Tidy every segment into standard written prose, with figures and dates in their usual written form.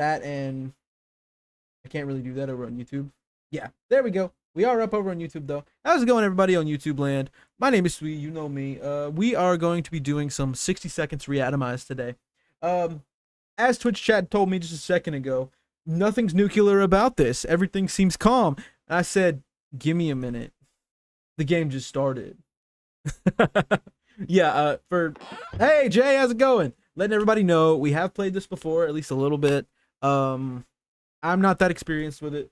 That and I can't really do that over on YouTube. Yeah, there we go. We are up over on YouTube though. How's it going, everybody on YouTube land? My name is Sweet. You know me. We are going to be doing some 60 seconds Reatomized today. As Twitch chat told me just a second ago, nothing's nuclear about this. Everything seems calm. And I said, give me a minute. The game just started. Yeah, hey Jay, how's it going? Letting everybody know we have played this before, at least a little bit. I'm not that experienced with it.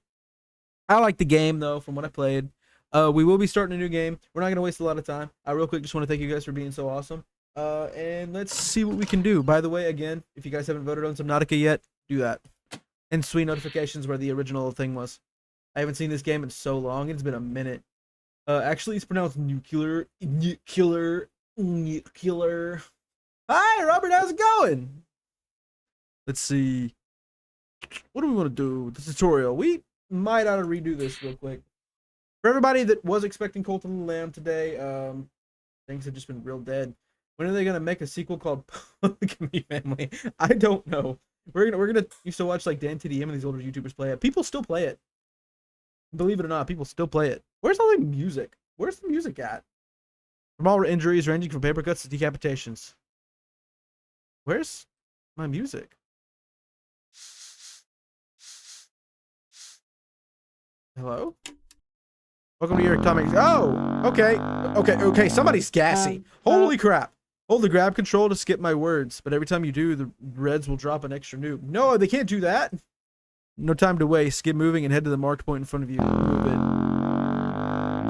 I like the game though, from what I played. We will be starting a new game. We're not gonna waste a lot of time. Real quick, just want to thank you guys for being so awesome. And let's see what we can do. By the way, again, if you guys haven't voted on Subnautica yet, do that. And sweet notifications where the original thing was. I haven't seen this game in so long. It's been a minute. Actually, it's pronounced nuclear. Hi, Robert. How's it going? Let's see. What do we want to do? The tutorial. We might ought to redo this real quick. For everybody that was expecting Cult of the Lamb today, things have just been real dead. When are they gonna make a sequel called Polygamy Family? I don't know. We're gonna used to watch like Dan TDM and these older YouTubers play it. People still play it. Believe it or not, people still play it. Where's all the music? Where's the music at? From all injuries ranging from paper cuts to decapitations. Where's my music? Hello? Welcome to your comics. Oh, okay. Somebody's gassy. Holy crap. Hold the grab control to skip my words, but every time you do, the reds will drop an extra noob. No, they can't do that. No time to waste. Get moving and head to the marked point in front of you. Move it.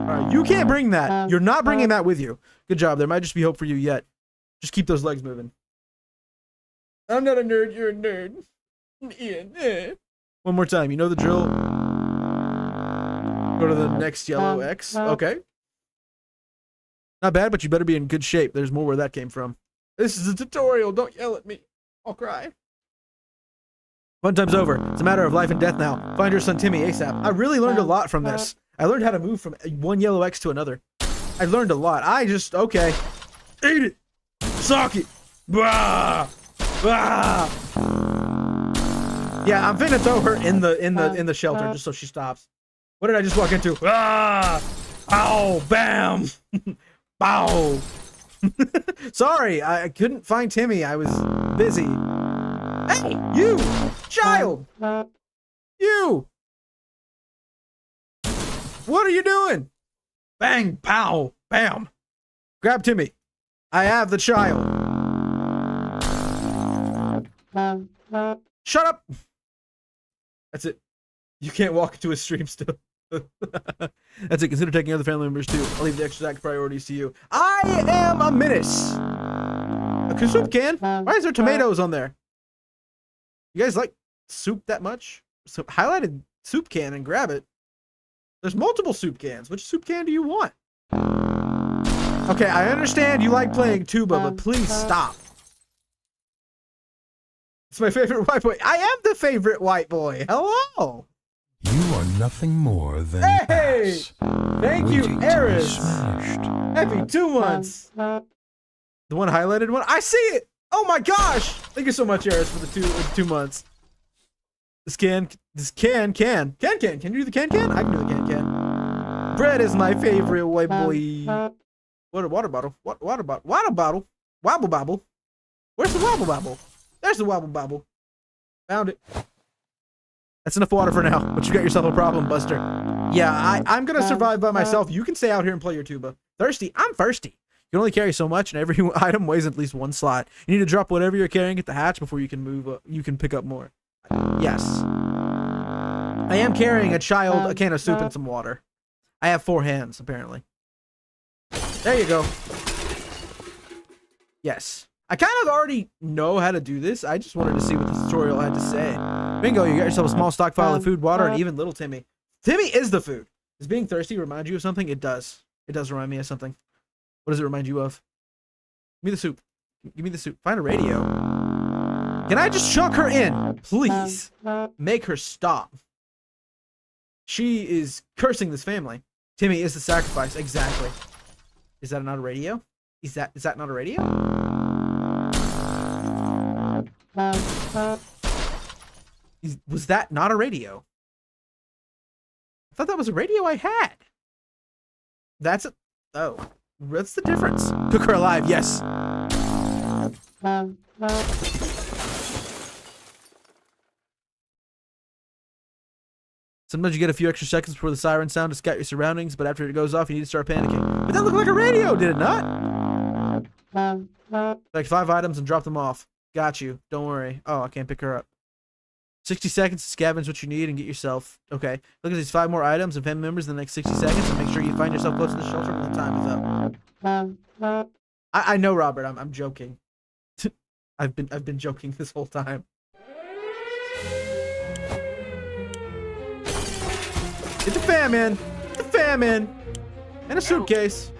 Alright, you can't bring that. You're not bringing that with you. Good job. There might just be hope for you yet. Just keep those legs moving. I'm not a nerd. You're a nerd. One more time. You know the drill. Go to the next yellow X. Okay. Not bad, but you better be in good shape. There's more where that came from. This is a tutorial. Don't yell at me. I'll cry. Fun time's over. It's a matter of life and death now. Find your son Timmy ASAP. I really learned a lot from this. I learned how to move from one yellow X to another. I learned a lot. Okay. Eat it. Suck it. Bah. Bah. Yeah, I'm finna throw her in the shelter just so she stops. What did I just walk into? Ah! Ow! Bam! Bow! Sorry, I couldn't find Timmy. I was busy. Hey, you! Child! You! What are you doing? Bang! Pow! Bam! Grab Timmy. I have the child. Shut up! That's it. You can't walk into a stream still. That's it. Consider taking other family members too. I'll leave the exact priorities to you. I am a menace. A soup can? Why is there tomatoes on there? You guys like soup that much? So highlighted soup can and grab it. There's multiple soup cans. Which soup can do you want? Okay, I understand you like playing tuba, but please stop. It's my favorite white boy. I am the favorite white boy. Hello. You are nothing more than hey! Thank you, Eris. Happy 2 months. The one highlighted one? I see it! Oh my gosh! Thank you so much, Eris, for the 2 months. This can. Can you do the can? I can do the can. Bread is my favorite white boy. Water bottle. Water bottle. Wobble bobble. Where's the wobble bobble? There's the wobble bobble. Found it. That's enough water for now, but you got yourself a problem, Buster. Yeah, I'm gonna survive by myself. You can stay out here and play your tuba. Thirsty? I'm thirsty. You can only carry so much, and every item weighs at least 1 slot. You need to drop whatever you're carrying at the hatch before you can move. You can pick up more. Yes. I am carrying a child, a can of soup, and some water. I have 4 hands, apparently. There you go. Yes. I kind of already know how to do this. I just wanted to see what the tutorial had to say. Bingo, you got yourself a small stockpile of food, water, and even little Timmy. Timmy is the food. Does being thirsty remind you of something? It does. It does remind me of something. What does it remind you of? Give me the soup. Give me the soup. Find a radio. Can I just chuck her in? Please. Make her stop. She is cursing this family. Timmy is the sacrifice. Exactly. Is that not a radio? Is that not a radio? Was that not a radio? I thought that was a radio I had. That's it. Oh, what's the difference? Cook her alive, yes. Sometimes you get a few extra seconds before the siren sound to scout your surroundings, but after it goes off, you need to start panicking. But that looked like a radio, did it not? Like 5 items and drop them off. Got you. Don't worry. Oh, I can't pick her up. 60 seconds to scavenge what you need and get yourself. Okay. Look at these 5 more items and family members in the next 60 seconds and make sure you find yourself close to the shelter when the time is up. I know, Robert. I'm joking. I've been joking this whole time. Get the fam in. Get the fam in. And a suitcase.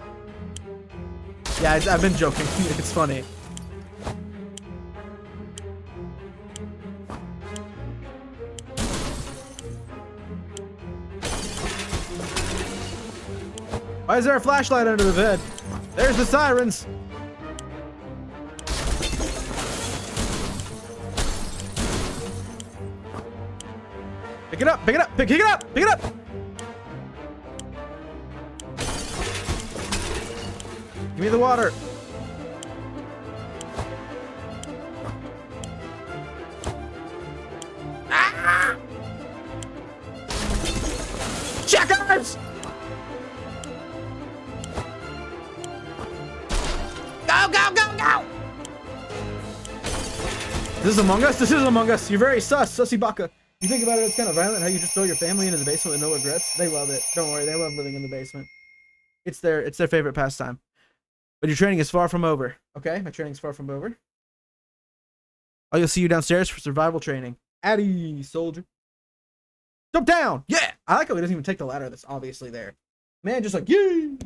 Yeah, I've been joking. It's funny. Why is there a flashlight under the bed? There's the sirens. Pick it up, pick it up, pick it up, pick it up. Give me the water. Ah! Checkers! Go, go, go, go! This is Among Us? This is Among Us. You're very sus, sussy baka. You think about it, it's kind of violent how you just throw your family into the basement with no regrets. They love it. Don't worry, they love living in the basement. It's their favorite pastime. But your training is far from over. Okay, my training's far from over. I'll see you downstairs for survival training. Addy, soldier. Jump down! Yeah! I like how he doesn't even take the ladder that's obviously there. Man, just like, yay!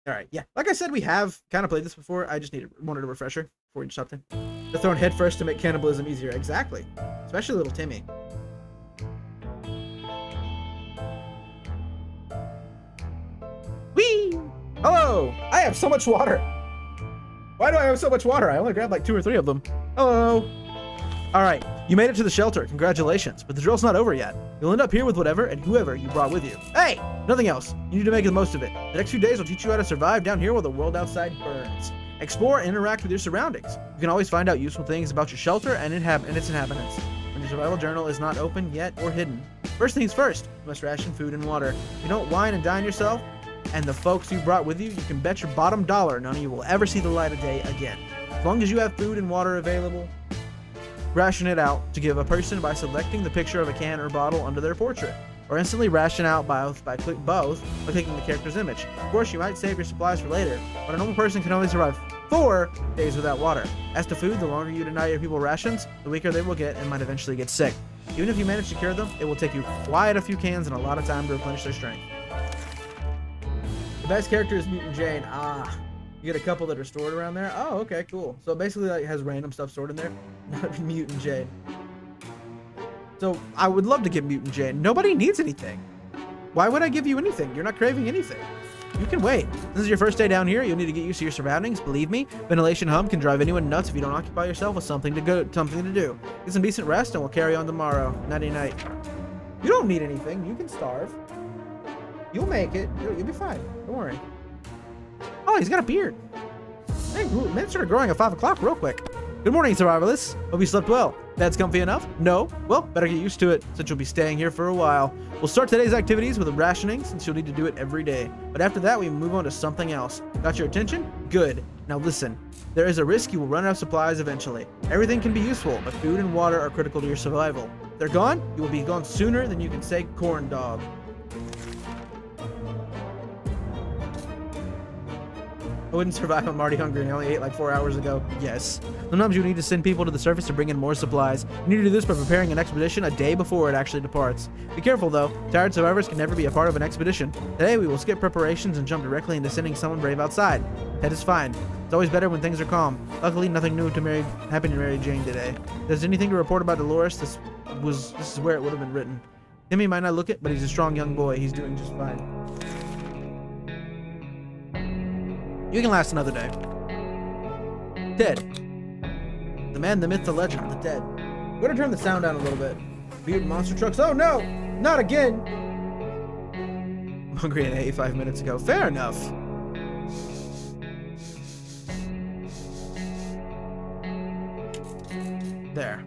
Alright, yeah. Like I said, we have kind of played this before. I just wanted a refresher before we do something. They're thrown head first to make cannibalism easier. Exactly. Especially little Timmy. Whee! Hello! I have so much water! Why do I have so much water? I only grabbed like 2 or 3 of them. Hello! Alright, you made it to the shelter. Congratulations. But the drill's not over yet. You'll end up here with whatever and whoever you brought with you. Hey! Nothing else. You need to make the most of it. The next few days will teach you how to survive down here while the world outside burns. Explore and interact with your surroundings. You can always find out useful things about your shelter and its inhabitants. When your survival journal is not open yet or hidden. First things first, you must ration food and water. If you don't wine and dine yourself and the folks you brought with you, you can bet your bottom dollar none of you will ever see the light of day again. As long as you have food and water available, ration it out to give a person by selecting the picture of a can or bottle under their portrait, or instantly ration out both by clicking the character's image. Of course, you might save your supplies for later, but a normal person can only survive 4 days without water. As to food, the longer you deny your people rations, the weaker they will get and might eventually get sick. Even if you manage to cure them, it will take you quite a few cans and a lot of time to replenish their strength. The best character is Mutant Jane. Ah, you get a couple that are stored around there. Oh, okay, cool. So basically, like, it has random stuff stored in there. Not Mutant Jane. So I would love to get Mutant Jane. Nobody needs anything. Why would I give you anything? You're not craving anything. You can wait. This is your first day down here. You'll need to get used to your surroundings. Believe me, ventilation hum can drive anyone nuts if you don't occupy yourself with something to do. Get some decent rest, and we'll carry on tomorrow. Nighty night. You don't need anything. You can starve. You'll make it. You'll be fine. Don't worry. Oh, he's got a beard. Man started growing at 5 o'clock real quick. Good morning, survivalists. Hope you slept well. Bed's comfy enough? No? Well, better get used to it, since you'll be staying here for a while. We'll start today's activities with a rationing, since you'll need to do it every day. But after that, we move on to something else. Got your attention? Good. Now listen. There is a risk you will run out of supplies eventually. Everything can be useful, but food and water are critical to your survival. If they're gone, you will be gone sooner than you can say corn dog. I wouldn't survive. I'm already hungry and I only ate like 4 hours ago. Yes. Sometimes you need to send people to the surface to bring in more supplies. You need to do this by preparing an expedition a day before it actually departs. Be careful though. Tired survivors can never be a part of an expedition. Today we will skip preparations and jump directly into sending someone brave outside. That is fine. It's always better when things are calm. Luckily, nothing new happened to Mary Jane today. If there's anything to report about Dolores, this is where it would have been written. Timmy might not look it, but he's a strong young boy. He's doing just fine. You can last another day. Dead. The man, the myth, the legend, the dead. I'm gonna turn the sound down a little bit. Mutant monster trucks. Oh no! Not again! I'm hungry and I ate 5 minutes ago. Fair enough. There.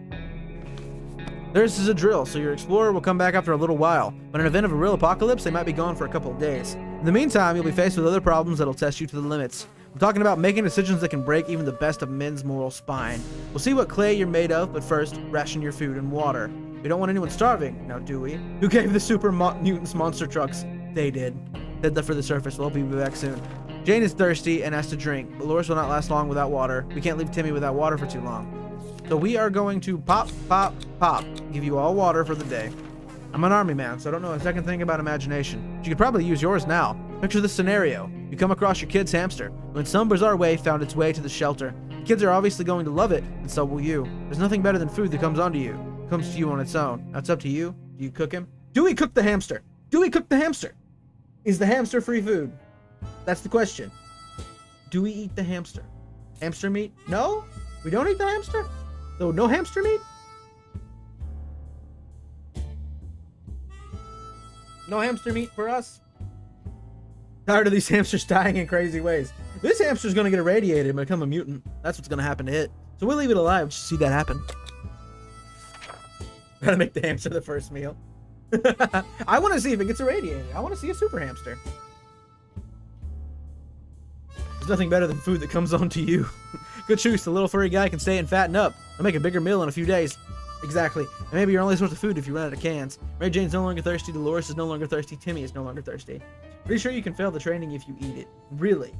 This is a drill, so your explorer will come back after a little while. But in an event of a real apocalypse, they might be gone for a couple of days. In the meantime, you'll be faced with other problems that'll test you to the limits. I'm talking about making decisions that can break even the best of men's moral spine. We'll see what clay you're made of, but first, ration your food and water. We don't want anyone starving, now do we? Who gave the super mutants monster trucks? They did. Head left for the surface, we'll be back soon. Jane is thirsty and has to drink, but Loris will not last long without water. We can't leave Timmy without water for too long. So we are going to pop, give you all water for the day. I'm an army man, so I don't know a second thing about imagination. But you could probably use yours now. Picture this scenario. You come across your kid's hamster, who in some bizarre way found its way to the shelter. The kids are obviously going to love it, and so will you. There's nothing better than food that comes onto you. It comes to you on its own. Now it's up to you. Do you cook him? Do we cook the hamster? Do we cook the hamster? Is the hamster free food? That's the question. Do we eat the hamster? Hamster meat? No? We don't eat the hamster? So no hamster meat? No hamster meat for us? Tired of these hamsters dying in crazy ways. This hamster's gonna get irradiated and become a mutant. That's what's gonna happen to it. So we'll leave it alive just to see that happen. Gotta make the hamster the first meal. I want to see if it gets irradiated. I want to see a super hamster. There's nothing better than food that comes on to you. Good choice. The little furry guy can stay and fatten up. I'll make a bigger meal in a few days. Exactly. And maybe your only source of food if you run out of cans. Mary Jane's no longer thirsty. Dolores is no longer thirsty. Timmy is no longer thirsty. Pretty sure you can fail the training if you eat it. Really?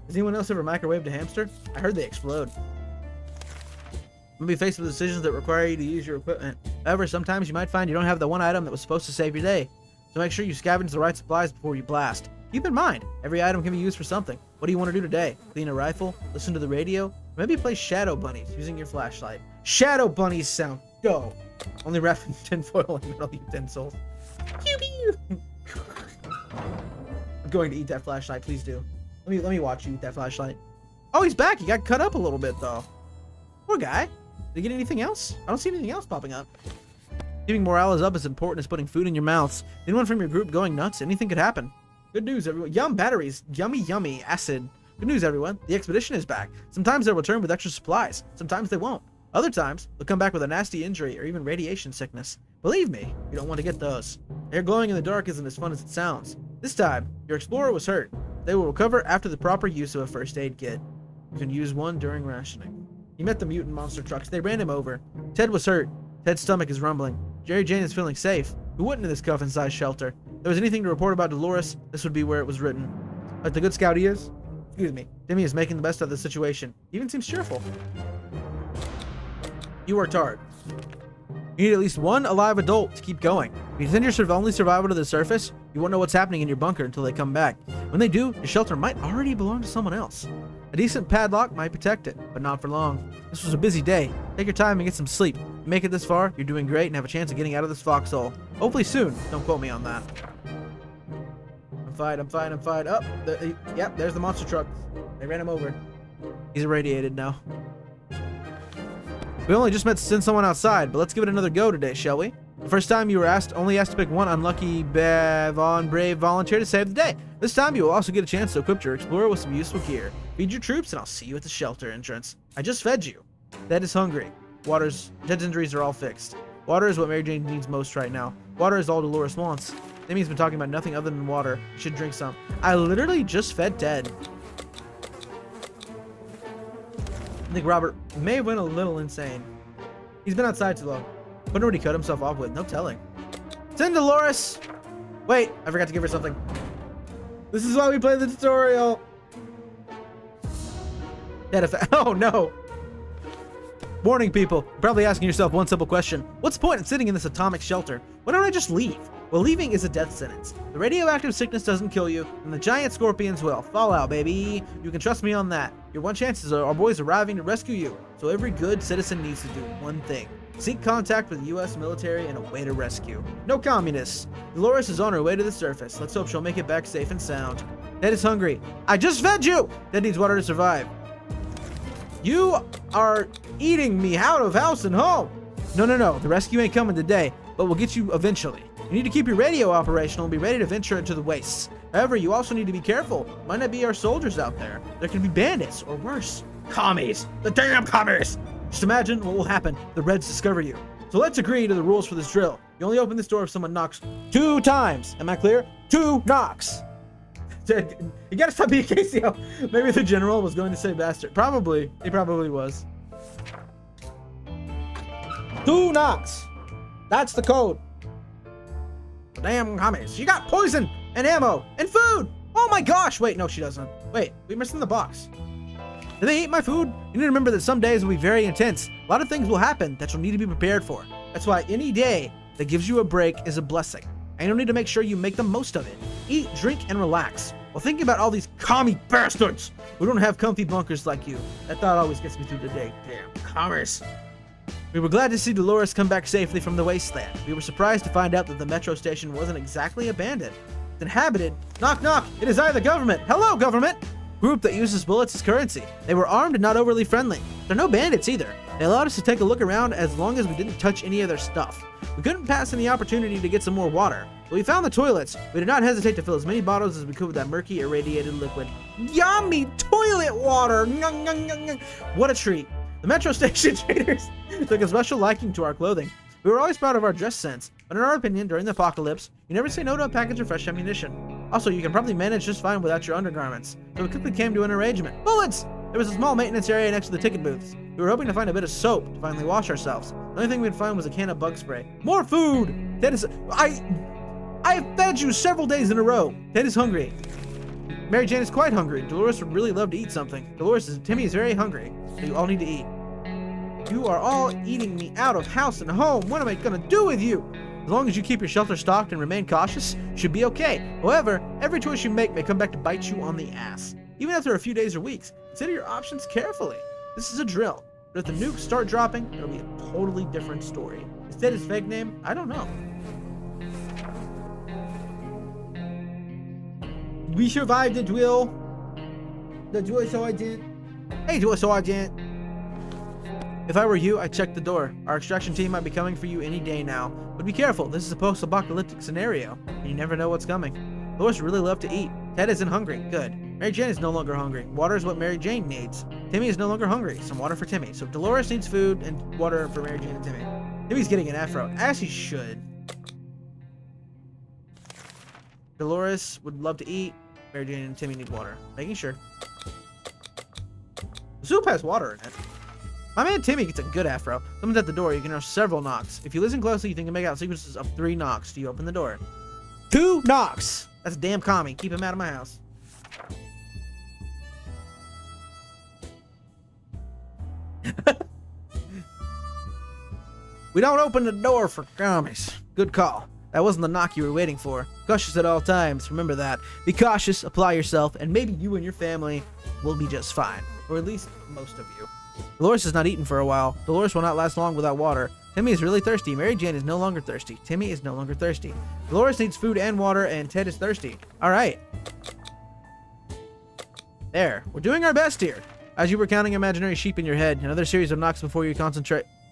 Has anyone else ever microwaved a hamster? I heard they explode. I'm gonna be faced with decisions that require you to use your equipment. However, sometimes you might find you don't have the one item that was supposed to save your day. So make sure you scavenge the right supplies before you blast. Keep in mind, every item can be used for something. What do you want to do today? Clean a rifle? Listen to the radio? Or maybe play Shadow Bunnies using your flashlight. Shadow Bunnies sound dope. Only wrapped in tinfoil and metal utensils. I'm going to eat that flashlight, please do. Let me watch you eat that flashlight. Oh, he's back. He got cut up a little bit though. Poor guy. Did he get anything else? I don't see anything else popping up. Keeping morale is up as important as putting food in your mouths. Anyone from your group going nuts? Anything could happen. Good news, everyone. Yum, batteries. Yummy, yummy. Acid. Good news, everyone. The expedition is back. Sometimes they'll return with extra supplies. Sometimes they won't. Other times, they'll come back with a nasty injury or even radiation sickness. Believe me, you don't want to get those. Air glowing in the dark isn't as fun as it sounds. This time, your explorer was hurt. They will recover after the proper use of a first aid kit. You can use one during rationing. He met the mutant monster trucks. They ran him over. Ted was hurt. Ted's stomach is rumbling. Jerry Jane is feeling safe. Who wouldn't in this coffin-sized shelter? If there was anything to report about Dolores, this would be where it was written. Like the good scout he is, Timmy is making the best of the situation. He even seems cheerful. You worked hard. You need at least one alive adult to keep going. If you send your only survivor to the surface, you won't know what's happening in your bunker until they come back. When they do, your shelter might already belong to someone else. A decent padlock might protect it, but not for long. This was a busy day. Take your time and get some sleep. If you make it this far, you're doing great and have a chance of getting out of this foxhole. Hopefully soon. Don't quote me on that. I'm fine. Oh, yep, there's the monster truck. They ran him over. He's irradiated now. We only just meant to send someone outside, but let's give it another go today, shall we? The first time you were only asked to pick one unlucky, brave volunteer to save the day. This time you will also get a chance to equip your explorer with some useful gear. Feed your troops, and I'll see you at the shelter entrance. I just fed you. Ted is hungry. Ted's injuries are all fixed. Water is what Mary Jane needs most right now. Water is all Dolores wants. Timmy's been talking about nothing other than water. You should drink some. I literally just fed Ted. I think Robert may have went a little insane. He's been outside too long. Wonder what he cut himself off with. No telling. Send Dolores! Wait, I forgot to give her something. This is why we play the tutorial. Oh no! Warning people, you're probably asking yourself one simple question. What's the point in sitting in this atomic shelter? Why don't I just leave? Well, leaving is a death sentence. The radioactive sickness doesn't kill you, and the giant scorpions will. Fallout, baby. You can trust me on that. Your one chance is our boys arriving to rescue you. So every good citizen needs to do one thing. Seek contact with the U.S. military and await a rescue. No communists. Dolores is on her way to the surface. Let's hope she'll make it back safe and sound. Ted is hungry. I just fed you! Ted needs water to survive. You are eating me out of house and home. No. The rescue ain't coming today, but we'll get you eventually. You need to keep your radio operational and be ready to venture into the wastes. However, you also need to be careful. Might not be our soldiers out there. There could be bandits, or worse, commies. The damn commies! Just imagine what will happen if the Reds discover you. So let's agree to the rules for this drill. You only open this door if someone knocks 2 times. Am I clear? 2 knocks. You gotta stop being Casey. Maybe the general was going to say bastard. Probably. He probably was. 2 knocks. That's the code. Damn commies. She got poison and ammo and food. Oh my gosh. Wait, no, she doesn't. Wait, we're missing the box. Did they eat my food? You need to remember that some days will be very intense. A lot of things will happen that you'll need to be prepared for. That's why any day that gives you a break is a blessing. And you'll need to make sure you make the most of it. Eat, drink, and relax. While thinking about all these commie bastards who don't have comfy bunkers like you. That thought always gets me through the day. Damn commerce. We were glad to see Dolores come back safely from the wasteland. We were surprised to find out that the metro station wasn't exactly abandoned. It's inhabited. Knock, knock. It is I, the government. Hello, government. Group that uses bullets as currency. They were armed and not overly friendly. They're no bandits either. They allowed us to take a look around as long as we didn't touch any of their stuff. We couldn't pass in the opportunity to get some more water. But we found the toilets. We did not hesitate to fill as many bottles as we could with that murky, irradiated liquid. Yummy toilet water! What a treat. The metro station traders took a special liking to our clothing. We were always proud of our dress sense, but in our opinion, during the apocalypse, you never say no to a package of fresh ammunition. Also, you can probably manage just fine without your undergarments, so we quickly came to an arrangement. Bullets! There was a small maintenance area next to the ticket booths. We were hoping to find a bit of soap to finally wash ourselves. The only thing we'd find was a can of bug spray. More food! Ted is... I've fed you several days in a row. Ted is hungry. Mary Jane is quite hungry. Dolores would really love to eat something. Timmy is very hungry. So you all need to eat. You are all eating me out of house and home. What am I gonna do with you? As long as you keep your shelter stocked and remain cautious, you should be okay. However, every choice you make may come back to bite you on the ass. Even after a few days or weeks, consider your options carefully. This is a drill, but if the nukes start dropping, it'll be a totally different story. Instead, his fake name, I don't know. We survived the drill. The drill sergeant. Hey, drill sergeant. If I were you, I'd check the door. Our extraction team might be coming for you any day now. But be careful, this is a post-apocalyptic scenario, and you never know what's coming. Dolores really love to eat. Ted isn't hungry. Good. Mary Jane is no longer hungry. Water is what Mary Jane needs. Timmy is no longer hungry. Some water for Timmy. So Dolores needs food and water for Mary Jane and Timmy. Timmy's getting an afro, as he should. Dolores would love to eat. Mary Jane and Timmy need water. Making sure. The soup has water in it. My man Timmy gets a good afro. Someone's at the door. You can hear several knocks. If you listen closely, you can make out sequences of 3 knocks. Do you open the door? 2 knocks! That's a damn commie. Keep him out of my house. We don't open the door for commies. Good call. That wasn't the knock you were waiting for. Cautious at all times. Remember that. Be cautious, apply yourself, and maybe you and your family will be just fine. Or at least most of you. Dolores has not eaten for a while. Dolores will not last long without water. Timmy is really thirsty. Mary Jane is no longer thirsty. Timmy is no longer thirsty. Dolores needs food and water, and Ted is thirsty. All right. There. We're doing our best here. As you were counting imaginary sheep in your head, another series of knocks before you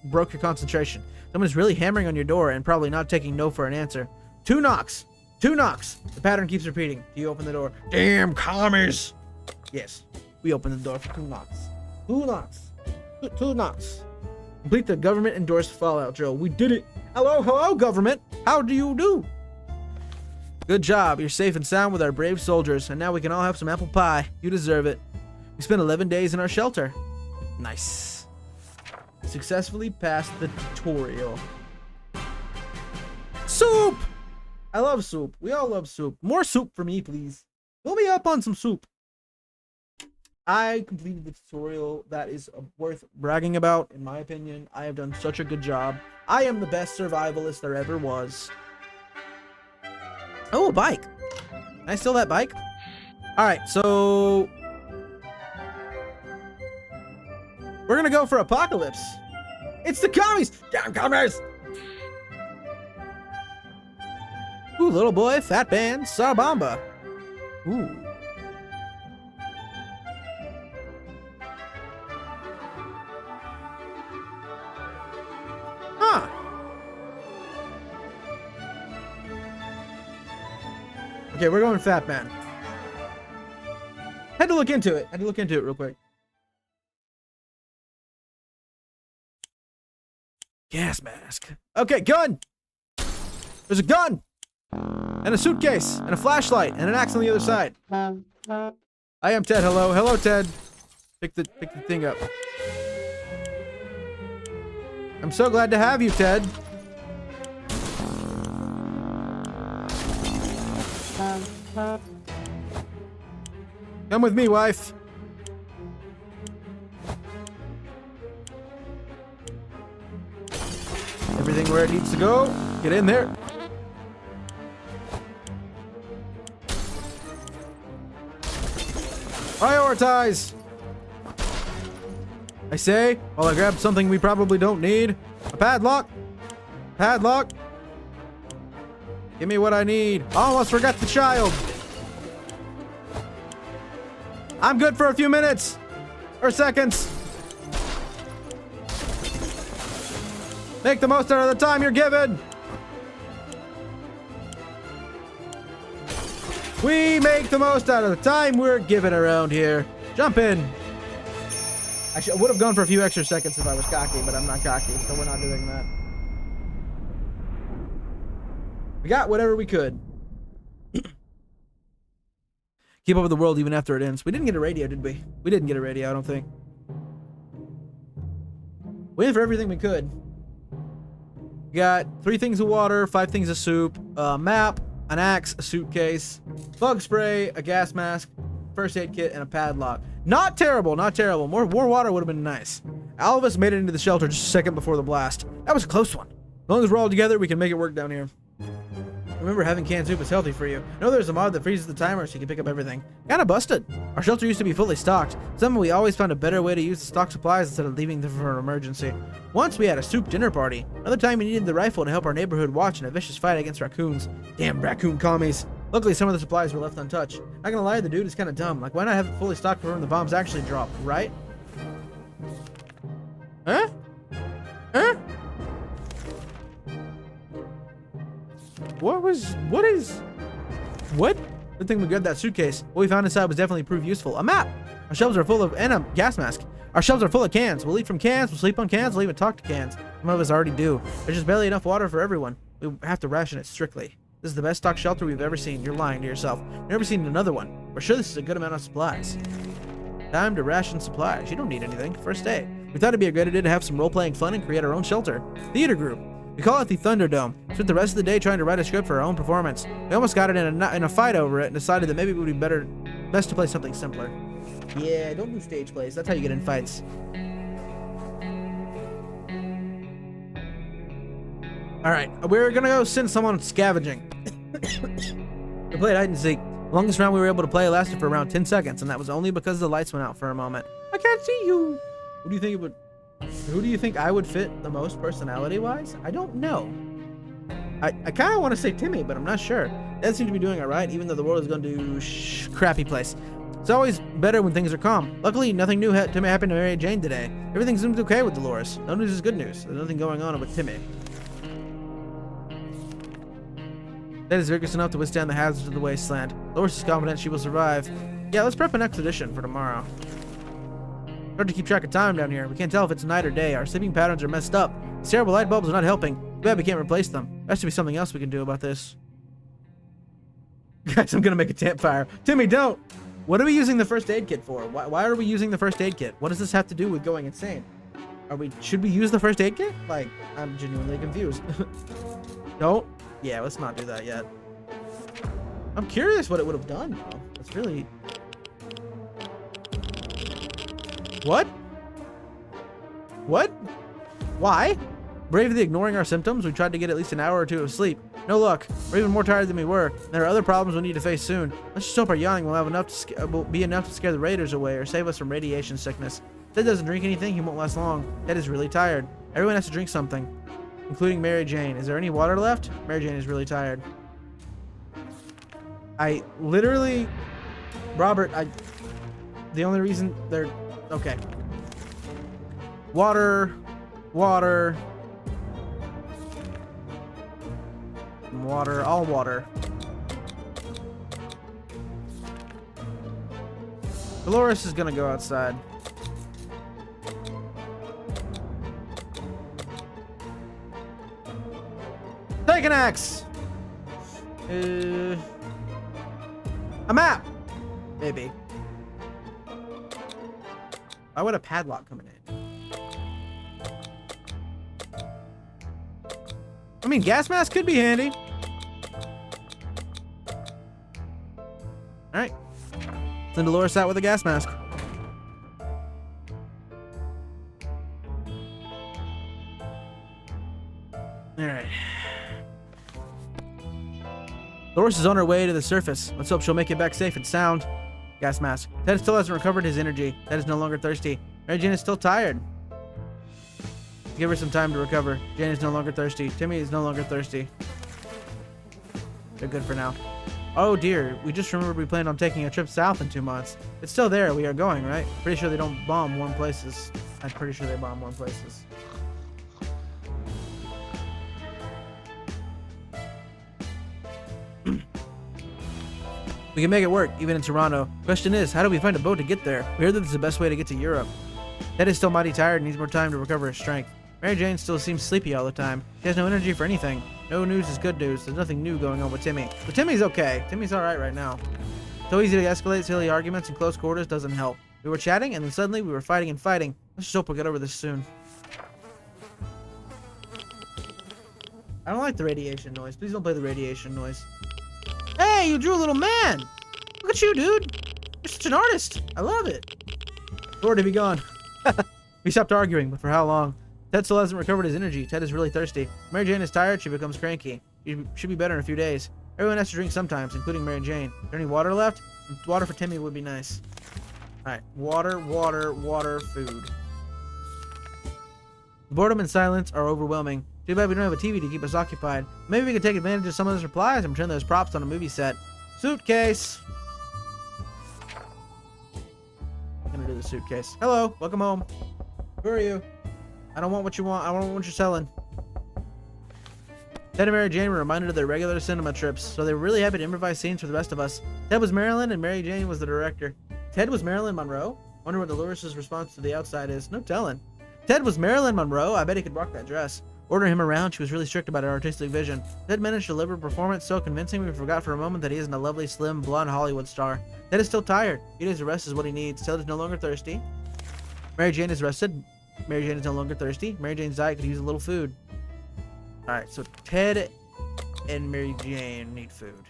broke your concentration. Someone's really hammering on your door and probably not taking no for an answer. 2 knocks. 2 knocks. The pattern keeps repeating. Do you open the door? Damn commies. Yes. We open the door for 2 knocks. 2 knocks. 2 knocks. Complete the government-endorsed Fallout drill. We did it. Hello, hello, government. How do you do? Good job. You're safe and sound with our brave soldiers, and now we can all have some apple pie. You deserve it. We spent 11 days in our shelter. Nice. Successfully passed the tutorial. Soup! I love soup. We all love soup. More soup for me, please. Fill me up on some soup. I completed the tutorial. That is worth bragging about, in my opinion. I have done such a good job. I am the best survivalist there ever was. Oh, a bike. Can I steal that bike? Alright, so... we're gonna go for Apocalypse. It's the commies! Damn commies! Ooh, little boy, fat band, Sarabamba. Ooh. Okay, we're going Fat Man. Had to look into it. Had to look into it real quick. Gas mask. Okay, gun. There's a gun. And a suitcase. And a flashlight. And an axe on the other side. I am Ted. Hello. Hello, Ted. Pick the thing up. I'm so glad to have you, Ted. Come with me, wife. Everything where it needs to go. Get in there. Prioritize. I say, while I grab something we probably don't need. A padlock. Padlock. Give me what I need. Almost forgot the child. I'm good for a few minutes. Or seconds. Make the most out of the time you're given. We make the most out of the time we're given around here. Jump in. Actually, I would have gone for a few extra seconds if I was cocky, but I'm not cocky, so we're not doing that. We got whatever we could. Keep up with the world even after it ends. We didn't get a radio, did we? We didn't get a radio, I don't think. Waiting for everything we could. We got 3 things of water, 5 things of soup, a map, an axe, a suitcase, bug spray, a gas mask, first aid kit, and a padlock. Not terrible, not terrible. More water would have been nice. All of us made it into the shelter just a second before the blast. That was a close one. As long as we're all together, we can make it work down here. Remember, having canned soup is healthy for you. I know there's a mod that freezes the timer so you can pick up everything. Kinda busted. Our shelter used to be fully stocked. Somehow we always found a better way to use the stock supplies instead of leaving them for an emergency. Once we had a soup dinner party. Another time we needed the rifle to help our neighborhood watch in a vicious fight against raccoons. Damn raccoon commies. Luckily, some of the supplies were left untouched. Not gonna lie, the dude is kinda dumb. Like, why not have it fully stocked for when the bombs actually drop, right? Huh? Huh? What? Good thing we grabbed that suitcase. What we found inside was definitely proved useful. A map! Our shelves are full of, and a gas mask. Our shelves are full of cans. We'll eat from cans, we'll sleep on cans, we'll even talk to cans. Some of us already do. There's just barely enough water for everyone. We have to ration it strictly. This is the best stocked shelter we've ever seen. You're lying to yourself. We've never seen another one. We're sure this is a good amount of supplies. Time to ration supplies. You don't need anything. First day. We thought it'd be a great idea to have some role-playing fun and create our own shelter. Theater group. We call it the Thunderdome. Spent the rest of the day trying to write a script for our own performance. We almost got it in a fight over it and decided that maybe it would be best to play something simpler. Yeah, don't do stage plays. That's how you get in fights. Alright, we're gonna go send someone scavenging. We played hide and seek. The longest round we were able to play lasted for around 10 seconds, and that was only because the lights went out for a moment. I can't see you! Who do you think I would fit the most personality-wise? I don't know. I kind of want to say Timmy, but I'm not sure. Dad seems to be doing alright, even though the world is going to crappy place. It's always better when things are calm. Luckily, nothing new happened to Mary Jane today. Everything seems okay with Dolores. No news is good news. There's nothing going on with Timmy. Dad is vigorous enough to withstand the hazards of the wasteland. Dolores is confident she will survive. Yeah, let's prep an expedition for tomorrow. Hard to keep track of time down here. We can't tell if it's night or day. Our sleeping patterns are messed up. These terrible light bulbs are not helping. Too bad we can't replace them. There has to be something else we can do about this. Guys, I'm gonna make a campfire. Timmy, don't! What are we using the first aid kit for? Why are we using the first aid kit? What does this have to do with going insane? Should we use the first aid kit? Like, I'm genuinely confused. Don't? Yeah, let's not do that yet. I'm curious what it would have done, though. It's really... What? What? Why? Bravely ignoring our symptoms, we tried to get at least an hour or 2 of sleep. No luck. We're even more tired than we were. There are other problems we need to face soon. Let's just hope our yawning will have enough will be enough to scare the raiders away or save us from radiation sickness. If Ted doesn't drink anything, he won't last long. Ted is really tired. Everyone has to drink something, including Mary Jane. Is there any water left? Mary Jane is really tired. I literally... Robert, the only reason they're... Okay. Water. Water. Water. All water. Dolores is gonna go outside. Take an axe. A map. Maybe. Why would a padlock come in? I mean, gas mask could be handy. All right. Send Dolores out with a gas mask. All right. Dolores is on her way to the surface. Let's hope she'll make it back safe and sound. Gas mask. Ted still hasn't recovered his energy. Ted is no longer thirsty. Mary Jane is still tired. Give her some time to recover. Jane is no longer thirsty. Timmy is no longer thirsty. They're good for now. Oh dear, we just remembered we planned on taking a trip south in 2 months. It's still there. We are going, right? Pretty sure they don't bomb warm places. I'm pretty sure they bomb warm places. We can make it work, even in Toronto. Question is, how do we find a boat to get there? We heard that it's the best way to get to Europe. Ted is still mighty tired and needs more time to recover his strength. Mary Jane still seems sleepy all the time. She has no energy for anything. No news is good news. There's nothing new going on with Timmy. But Timmy's okay. Timmy's alright right now. So easy to escalate silly arguments in close quarters doesn't help. We were chatting and then suddenly we were fighting and fighting. Let's just hope we'll get over this soon. I don't like the radiation noise. Please don't play the radiation noise. Hey, you drew a little man! Look at you, dude! You're such an artist! I love it! Lord, to be gone. We stopped arguing, but for how long? Ted still hasn't recovered his energy. Ted is really thirsty. Mary Jane is tired. She becomes cranky. She should be better in a few days. Everyone has to drink sometimes, including Mary Jane. Is there any water left? Water for Timmy would be nice. Alright. Water, water, water, food. Boredom and silence are overwhelming. Too bad we don't have a TV to keep us occupied. Maybe we could take advantage of some of those replies and pretend those props on a movie set. Suitcase. I'm gonna do the suitcase. Hello, welcome home. Who are you? I don't want what you want. I don't want what you're selling. Ted and Mary Jane were reminded of their regular cinema trips, so they were really happy to improvise scenes for the rest of us. Ted was Marilyn and Mary Jane was the director. Ted was Marilyn Monroe? Wonder what Dolores' response to the outside is. No telling. Ted was Marilyn Monroe? I bet he could rock that dress. Ordering him around, she was really strict about her artistic vision. Ted managed to deliver a performance so convincing we forgot for a moment that he isn't a lovely, slim, blonde Hollywood star. Ted is still tired. 8 days of rest is what he needs. Ted is no longer thirsty. Mary Jane is rested. Mary Jane is no longer thirsty. Mary Jane's diet could use a little food. Alright, so Ted and Mary Jane need food.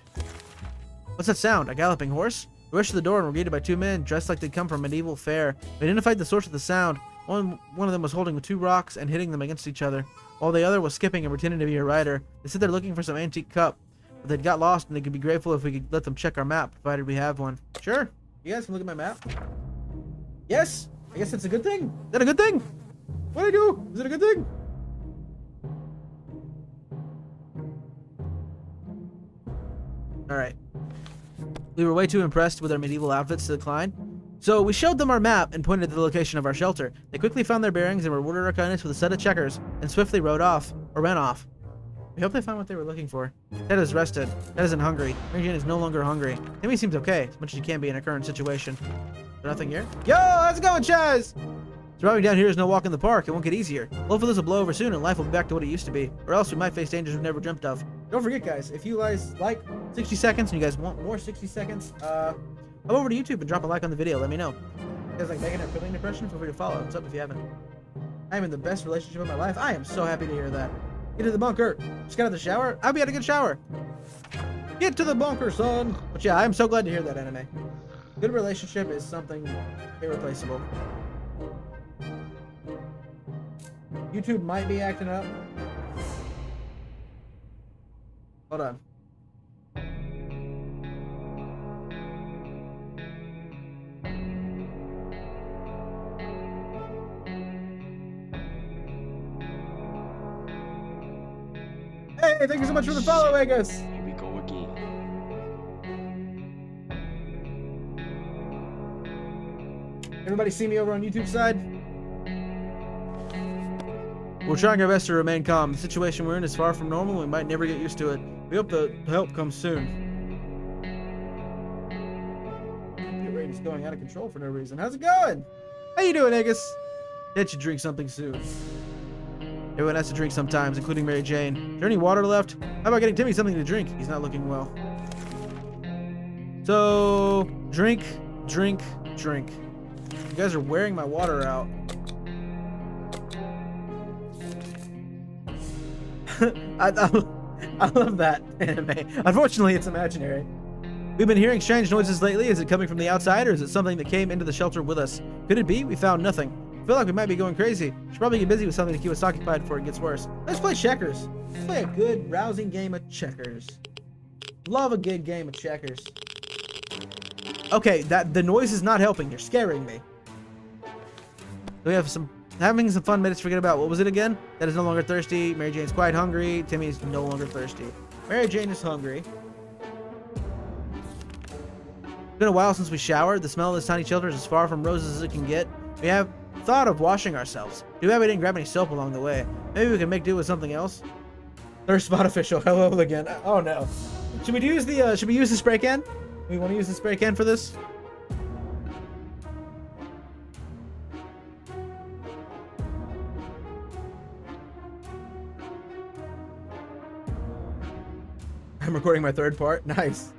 What's that sound? A galloping horse? We rushed to the door and were greeted by 2 men dressed like they'd come from a medieval fair. We identified the source of the sound. One of them was holding 2 rocks and hitting them against each other, while the other was skipping and pretending to be a rider. They said they're looking for some antique cup, but they'd got lost and they could be grateful if we could let them check our map, provided we have one. Sure. You guys can look at my map. Yes. I guess that's a good thing. Is that a good thing? What do I do? Is it a good thing? Alright. We were way too impressed with our medieval outfits to decline, so we showed them our map and pointed to the location of our shelter. They quickly found their bearings and rewarded our kindness with a set of checkers, and swiftly ran off. We hope they found what they were looking for. Ted is rested. Ted isn't hungry. Mary Jane is no longer hungry. Timmy seems okay, as much as he can be in a current situation. Is there nothing here? Yo, how's it going, Chaz? Surviving down here is no walk in the park. It won't get easier. Hopefully this will blow over soon and life will be back to what it used to be. Or else we might face dangers we've never dreamt of. Don't forget, guys, if you guys like 60 seconds and you guys want more 60 seconds, come over to YouTube and drop a like on the video. Let me know. If you guys like making a filling impression, feel free to follow. What's up if you haven't? I am in the best relationship of my life. I am so happy to hear that. Get to the bunker. Just got out of the shower. I'll be at a good shower. Get to the bunker, son. But yeah, I'm so glad to hear that, anime. Good relationship is something irreplaceable. YouTube might be acting up. Hold on. Hey, thank you so much for the follow, Vegas. Here we go again. Everybody see me over on YouTube side? We're trying our best to remain calm. The situation we're in is far from normal and we might never get used to it. We hope the help comes soon. Get ready to going out of control for no reason. How's it going? How you doing, Agus? Ted should drink something soon. Everyone has to drink sometimes, including Mary Jane. Is there any water left? How about getting Timmy something to drink? He's not looking well. So, drink, drink, drink. You guys are wearing my water out. I love that anime. Unfortunately, it's imaginary. We've been hearing strange noises lately. Is it coming from the outside, or is it something that came into the shelter with us? Could it be? We found nothing. I feel like we might be going crazy. Should probably get busy with something to keep us occupied before it gets worse. Let's play checkers. Let's play a good, rousing game of checkers. Love a good game of checkers. Okay, the noise is not helping. You're scaring me. We have having some fun minutes. Forget about, what was it again? That is no longer thirsty. Mary Jane's quite hungry. Timmy is no longer thirsty. Mary Jane is hungry. It's been a while since we showered. The smell of this tiny shelter is as far from roses as it can get. We have thought of washing ourselves. Too bad we didn't grab any soap along the way. Maybe we can make do with something else. Thirst spot official. Hello again. Oh no. Should we use the spray can? We want to use the spray can for this? I'm recording my third part. Nice.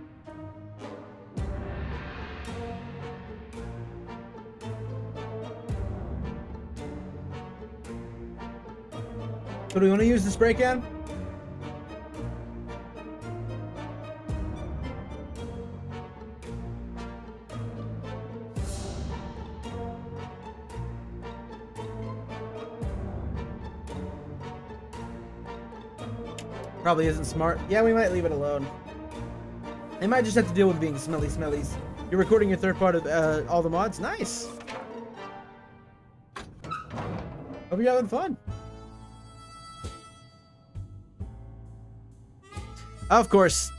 So do we want to use the spray can? Probably isn't smart. Yeah, we might leave it alone. They might just have to deal with being smelly smellies. You're recording your third part of all the mods? Nice. Hope you're having fun. Of course.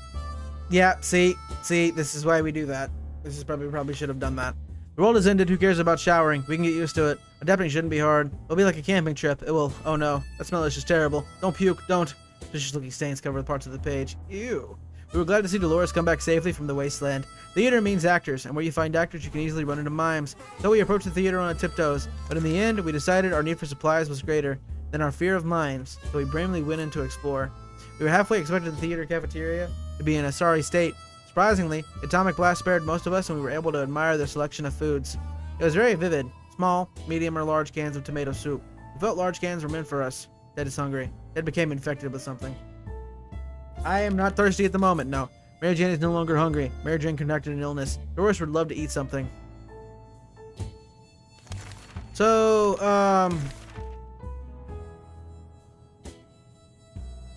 Yeah, see, this is why we do that. This is probably should have done that. The world has ended. Who cares about showering? We can get used to it. Adapting shouldn't be hard. It'll be like a camping trip. It will. Oh no, that smell is just terrible. Don't puke. Don't. Vicious looking stains cover parts of the page. Ew. We were glad to see Dolores come back safely from the wasteland. Theater means actors, and where you find actors, you can easily run into mimes. So we approached the theater on our tiptoes, but in the end, we decided our need for supplies was greater than our fear of mimes, so we bravely went in to explore. We were halfway expecting the theater cafeteria to be in a sorry state. Surprisingly, the atomic blast spared most of us, and we were able to admire their selection of foods. It was very vivid. Small, medium, or large cans of tomato soup. We felt large cans were meant for us. Ted is hungry. Ted became infected with something. I am not thirsty at the moment, no. Mary Jane is no longer hungry. Mary Jane contracted an illness. Doris would love to eat something. So,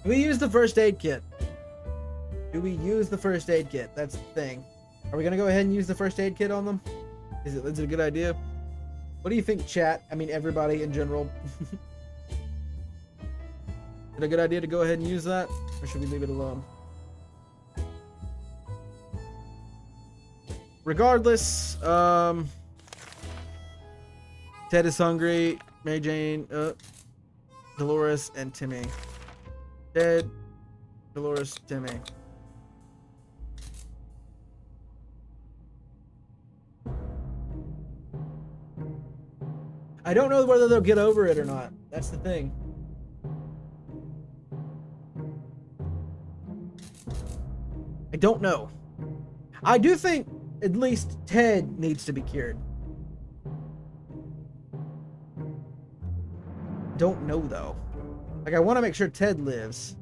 do we use the first aid kit? Do we use the first aid kit? That's the thing. Are we gonna go ahead and use the first aid kit on them? Is it a good idea? What do you think, chat? I mean, everybody in general. Is it a good idea to go ahead and use that? Or should we leave it alone? Regardless, Ted is hungry. Mary Jane, Dolores, and Timmy. Ted, Dolores, Timmy. I don't know whether they'll get over it or not. That's the thing. I don't know. I do think at least Ted needs to be cured. Don't know though. Like, I want to make sure Ted lives.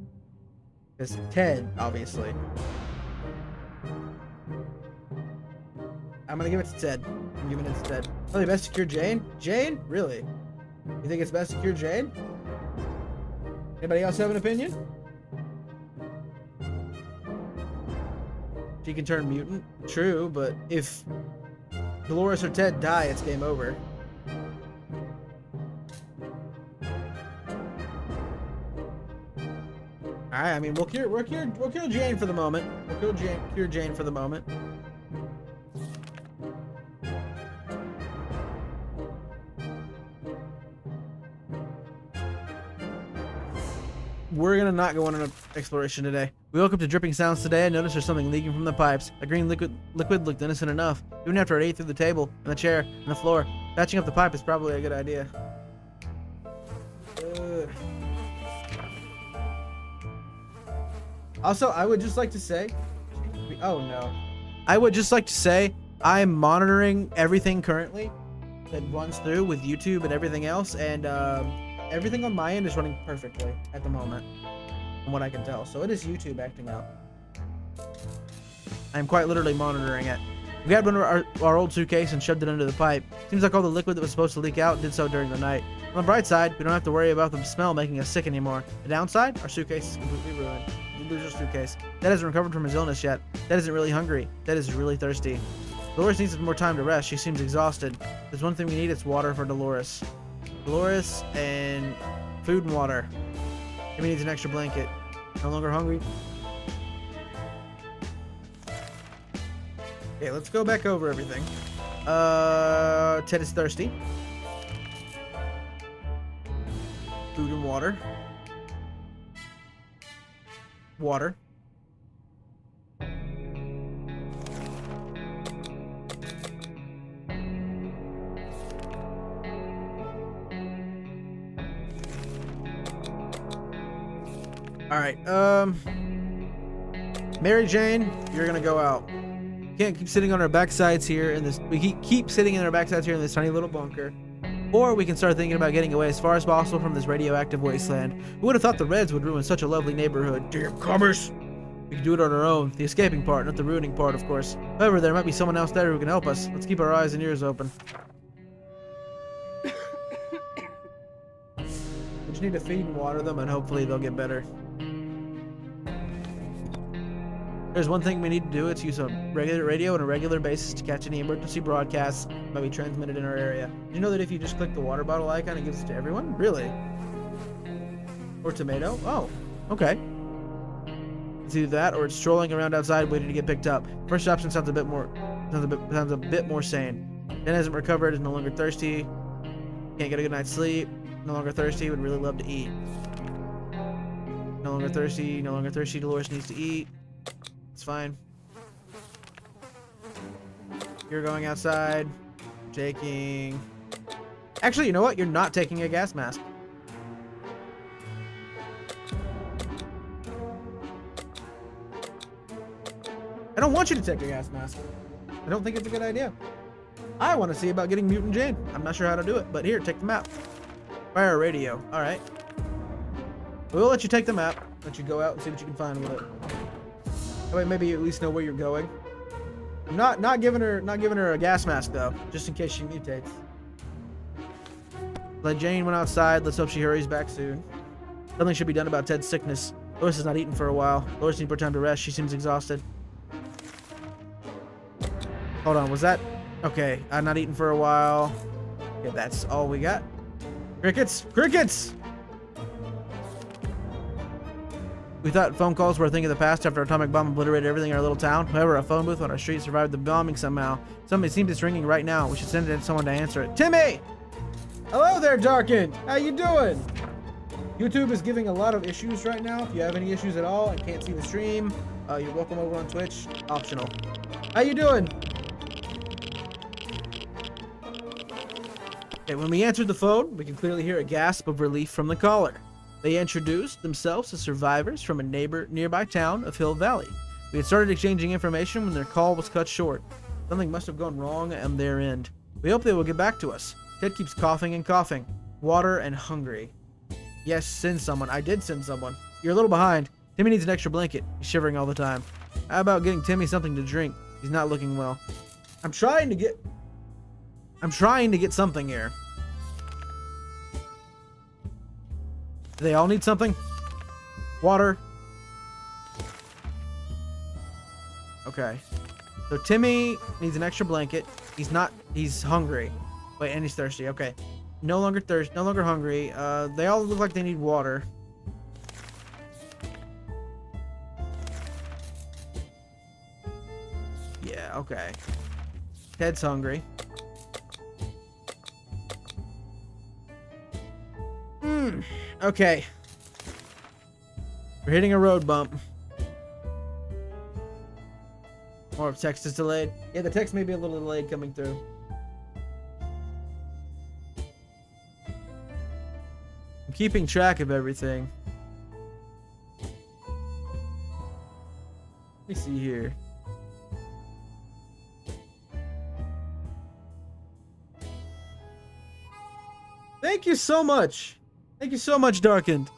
Because Ted, obviously. I'm gonna give it to Ted. I'm giving it to Ted. Oh, best to cure Jane? Jane? Really? You think it's best to cure Jane? Anybody else have an opinion? She can turn mutant. True, but if Dolores or Ted die, it's game over. Alright, I mean, we'll kill Jane for the moment. We'll cure Jane for the moment. we're gonna not go on an exploration today. We woke up to dripping sounds today and noticed there's something leaking from the pipes. The green liquid looked innocent enough. Even after it ate through the table, and the chair, and the floor. Patching up the pipe is probably a good idea. Also, I would just like to say... Oh, no. I would just like to say I'm monitoring everything currently that runs through with YouTube and everything else, and everything on my end is running perfectly at the moment, from what I can tell. So it is YouTube acting up. I'm quite literally monitoring it. We grabbed one of our old suitcase and shoved it under the pipe. Seems like all the liquid that was supposed to leak out did so during the night. On the bright side, we don't have to worry about the smell making us sick anymore. The downside, our suitcase is completely ruined. You lose your suitcase. Dad hasn't recovered from his illness yet. Dad isn't really hungry. Dad is really thirsty. Dolores needs more time to rest. She seems exhausted. There's one thing we need, it's water for Dolores. Dolores and food and water. Timmy needs an extra blanket. No longer hungry. Okay, let's go back over everything. Ted is thirsty. Food and water. Water. Alright, Mary Jane, you're gonna go out. Can't keep sitting on our backsides here in this. We keep sitting in our backsides here in this tiny little bunker. Or we can start thinking about getting away as far as possible from this radioactive wasteland. Who would have thought the Reds would ruin such a lovely neighborhood? Damn commerce! We can do it on our own. The escaping part, not the ruining part, of course. However, there might be someone else there who can help us. Let's keep our eyes and ears open. We just need to feed and water them, and hopefully they'll get better. There's one thing we need to do, it's use a regular radio on a regular basis to catch any emergency broadcasts that might be transmitted in our area. Did you know that if you just click the water bottle icon, it gives it to everyone? Really? Or tomato? Oh, okay. It's either that or it's strolling around outside waiting to get picked up. First option sounds a bit more sane. Dan hasn't recovered, is no longer thirsty. Can't get a good night's sleep. No longer thirsty, would really love to eat. No longer thirsty, no longer thirsty, Dolores needs to eat. It's fine. You're going outside. Taking... Actually, you know what? You're not taking a gas mask. I don't want you to take a gas mask. I don't think it's a good idea. I want to see about getting Mutant Jane. I'm not sure how to do it, but here, take the map. Fire a radio. All right. We'll let you take the map. Let you go out and see what you can find with it. That way, maybe you at least know where you're going. I'm not giving her a gas mask though, just in case she mutates. Let Jane went outside. Let's hope she hurries back soon. Something should be done about Ted's sickness. Lois has not eaten for a while. Lois needs more time to rest. She seems exhausted. Hold on, was that? Okay, I've not eaten for a while. Okay, that's all we got. Crickets! Crickets! We thought phone calls were a thing of the past after atomic bomb obliterated everything in our little town. However, a phone booth on our street survived the bombing somehow. Somebody seems it's ringing right now. We should send it to someone to answer it. Timmy! Hello there, Darkened! How you doing? YouTube is giving a lot of issues right now. If you have any issues at all and can't see the stream, you're welcome over on Twitch. Optional. How you doing? Okay, when we answered the phone, we can clearly hear a gasp of relief from the caller. They introduced themselves as survivors from a nearby town of Hill Valley. We had started exchanging information when their call was cut short. Something must have gone wrong on their end. We hope they will get back to us. Ted keeps coughing and coughing. Water and hungry. Yes, send someone. I did send someone. You're a little behind. Timmy needs an extra blanket. He's shivering all the time. How about getting Timmy something to drink? He's not looking well. I'm trying to get something here. Do they all need something? Water. Okay. So Timmy needs an extra blanket. He's hungry. Wait, and he's thirsty. Okay. No longer hungry. They all look like they need water. Yeah, okay. Ted's hungry. Okay. We're hitting a road bump. More of text is delayed. Yeah, the text may be a little delayed coming through. I'm keeping track of everything. Let me see here. Thank you so much. Thank you so much, Darkened.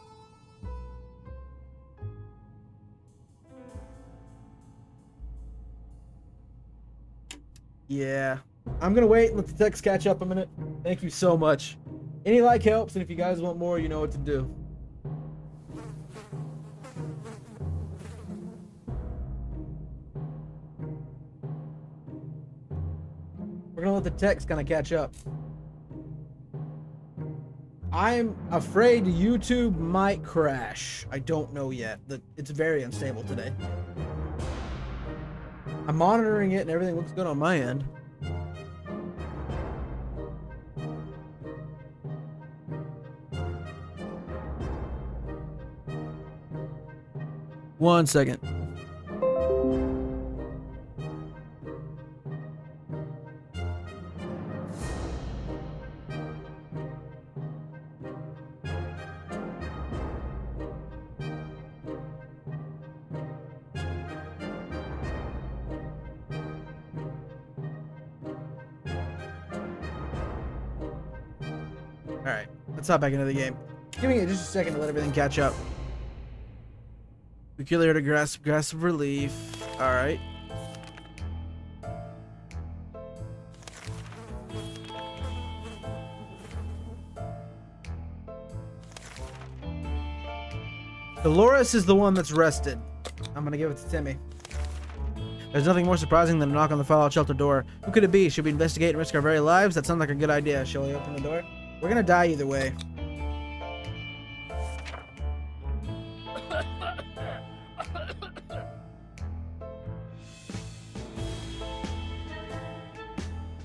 Yeah. I'm gonna wait and let the text catch up a minute. Thank you so much. Any like helps, and if you guys want more, you know what to do. We're gonna let the text kind of catch up. I'm afraid YouTube might crash. I don't know yet. It's very unstable today. I'm monitoring it and everything looks good on my end. One second. Alright, let's hop back into the game. Give me just a second to let everything catch up. Peculiar to grasp of relief. Alright. Dolores is the one that's rested. I'm gonna give it to Timmy. There's nothing more surprising than a knock on the Fallout shelter door. Who could it be? Should we investigate and risk our very lives? That sounds like a good idea. Shall we open the door? We're gonna die either way.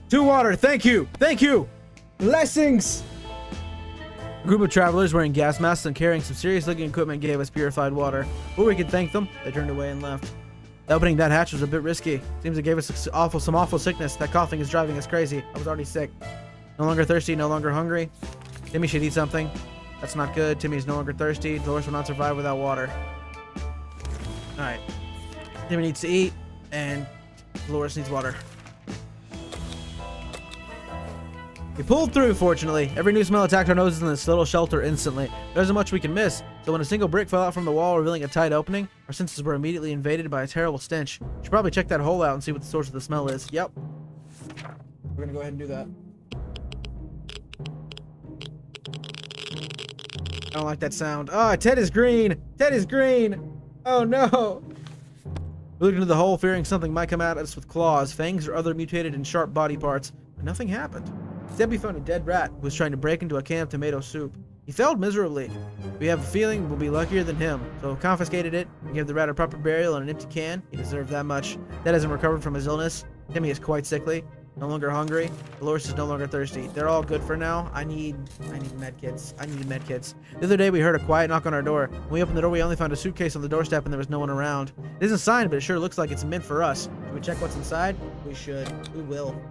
To water, thank you! Thank you! Blessings! A group of travelers wearing gas masks and carrying some serious-looking equipment gave us purified water. Before we could thank them, they turned away and left. Opening that hatch was a bit risky. Seems it gave us some awful sickness. That coughing is driving us crazy. I was already sick. No longer thirsty, no longer hungry. Timmy should eat something. That's not good. Timmy's no longer thirsty. Dolores will not survive without water. Alright. Timmy needs to eat, and Dolores needs water. We pulled through, fortunately. Every new smell attacked our noses in this little shelter instantly. There isn't much we can miss, so when a single brick fell out from the wall, revealing a tight opening, our senses were immediately invaded by a terrible stench. Should probably check that hole out and see what the source of the smell is. Yep. We're gonna go ahead and do that. I don't like that sound. Oh, Ted is green! Ted is green! Oh no! We looked into the hole, fearing something might come at us with claws, fangs, or other mutated and sharp body parts, but nothing happened. Instead, we found a dead rat who was trying to break into a can of tomato soup. He failed miserably. We have a feeling we'll be luckier than him, so confiscated it and gave the rat a proper burial in an empty can. He deserved that much. Ted hasn't recovered from his illness. Timmy is quite sickly, no longer hungry. Dolores is no longer thirsty. They're all good for now. I need medkits. I need medkits. The other day, we heard a quiet knock on our door. When we opened the door, we only found a suitcase on the doorstep and there was no one around. It isn't signed, but it sure looks like it's meant for us. Should we check what's inside? We should. We will.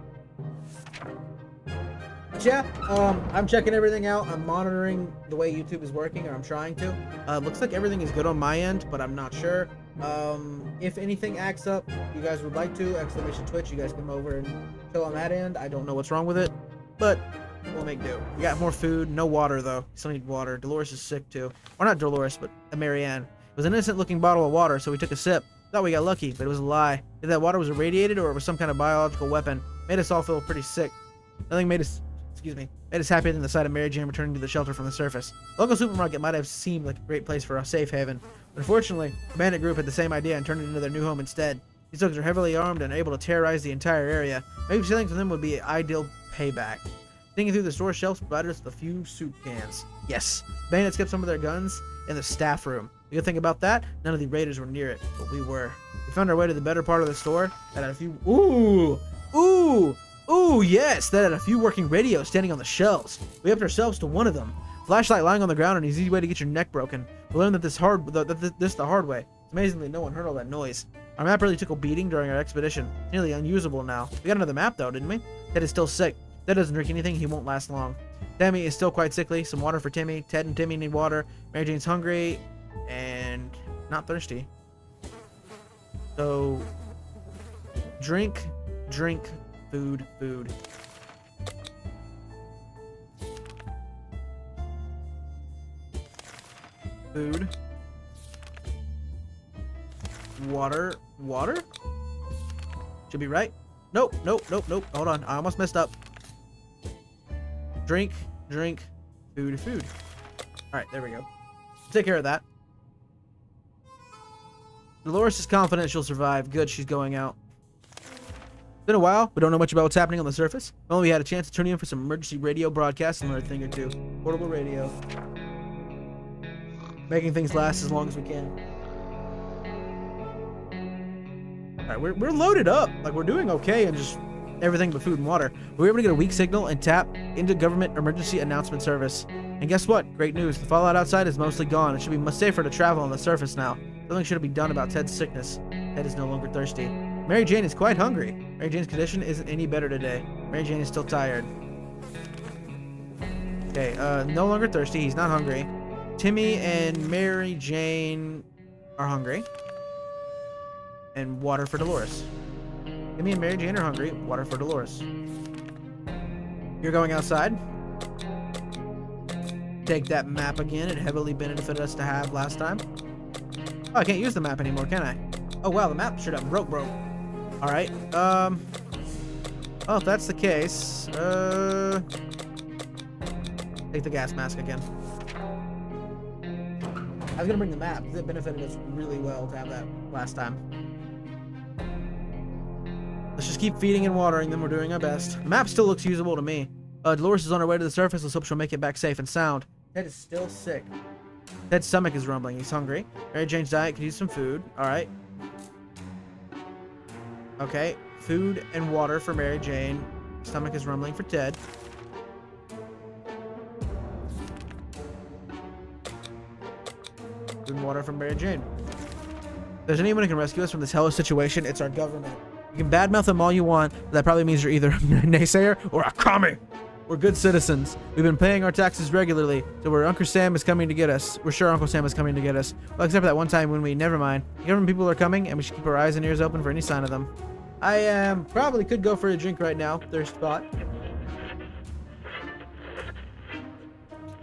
Yeah, I'm checking everything out. I'm monitoring the way YouTube is working, or I'm trying to. Looks like everything is good on my end, but I'm not sure. If anything acts up, you guys would like to, !Twitch, you guys come over and chill on that end. I don't know what's wrong with it, but we'll make do. We got more food, no water though. Still need water. Dolores is sick too. Or not Dolores, but Marianne. It was an innocent looking bottle of water, so we took a sip. Thought we got lucky, but it was a lie. Either that water was irradiated or it was some kind of biological weapon. Made us all feel pretty sick. Nothing made us happier than the sight of Mary Jane returning to the shelter from the surface. The local supermarket might have seemed like a great place for a safe haven, but unfortunately, the bandit group had the same idea and turned it into their new home instead. These thugs are heavily armed and able to terrorize the entire area. Maybe stealing from them would be ideal payback. Digging through the store shelves provided us with a few soup cans. Yes, bandits kept some of their guns in the staff room. The good thing about that, none of the raiders were near it, but we were. We found our way to the better part of the store that had a few... Ooh, yes, that had a few working radios standing on the shelves. We helped ourselves to one of them. Flashlight lying on the ground, an easy way to get your neck broken. We learned that this the hard way. It's amazingly no one heard all that noise. Our map really took a beating during our expedition. It's nearly unusable now. We got another map though, didn't we? Ted is still sick. Ted doesn't drink anything, he won't last long. Tammy is still quite sickly. Some water for Timmy. Ted and Timmy need water. Mary Jane's hungry and not thirsty. So drink, food. Food. Water. Should be right. Nope. Hold on. I almost messed up. Drink, food. All right, there we go. Take care of that. Dolores is confident she'll survive. Good, she's going out. It's been a while. We don't know much about what's happening on the surface. Well, we had a chance to turn in for some emergency radio broadcasts and learn a thing or two. Portable radio. Making things last as long as we can. All right, we're loaded up. Like, we're doing okay and just everything but food and water. We were able to get a weak signal and tap into government emergency announcement service. And guess what? Great news. The fallout outside is mostly gone. It should be much safer to travel on the surface now. Something should be done about Ted's sickness. Ted is no longer thirsty. Mary Jane is quite hungry. Mary Jane's condition isn't any better today. Mary Jane is still tired. Okay, no longer thirsty. He's not hungry. Timmy and Mary Jane are hungry. And water for Dolores. Timmy and Mary Jane are hungry. Water for Dolores. You're going outside. Take that map again. It heavily benefited us to have last time. Oh, I can't use the map anymore, can I? Oh, wow, the map straight up broke. All right. Well, if that's the case, take the gas mask again. I was gonna bring the map because it benefited us really well to have that last time. Let's just keep feeding and watering them. We're doing our best. The map still looks usable to me. Dolores is on her way to the surface. Let's hope she'll make it back safe and sound. Ted is still sick. Ted's stomach is rumbling. He's hungry. Mary Jane's diet could use some food. All right. Okay. Food and water for Mary Jane. Stomach is rumbling for Ted. Food and water for Mary Jane. If there's anyone who can rescue us from this hellish situation, it's our government. You can badmouth them all you want, but that probably means you're either a naysayer or a commie. We're good citizens. We've been paying our taxes regularly, so we're Uncle Sam is coming to get us. We're sure Uncle Sam is coming to get us. Well, except for that one time when never mind. The government people are coming, and we should keep our eyes and ears open for any sign of them. I probably could go for a drink right now. Thirst spot.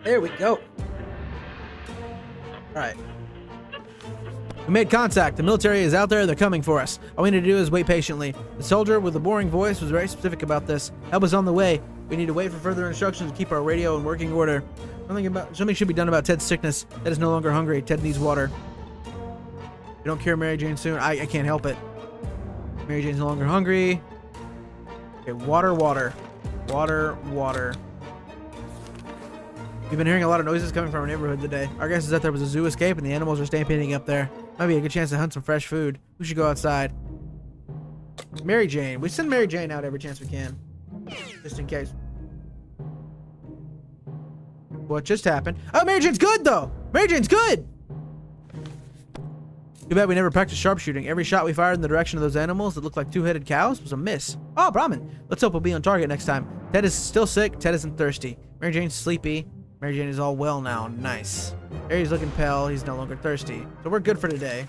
There we go. All right. We made contact. The military is out there. They're coming for us. All we need to do is wait patiently. The soldier with the boring voice was very specific about this. Help is on the way. We need to wait for further instructions to keep our radio in working order. Something should be done about Ted's sickness. Ted is no longer hungry. Ted needs water. We don't cure Mary Jane soon. I can't help it. Mary Jane's no longer hungry. Okay, water. We've been hearing a lot of noises coming from our neighborhood today. Our guess is that there was a zoo escape and the animals are stampeding up there. Might be a good chance to hunt some fresh food. We should go outside. Mary Jane. We send Mary Jane out every chance we can. Just in case. What just happened? Oh, Mary Jane's good, though! Mary Jane's good! Too bad we never practiced sharpshooting. Every shot we fired in the direction of those animals that looked like two-headed cows was a miss. Oh, Brahmin! Let's hope we'll be on target next time. Ted is still sick. Ted isn't thirsty. Mary Jane's sleepy. Mary Jane is all well now. Nice. Harry's looking pale. He's no longer thirsty. So we're good for today.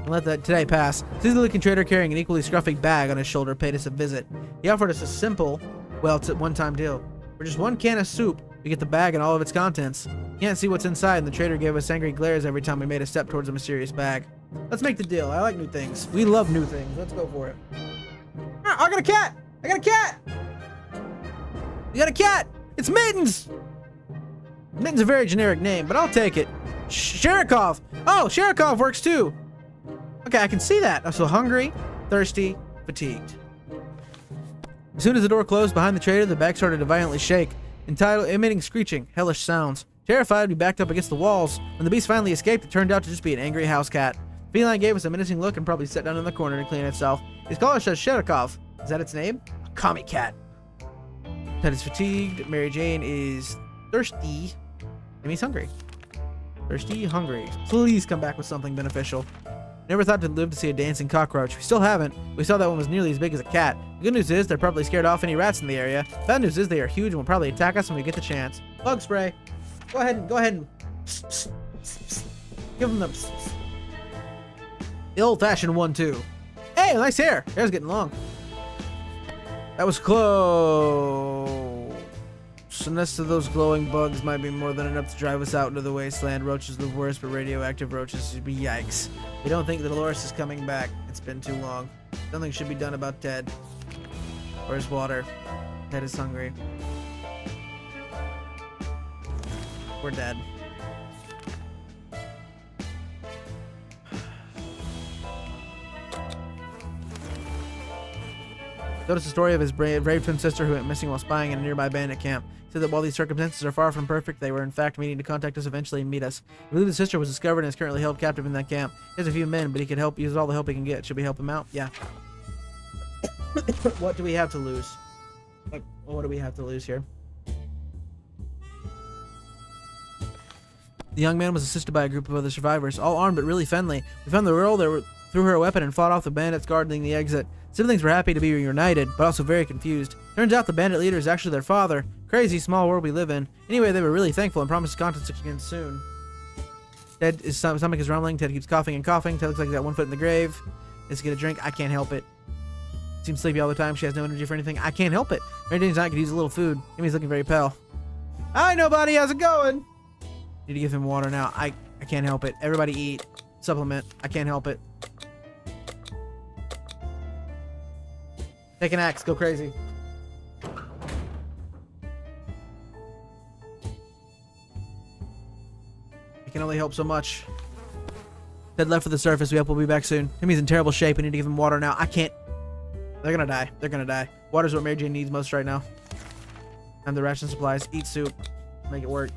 Let that today pass. Sleepy-looking trader carrying an equally scruffy bag on his shoulder paid us a visit. He offered us a simple, well, it's a one-time deal. For just one can of soup, we get the bag and all of its contents. Can't see what's inside, and the trader gave us angry glares every time we made a step towards the mysterious bag. Let's make the deal. I like new things. We love new things. Let's go for it. I got a cat! I got a cat! You got a cat! It's Mittens! Mittens is a very generic name, but I'll take it. Sherikov! Oh, Sherikov works too! Okay, I can see that. I'm so hungry, thirsty, fatigued. As soon as the door closed behind the trader, the bag started to violently shake, emitting screeching, hellish sounds. Terrified, we backed up against the walls. When the beast finally escaped, it turned out to just be an angry house cat. The feline gave us a menacing look and probably sat down in the corner to clean itself. Its collar says Sherikov. Is that its name? A commie cat. Ted is fatigued. Mary Jane is thirsty. Timmy's hungry. Thirsty, hungry. Please come back with something beneficial. Never thought to live to see a dancing cockroach. We still haven't. We saw that one was nearly as big as a cat. The good news is they're probably scared off any rats in the area. Bad news is they are huge and will probably attack us when we get the chance. Bug spray. Go ahead and give them the old-fashioned one too. Hey, nice hair. Hair's getting long. That was close. The nest of those glowing bugs might be more than enough to drive us out into the wasteland. Roaches are the worst, but radioactive roaches should be yikes. We don't think that Dolores is coming back. It's been too long. Something should be done about Ted. Where's water? Ted is hungry. We're dead. Notice the story of his brave twin sister who went missing while spying in a nearby bandit camp. He said that while these circumstances are far from perfect, they were in fact meaning to contact us eventually and meet us. I believe the sister was discovered and is currently held captive in that camp. He has a few men, but he could help use all the help he can get. Should we help him out? Yeah. What do we have to lose? What do we have to lose here? The young man was assisted by a group of other survivors, all armed but really friendly. We found the girl, threw her a weapon, and fought off the bandits guarding the exit. Siblings were happy to be reunited, but also very confused. Turns out the bandit leader is actually their father. Crazy small world we live in. Anyway, they were really thankful and promised to contact us again soon. His stomach is rumbling. Ted keeps coughing and coughing. Ted looks like he's got one foot in the grave. Let's get a drink. I can't help it. Seems sleepy all the time. She has no energy for anything. I can't help it. Mary Jane's not could use a little food. Amy's looking very pale. Hi, nobody. How's it going? Need to give him water now. I can't help it. Everybody eat. Supplement. I can't help it. Take an axe. Go crazy. I can only help so much. Ted left for the surface. We hope we'll be back soon. Timmy's in terrible shape. We need to give him water now. I can't. They're gonna die. They're gonna die. Water's what Mary Jane needs most right now. And the ration supplies. Eat soup. Make it work.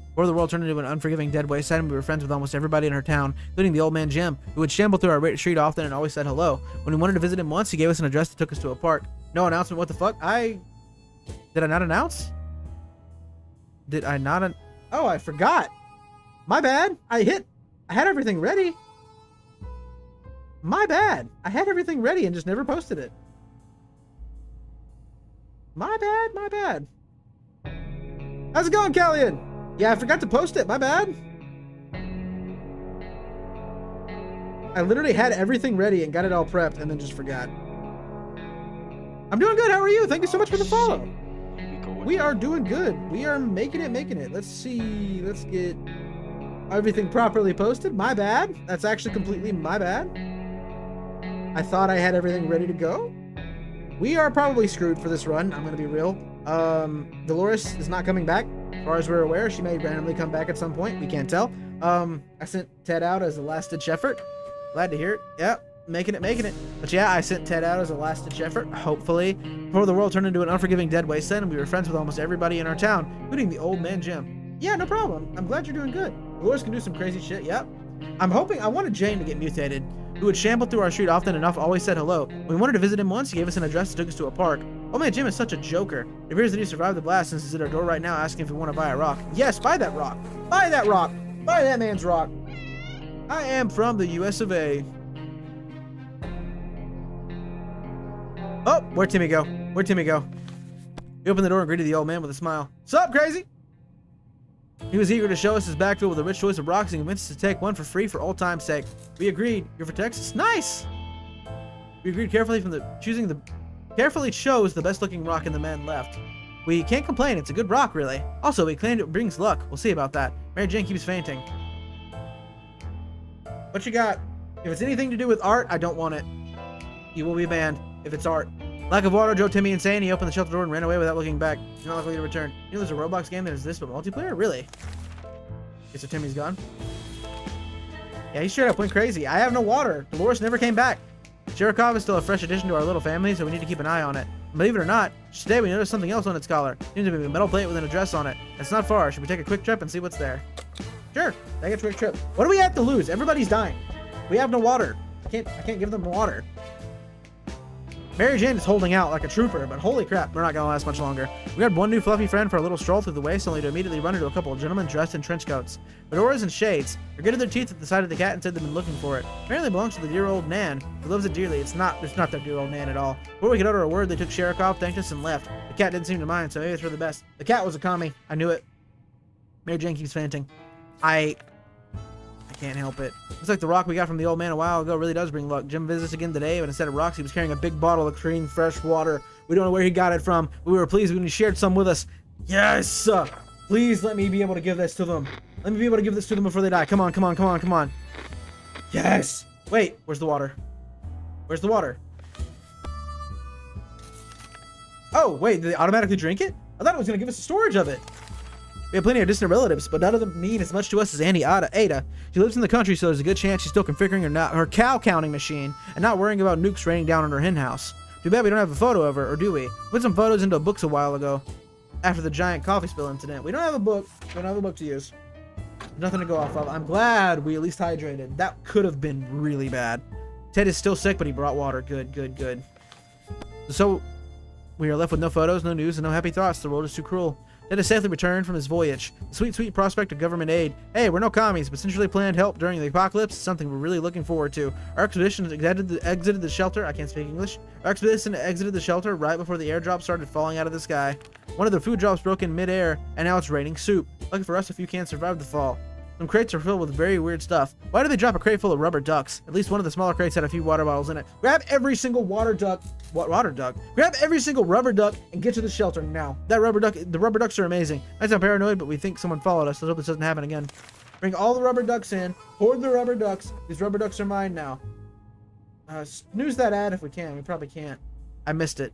Before the world turned into an unforgiving dead wasteland, we were friends with almost everybody in her town, including the old man Jim, who would shamble through our street often and always said hello. When we wanted to visit him once, he gave us an address that took us to a park. No announcement. What the fuck? Did I not announce? Did I not? Oh, I forgot. My bad. I had everything ready. My bad. I had everything ready and just never posted it. My bad. My bad. How's it going, Callian? Yeah, I forgot to post it. My bad. I literally had everything ready and got it all prepped and then just forgot. I'm doing good. How are you? Thank you so much for the follow. We are doing good. We are making it. Let's see. Let's get everything properly posted. My bad. That's actually completely my bad. I thought I had everything ready to go. We are probably screwed for this run. I'm going to be real. Dolores is not coming back. As far as we're aware, she may randomly come back at some point. We can't tell. I sent Ted out as a last-ditch effort. Glad to hear it. Yeah, making it. But yeah, I sent Ted out as a last-ditch effort, hopefully. Before the world turned into an unforgiving dead wasteland, and we were friends with almost everybody in our town, including the old man Jim. Yeah, no problem. I'm glad you're doing good. Dolores can do some crazy shit, yep. I wanted Jane to get mutated, who would shamble through our street often enough, always said hello. When we wanted to visit him once, he gave us an address that took us to a park. Old man Jim is such a joker. It appears that he survived the blast since he's at our door right now asking if we want to buy a rock. Yes, buy that rock. Buy that rock. Buy that man's rock. I am from the US of A. Oh, where'd Timmy go? Where'd Timmy go? He opened the door and greeted the old man with a smile. Sup, crazy? He was eager to show us his backfield with a rich choice of rocks and convinced us to take one for free for old time's sake. We agreed. You're for Texas? Nice! We agreed carefully carefully chose the best looking rock and the man left. We can't complain, it's a good rock really. Also, we claimed it brings luck. We'll see about that. Mary Jane keeps fainting. What you got? If it's anything to do with art, I don't want it. You will be banned if it's art. Lack of water drove Timmy insane. He opened the shelter door and ran away without looking back. He's not likely to return. You know there's a Roblox game that is this but multiplayer? Really? Okay, so Timmy's gone. Yeah, he straight up went crazy. I have no water. Dolores never came back. Shirokov is still a fresh addition to our little family, so we need to keep an eye on it. And believe it or not, today we noticed something else on its collar. It seems to be a metal plate with an address on it. It's not far. Should we take a quick trip and see what's there? Sure, take a quick trip. What do we have to lose? Everybody's dying. We have no water. I can't give them water. Mary Jane is holding out like a trooper, but holy crap, we're not gonna last much longer. We had one new fluffy friend for a little stroll through the waste, only to immediately run into a couple of gentlemen dressed in trench coats. Fedoras and shades. They're gritted their teeth at the sight of the cat and said they've been looking for it. Apparently belongs to the dear old Nan, who loves it dearly. It's not their dear old Nan at all. Before we could utter a word, they took Sherikov, thanked us, and left. The cat didn't seem to mind, so maybe it's for the best. The cat was a commie. I knew it. Mary Jane keeps fainting. I can't help it. Looks like the rock we got from the old man a while ago really does bring luck. Jim visits again today, but instead of rocks, he was carrying a big bottle of clean, fresh water. We don't know where he got it from, but we were pleased when he shared some with us. Yes! Please let me be able to give this to them. Let me be able to give this to them before they die. Come on, come on, come on, come on. Yes! Wait, where's the water? Where's the water? Oh, wait, did they automatically drink it? I thought it was going to give us a storage of it. We have plenty of distant relatives, but none of them mean as much to us as Auntie Ada. She lives in the country, so there's a good chance she's still configuring her cow counting machine and not worrying about nukes raining down on her hen house. Too bad we don't have a photo of her, or do we? We put some photos into books a while ago, after the giant coffee spill incident. We don't have a book. We don't have a book to use. Nothing to go off of. I'm glad we at least hydrated. That could have been really bad. Ted is still sick, but he brought water. Good, good, good. So, we are left with no photos, no news, and no happy thoughts. The world is too cruel. Ted has safely returned from his voyage. The sweet, sweet prospect of government aid. Hey, we're no commies, but centrally planned help during the apocalypse is something we're really looking forward to. Our expedition exited the shelter. I can't speak English. Our expedition exited the shelter right before the airdrop started falling out of the sky. One of the food drops broke in midair, and now it's raining soup. Lucky for us, a few cans survived the fall. Some crates are filled with very weird stuff. Why did they drop a crate full of rubber ducks? At least one of the smaller crates had a few water bottles in it. Grab every single water duck. What water duck? Grab every single rubber duck and get to the shelter now. The rubber ducks are amazing. I sound paranoid, but we think someone followed us. Let's hope this doesn't happen again. Bring all the rubber ducks in. Hoard the rubber ducks. These rubber ducks are mine now. Snooze that ad if we can. We probably can't. I missed it.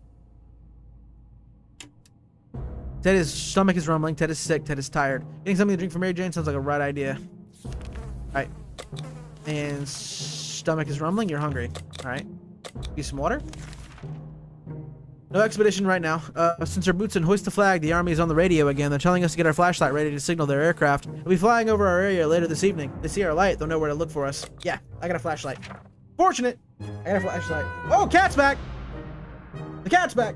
Ted's stomach is rumbling. Ted is sick. Ted is tired. Getting something to drink for Mary Jane sounds like a right idea. Alright. And stomach is rumbling. You're hungry. Alright. Use some water. No expedition right now. Since our boots and hoist the flag, the army is on the radio again. They're telling us to get our flashlight ready to signal their aircraft. They'll be flying over our area later this evening. If they see our light, they'll know where to look for us. Yeah, I got a flashlight. Fortunate. I got a flashlight. Oh, cat's back. The cat's back.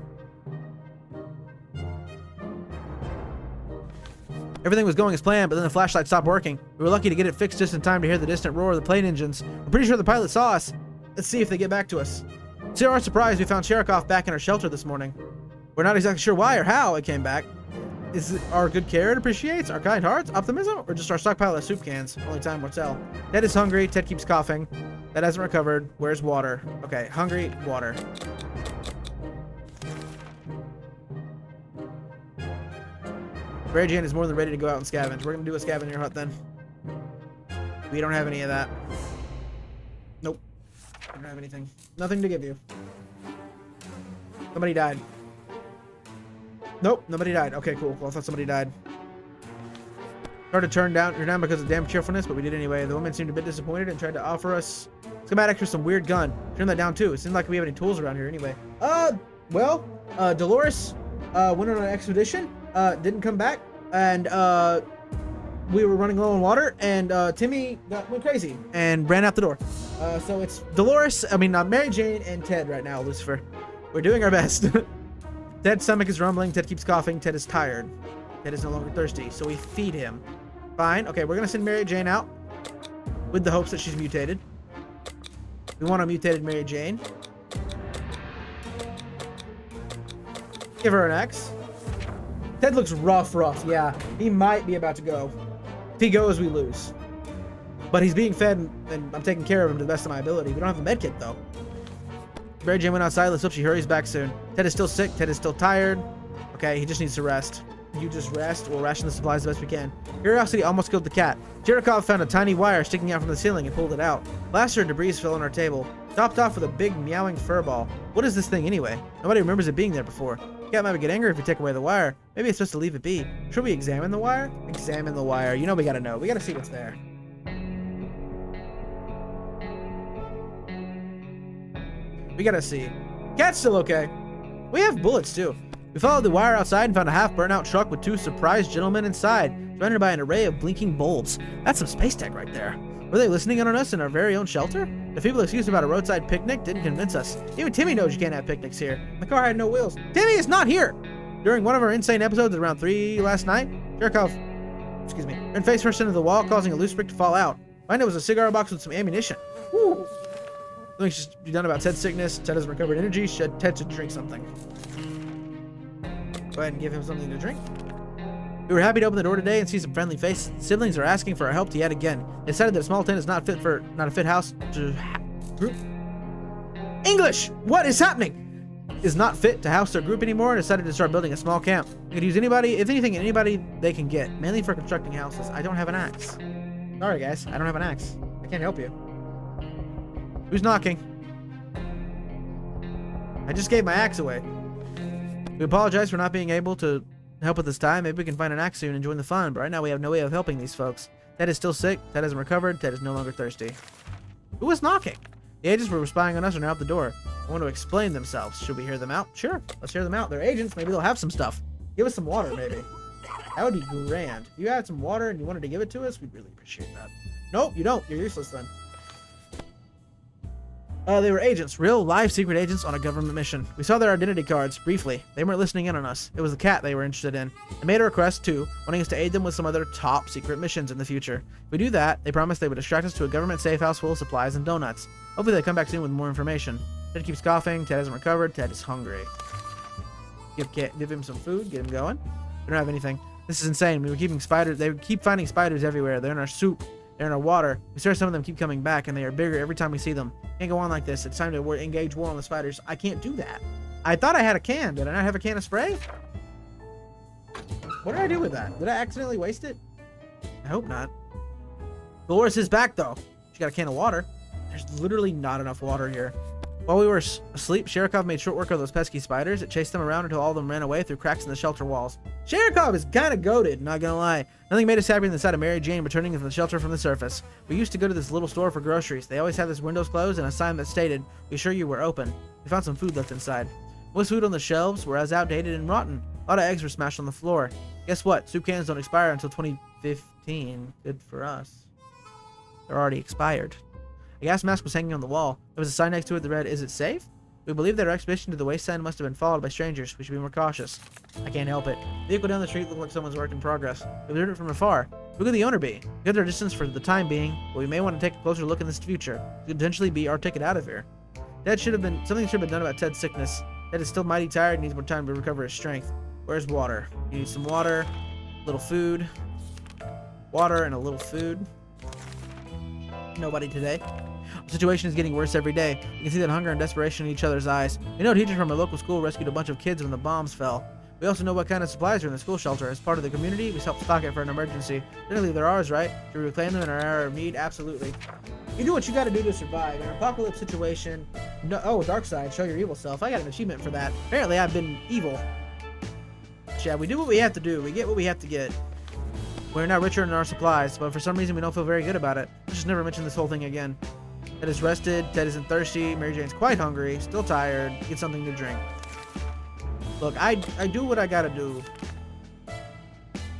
Everything was going as planned, but then the flashlight stopped working. We were lucky to get it fixed just in time to hear the distant roar of the plane engines. We're pretty sure the pilot saw us. Let's see if they get back to us. To our surprise, we found Sherikov back in our shelter this morning. We're not exactly sure why or how it came back. Is it our good care it appreciates, our kind hearts, optimism, or just our stockpile of soup cans? Only time will tell. Ted is hungry. Ted keeps coughing. Ted hasn't recovered. Where's water? Okay, hungry, water. Mary Jane is more than ready to go out and scavenge. We're going to do a scavenger hunt then. We don't have any of that. Nope. I don't have anything. Nothing to give you. Somebody died. Nope, nobody died. Okay, cool. Well, I thought somebody died. Hard to turn down because of damn cheerfulness, but we did anyway. The woman seemed a bit disappointed and tried to offer us schematics for some weird gun. Turn that down too. It seemed like we have any tools around here anyway. Well, Dolores went on an expedition. Didn't come back, and we were running low on water, and Timmy went crazy and ran out the door. So it's Dolores, Mary Jane and Ted right now, Lucifer. We're doing our best. Ted's stomach is rumbling. Ted keeps coughing. Ted is tired. Ted is no longer thirsty, so we feed him. Fine. Okay, we're gonna send Mary Jane out with the hopes that she's mutated. We want a mutated Mary Jane. Give her an X. Ted looks rough. Yeah, he might be about to go. If he goes, we lose. But he's being fed, and I'm taking care of him to the best of my ability. We don't have a med kit, though. Mary Jane went outside. Let's hope she hurries back soon. Ted is still sick. Ted is still tired. Okay, he just needs to rest. You just rest. We'll ration the supplies the best we can. Curiosity almost killed the cat. Sherikov found a tiny wire sticking out from the ceiling and pulled it out. Plaster and debris fell on our table. Topped off with a big meowing fur ball. What is this thing anyway? Nobody remembers it being there before. The cat might get angry if we take away the wire. Maybe it's supposed to leave it be. Should we examine the wire? Examine the wire. You know we gotta know. We gotta see what's there. We gotta see. Cat's still okay. We have bullets too. We followed the wire outside and found a half-burnt-out truck with two surprised gentlemen inside, surrounded by an array of blinking bulbs. That's some space tech right there. Were they listening in on us in our very own shelter? The feeble excuse about a roadside picnic didn't convince us. Even Timmy knows you can't have picnics here. The car had no wheels. Timmy is not here! During one of our insane episodes at around 3 last night, Cherkov, ran face first into the wall, causing a loose brick to fall out. Behind it was a cigar box with some ammunition. Woo! Something should be done about Ted's sickness. Ted has recovered energy. Ted should drink something. Go ahead and give him something to drink. We were happy to open the door today and see some friendly faces. Siblings are asking for our help yet again. They decided that a small tent is not a fit house to group. English! What is happening? Is not fit to house their group anymore and decided to start building a small camp. They could use anybody, if anything, anybody they can get, mainly for constructing houses. I don't have an axe. Sorry guys, I don't have an axe. I can't help you. Who's knocking? I just gave my axe away. We apologize for not being able to help at this time. Maybe we can find an axe soon and join the fun, but right now we have no way of helping these folks. Ted is still sick, Ted hasn't recovered, Ted is no longer thirsty. Who was knocking? The agents were spying on us and are out the door. I want to explain themselves. Should we hear them out? Sure, let's hear them out. They're agents, maybe they'll have some stuff. Give us some water, maybe. That would be grand. If you had some water and you wanted to give it to us, we'd really appreciate that. Nope, you don't. You're useless then. They were agents, real live secret agents on a government mission. We saw their identity cards briefly. They weren't listening in on us. It was the cat they were interested in. They made a request too, wanting us to aid them with some other top secret missions in the future. If we do that, they promised they would distract us to a government safe house full of supplies and donuts. Hopefully they come back soon with more information. Ted keeps coughing. Ted hasn't recovered. Ted is hungry. Give him some food. Get him going. We don't have anything. This is insane. We were keeping spiders. They keep finding spiders everywhere. They're in our soup. They're in our water. We swear some of them keep coming back, and they are bigger every time we see them. Can't go on like this. It's time to engage war on the spiders. I can't do that. I thought I had a can. Did I not have a can of spray? What did I do with that? Did I accidentally waste it? I hope not. Dolores is back, though. She got a can of water. There's literally not enough water here. While we were asleep, Sherikov made short work of those pesky spiders. It chased them around until all of them ran away through cracks in the shelter walls. Sherikov is kind of goated, not gonna lie. Nothing made us happier than the sight of Mary Jane returning from the shelter from the surface. We used to go to this little store for groceries. They always had this windows closed and a sign that stated, "We assure you we're open." We found some food left inside. Most food on the shelves were as outdated and rotten. A lot of eggs were smashed on the floor. Guess what? Soup cans don't expire until 2015. Good for us. They're already expired. A gas mask was hanging on the wall. There was a sign next to it that read, "Is it safe?" We believe that our expedition to the wasteland must have been followed by strangers. We should be more cautious. I can't help it. The vehicle down the street looked like someone's work in progress. We observed it from afar. Who could the owner be? We kept our distance for the time being, but we may want to take a closer look in this future. It could potentially be our ticket out of here. Something should have been done about Ted's sickness. Ted is still mighty tired and needs more time to recover his strength. Where's water? You need some water, a little food, water, and a little food. Nobody today. The situation is getting worse every day. You can see that hunger and desperation in each other's eyes. We know teachers from our local school rescued a bunch of kids when the bombs fell. We also know what kind of supplies are in the school shelter. As part of the community, we help stock it for an emergency. Generally, they're ours, right? Should we reclaim them in our hour of need? Absolutely. You do what you gotta do to survive. In an apocalypse situation... No, oh, dark side. Show your evil self. I got an achievement for that. Apparently, I've been evil. Yeah, we do what we have to do. We get what we have to get. We're now richer in our supplies, but for some reason, we don't feel very good about it. Let's just never mention this whole thing again. Ted is rested. Ted isn't thirsty. Mary Jane's quite hungry. Still tired. Get something to drink. Look, I do what I gotta do.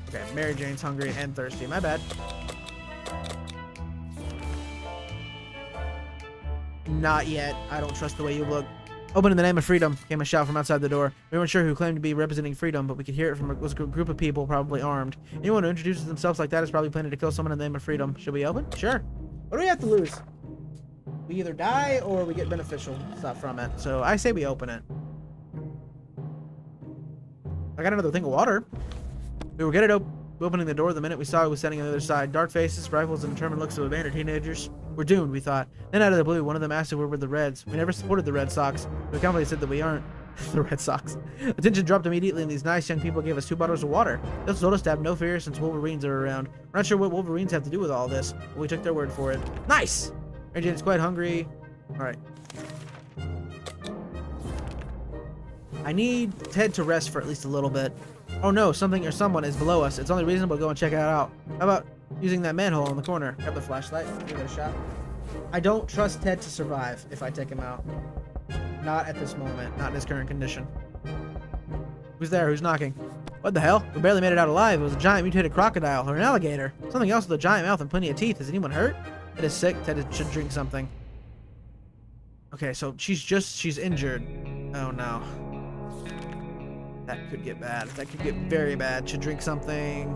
Okay, Mary Jane's hungry and thirsty. My bad. Not yet. I don't trust the way you look. Open in the name of freedom, came a shout from outside the door. We weren't sure who claimed to be representing freedom, but we could hear it from a group of people, probably armed. Anyone who introduces themselves like that is probably planning to kill someone in the name of freedom. Should we open? Sure. What do we have to lose? We either die or we get beneficial stuff from it. So I say we open it. I got another thing of water. We were good at opening the door the minute we saw who was standing on the other side. Dark faces, rifles, and determined looks of abandoned teenagers. We're doomed, we thought. Then out of the blue, one of them asked if we were the Reds. We never supported the Red Sox. We confidently said that we aren't the Red Sox. Attention dropped immediately, and these nice young people gave us 2 bottles of water. They also told us to have no fear since Wolverines are around. We're not sure what Wolverines have to do with all this, but we took their word for it. Nice! Mary Jane's quite hungry. Alright. I need Ted to rest for at least a little bit. Oh no, something or someone is below us. It's only reasonable to go and check it out. How about using that manhole in the corner? Grab the flashlight, give it a shot. I don't trust Ted to survive if I take him out. Not at this moment, not in his current condition. Who's there? Who's knocking? What the hell? We barely made it out alive. It was a giant mutated crocodile or an alligator. Something else with a giant mouth and plenty of teeth. Is anyone hurt? Ted is sick. Ted should drink something. Okay, so she's injured. Oh no. That could get bad. That could get very bad. Should drink something.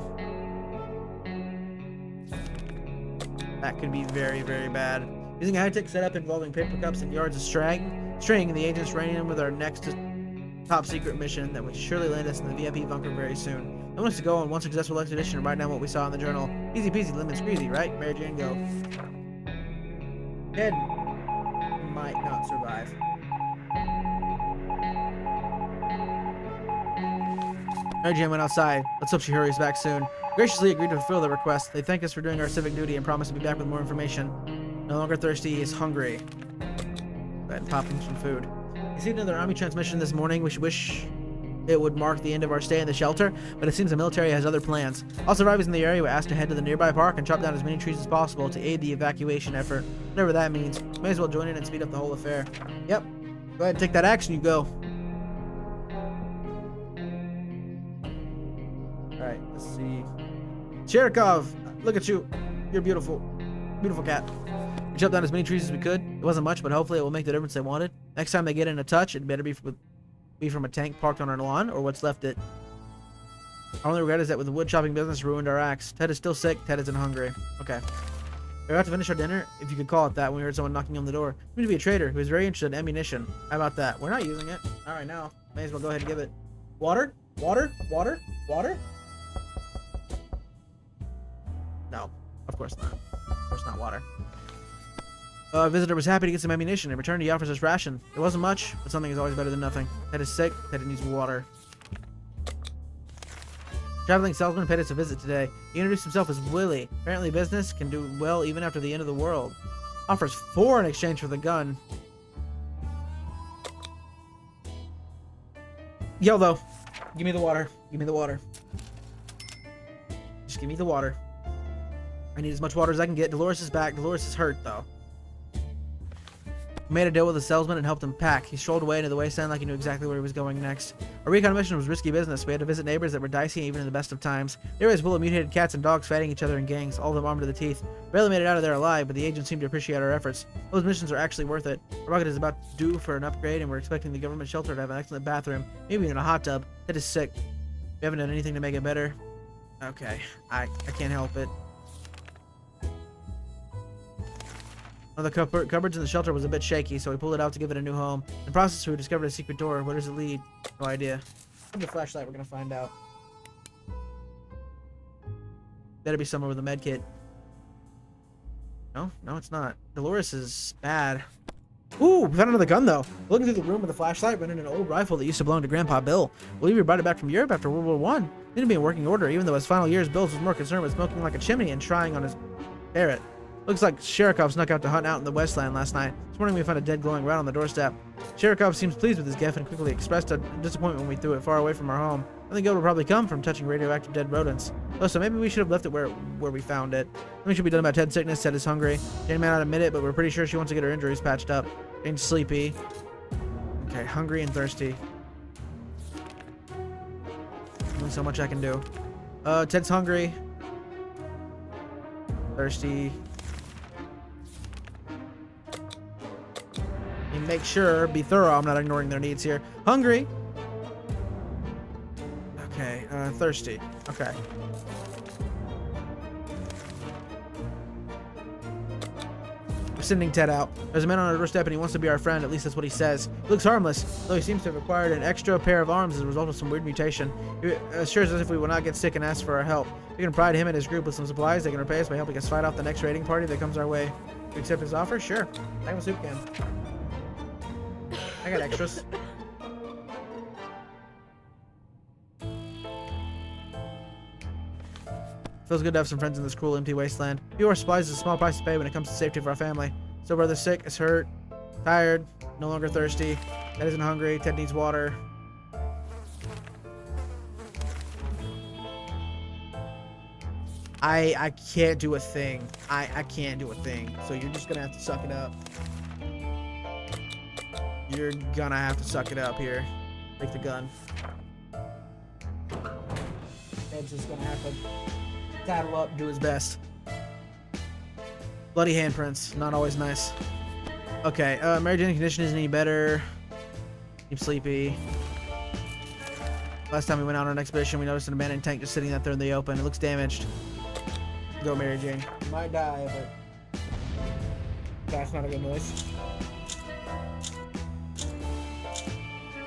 That could be very, very bad. Using a high-tech setup involving paper cups and yards of string, the agents ran in with our next top secret mission that would surely land us in the VIP bunker very soon. I want us to go on one successful expedition and write down what we saw in the journal. Easy peasy, lemon squeezy, right? Mary Jane, go. Ted might not survive. Mary Jane went outside. Let's hope she hurries back soon. Graciously agreed to fulfill the request. They thanked us for doing our civic duty and promised to be back with more information. No longer thirsty, he's hungry. Go ahead and pop him some food. Received another army transmission this morning. We wish it would mark the end of our stay in the shelter, but it seems the military has other plans. All survivors in the area were asked to head to the nearby park and chop down as many trees as possible to aid the evacuation effort. Whatever that means. May as well join in and speed up the whole affair. Yep. Go ahead and take that action, you go. Alright, let's see. Cherikov, look at you. You're beautiful. Beautiful cat. We chopped down as many trees as we could. It wasn't much, but hopefully it will make the difference they wanted. Next time they get in a touch, it better be from a tank parked on our lawn or what's left it. Our only regret is that with the wood chopping business ruined our axe. Ted is still sick. Ted isn't hungry. Okay. We're about to finish our dinner, if you could call it that, when we heard someone knocking on the door. Seemed to be a trader who was very interested in ammunition. How about that? We're not using it. Alright, now. May as well go ahead and give it. Water? Water? Water? Water? No. Of course not. Of course not water. Our visitor was happy to get some ammunition. In return, he offers us ration. It wasn't much, but something is always better than nothing. Ted is sick. Ted needs water. Traveling salesman paid us a visit today. He introduced himself as Willie. Apparently business can do well even after the end of the world. Offers 4 in exchange for the gun. YOLO. Give me the water. Give me the water. Just give me the water. I need as much water as I can get. Dolores is back. Dolores is hurt, though. We made a deal with the salesman and helped him pack. He strolled away into the wasteland like he knew exactly where he was going next. Our recon mission was risky business. We had to visit neighbors that were dicey even in the best of times. The area was full of mutated cats and dogs fighting each other in gangs, all of them armed to the teeth. Barely made it out of there alive, but the agents seemed to appreciate our efforts. Those missions are actually worth it. Our rocket is about due for an upgrade, and we're expecting the government shelter to have an excellent bathroom, maybe even a hot tub. Ted is sick. We haven't done anything to make it better. Okay, I can't help it. One of the cupboards in the shelter was a bit shaky, so we pulled it out to give it a new home. In the process, we discovered a secret door. Where does it lead? No idea. With the flashlight, we're gonna find out. Better be somewhere with a med kit. No, it's not. Dolores is bad. Ooh, we found another gun though. Looking through the room with the flashlight, we found an old rifle that used to belong to Grandpa Bill. I believe he brought it back from Europe after World War I. It didn't be in working order, even though his final years, Bill was more concerned with smoking like a chimney and trying on his ferret. Looks like Cherikov snuck out to hunt out in the Westland last night. This morning we found a dead glowing rat on the doorstep. Cherikov seems pleased with his gift and quickly expressed a disappointment when we threw it far away from our home. I think it will probably come from touching radioactive dead rodents. Oh, so maybe we should have left it where we found it. Nothing should be done about Ted's sickness. Ted is hungry. Jane may not admit it, but we're pretty sure she wants to get her injuries patched up. Jane's sleepy. Okay, hungry and thirsty. Only so much I can do. Ted's hungry. Thirsty. And make sure, be thorough, I'm not ignoring their needs here. Hungry. Okay, thirsty. Okay. We're sending Ted out. There's a man on our doorstep and he wants to be our friend, at least that's what he says. He looks harmless, though he seems to have acquired an extra pair of arms as a result of some weird mutation. He assures us if we will not get sick and ask for our help. We can provide him and his group with some supplies. They can repay us by helping us fight off the next raiding party that comes our way. Do you accept his offer? Sure. I have a soup can. I got extras. Feels good to have some friends in this cruel, empty wasteland. Few our supplies is a small price to pay when it comes to safety of our family. So brother's sick, is hurt, tired, no longer thirsty. Ted isn't hungry. Ted needs water. I can't do a thing. I can't do a thing. So you're just gonna have to suck it up. You're gonna have to suck it up here. Take the gun. Ted's just gonna have to tattle up, do his best. Bloody handprints. Not always nice. Okay, Mary Jane's condition isn't any better. Seems sleepy. Last time we went out on an expedition, we noticed an abandoned tank just sitting out there in the open. It looks damaged. Go, Mary Jane. Might die, but that's not a good noise.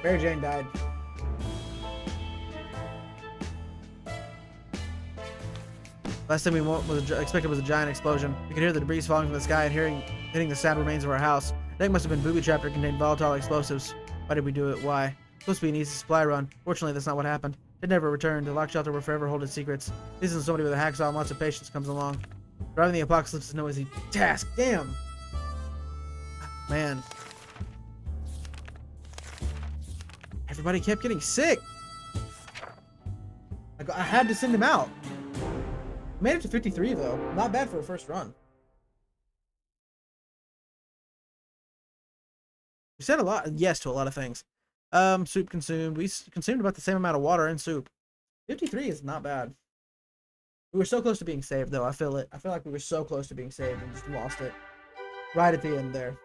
Mary Jane died. Last thing we expected was a giant explosion. We could hear the debris falling from the sky and hitting the sad remains of our house. The tank must have been booby-trapped or contained volatile explosives. Why did we do it? Why? Supposed to be an easy supply run. Fortunately, that's not what happened. It never returned. The lock shelter will forever hold its secrets. This isn't somebody with a hacksaw and lots of patience comes along. Driving the apocalypse is no easy task. Damn. Man. Everybody kept getting sick. I had to send him out. Made it to 53 though. Not bad for a first run. We said a lot yes to a lot of things. Soup consumed. We consumed about the same amount of water and soup. 53 is not bad. We were so close to being saved though. I feel it. I feel like we were so close to being saved and just lost it. Right at the end there.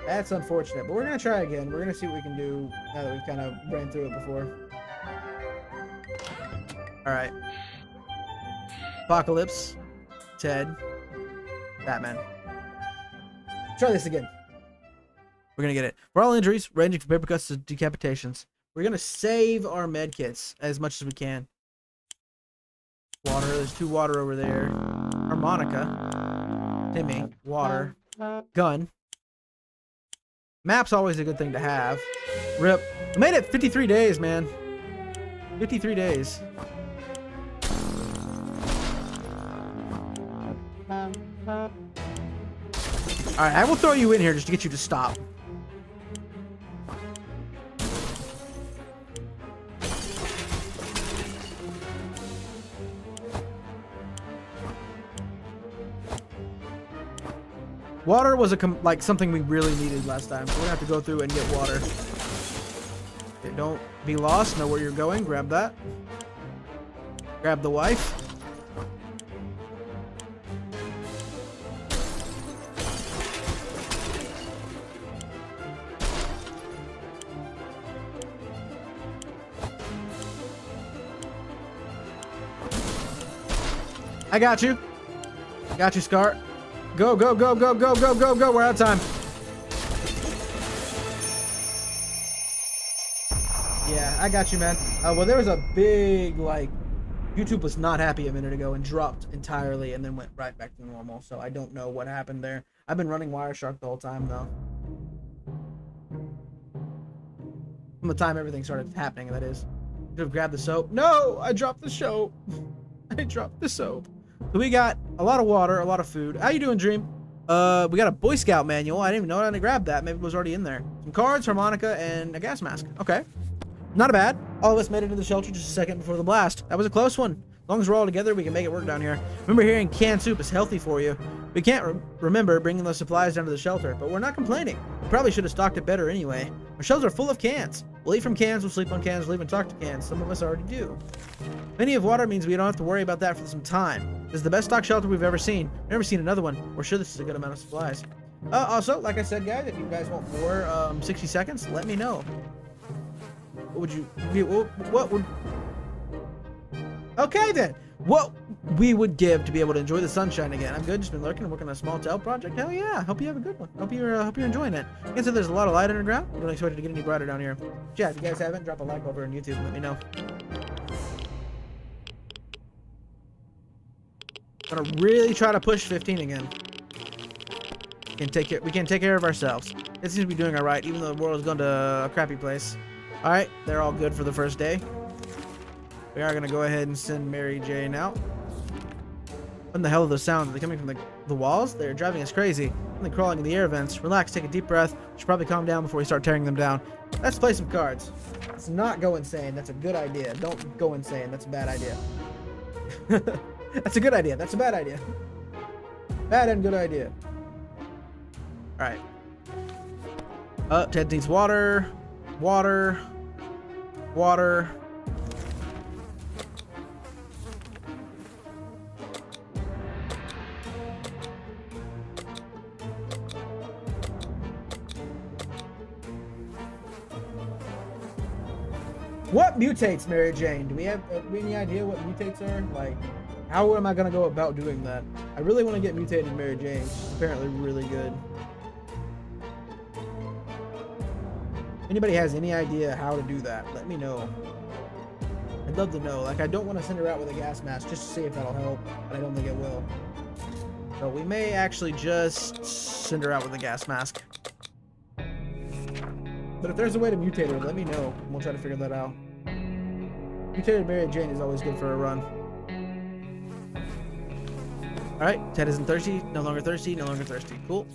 That's unfortunate, but we're gonna try again. We're gonna see what we can do now that we've kind of ran through it before. Alright. Apocalypse. Ted. Batman. Try this again. We're gonna get it. For all injuries, ranging from paper cuts to decapitations, we're gonna save our med kits as much as we can. Water. There's 2 water over there. Harmonica. Timmy. Water. Gun. Map's always a good thing to have. Rip. I made it 53 days, man. 53 days. Alright, I will throw you in here just to get you to stop. Water was like something we really needed last time, so we're gonna have to go through and get water. Okay, don't be lost. Know where you're going. Grab that. Grab the wife. I got you. Got you, Scar. Go, go, go, go, go, go, go, go. We're out of time. Yeah, I got you, man. Well, there was a big, like, YouTube was not happy a minute ago and dropped entirely and then went right back to normal. So I don't know what happened there. I've been running Wireshark the whole time, though. From the time everything started happening, that is. Could have grabbed the soap. No, I dropped the soap. I dropped the soap. So we got a lot of water, a lot of food. How you doing, Dream? We got a Boy Scout manual. I didn't even know how to grab that. Maybe it was already in there. Some cards, harmonica, and a gas mask. Okay. Not bad. All of us made it to the shelter just a second before the blast. That was a close one. As long as we're all together, we can make it work down here. Remember hearing canned soup is healthy for you. We can't remember bringing those supplies down to the shelter, but we're not complaining. We probably should have stocked it better anyway. Our shelves are full of cans. We'll eat from cans, we'll sleep on cans, we'll even talk to cans. Some of us already do. Plenty of water means we don't have to worry about that for some time. This is the best stock shelter we've ever seen. Never seen another one. We're sure this is a good amount of supplies. Also, like I said, guys, if you guys want more 60 seconds, let me know. What would you... What would... Okay, then. What we would give to be able to enjoy the sunshine again. I'm good. Just been lurking and working on a small tail project. Hell yeah. Hope you have a good one. Hope you're enjoying it. Like I said, there's a lot of light underground. I don't expect it to get any brighter down here. Yeah, if you guys haven't, drop a like over on YouTube and let me know. I'm gonna really try to push 15 again. We can take care of ourselves. It seems to be doing alright, even though the world has gone to a crappy place. Alright, they're all good for the first day. We are gonna go ahead and send Mary Jane out. What in the hell are those sounds? Are they coming from the walls? They're driving us crazy. Something crawling in the air vents. Relax, take a deep breath. We should probably calm down before we start tearing them down. Let's play some cards. Let's not go insane. That's a good idea. Don't go insane. That's a bad idea. That's a good idea. That's a bad idea. Bad and good idea. Alright. Ted needs water. Water. Water. What mutates, Mary Jane? Do we have any idea what mutates are? Like, how am I gonna go about doing that? I really want to get mutated Mary Jane. She's apparently really good. Anybody has any idea how to do that? Let me know. I'd love to know. Like, I don't want to send her out with a gas mask just to see if that'll help, but I don't think it will. So we may actually just send her out with a gas mask. But if there's a way to mutate her, let me know. We'll try to figure that out. Mutated Mary Jane is always good for a run. Alright, Ted isn't thirsty. No longer thirsty. No longer thirsty. Cool.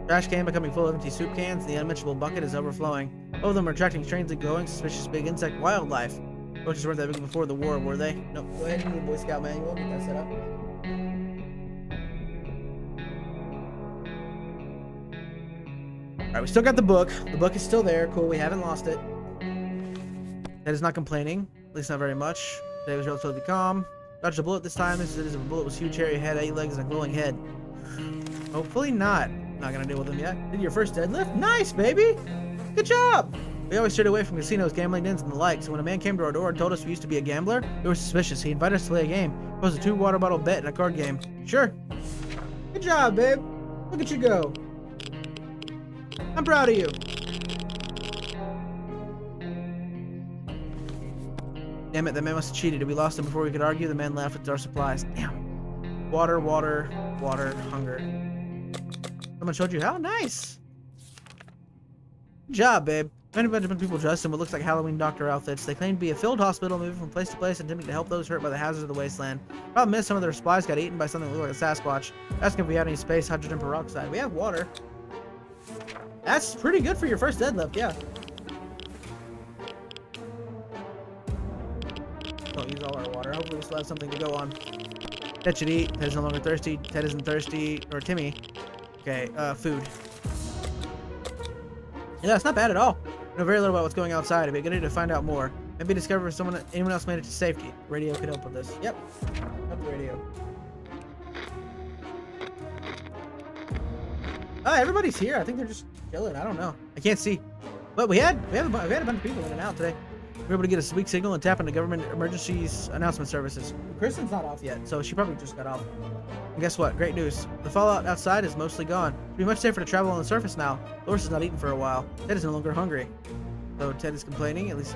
Trash can becoming full of empty soup cans. The unmentionable bucket is overflowing. All of them are attracting strangely glowing, suspicious big insect wildlife. Roaches weren't that big before the war, were they? Nope. Go ahead and do the Boy Scout manual. Get that set up. Alright, we still got the book. The book is still there. Cool, we haven't lost it. Ted is not complaining. At least not very much. Today was relatively calm. Dodged a bullet this time. This is a bullet with huge hairy head, 8 legs, and a glowing head. Hopefully not. Not gonna deal with him yet. Did your first deadlift? Nice, baby! Good job! We always steered away from casinos, gambling dens, and the like, so when a man came to our door and told us we used to be a gambler, we were suspicious. He invited us to play a game. It was a 2 water bottle bet and a card game. Sure. Good job, babe. Look at you go. I'm proud of you. Damn it, that man must have cheated. We lost him before we could argue. The man left with our supplies. Damn. Water, water, water, hunger. Someone showed you how? Nice. Good job, babe. Many bunch of people dressed in what looks like Halloween doctor outfits. They claim to be a field hospital moving from place to place attempting to help those hurt by the hazards of the wasteland. Problem is, some of their supplies got eaten by something that looked like a Sasquatch. Asking if we had any space, hydrogen peroxide. We have water. That's pretty good for your first deadlift, yeah. Don't use all our water. Hopefully we still have something to go on. Ted should eat. Ted's no longer thirsty. Ted isn't thirsty. Or Timmy. Okay, food. Yeah, it's not bad at all. I know very little about what's going outside. It'd be a good idea to find out more. Maybe discover if anyone else made it to safety. Radio could help with this. Yep. Up the radio. Everybody's here. I think they're just chilling. I don't know. I can't see. But we had a bunch of people in and out today. We were able to get a weak signal and tap into government emergencies announcement services. Kristen's not off yet, so she probably just got off. And guess what? Great news. The fallout outside is mostly gone. It'll be much safer to travel on the surface now. Dolores is not eaten for a while. Ted is no longer hungry. So Ted is complaining, at least.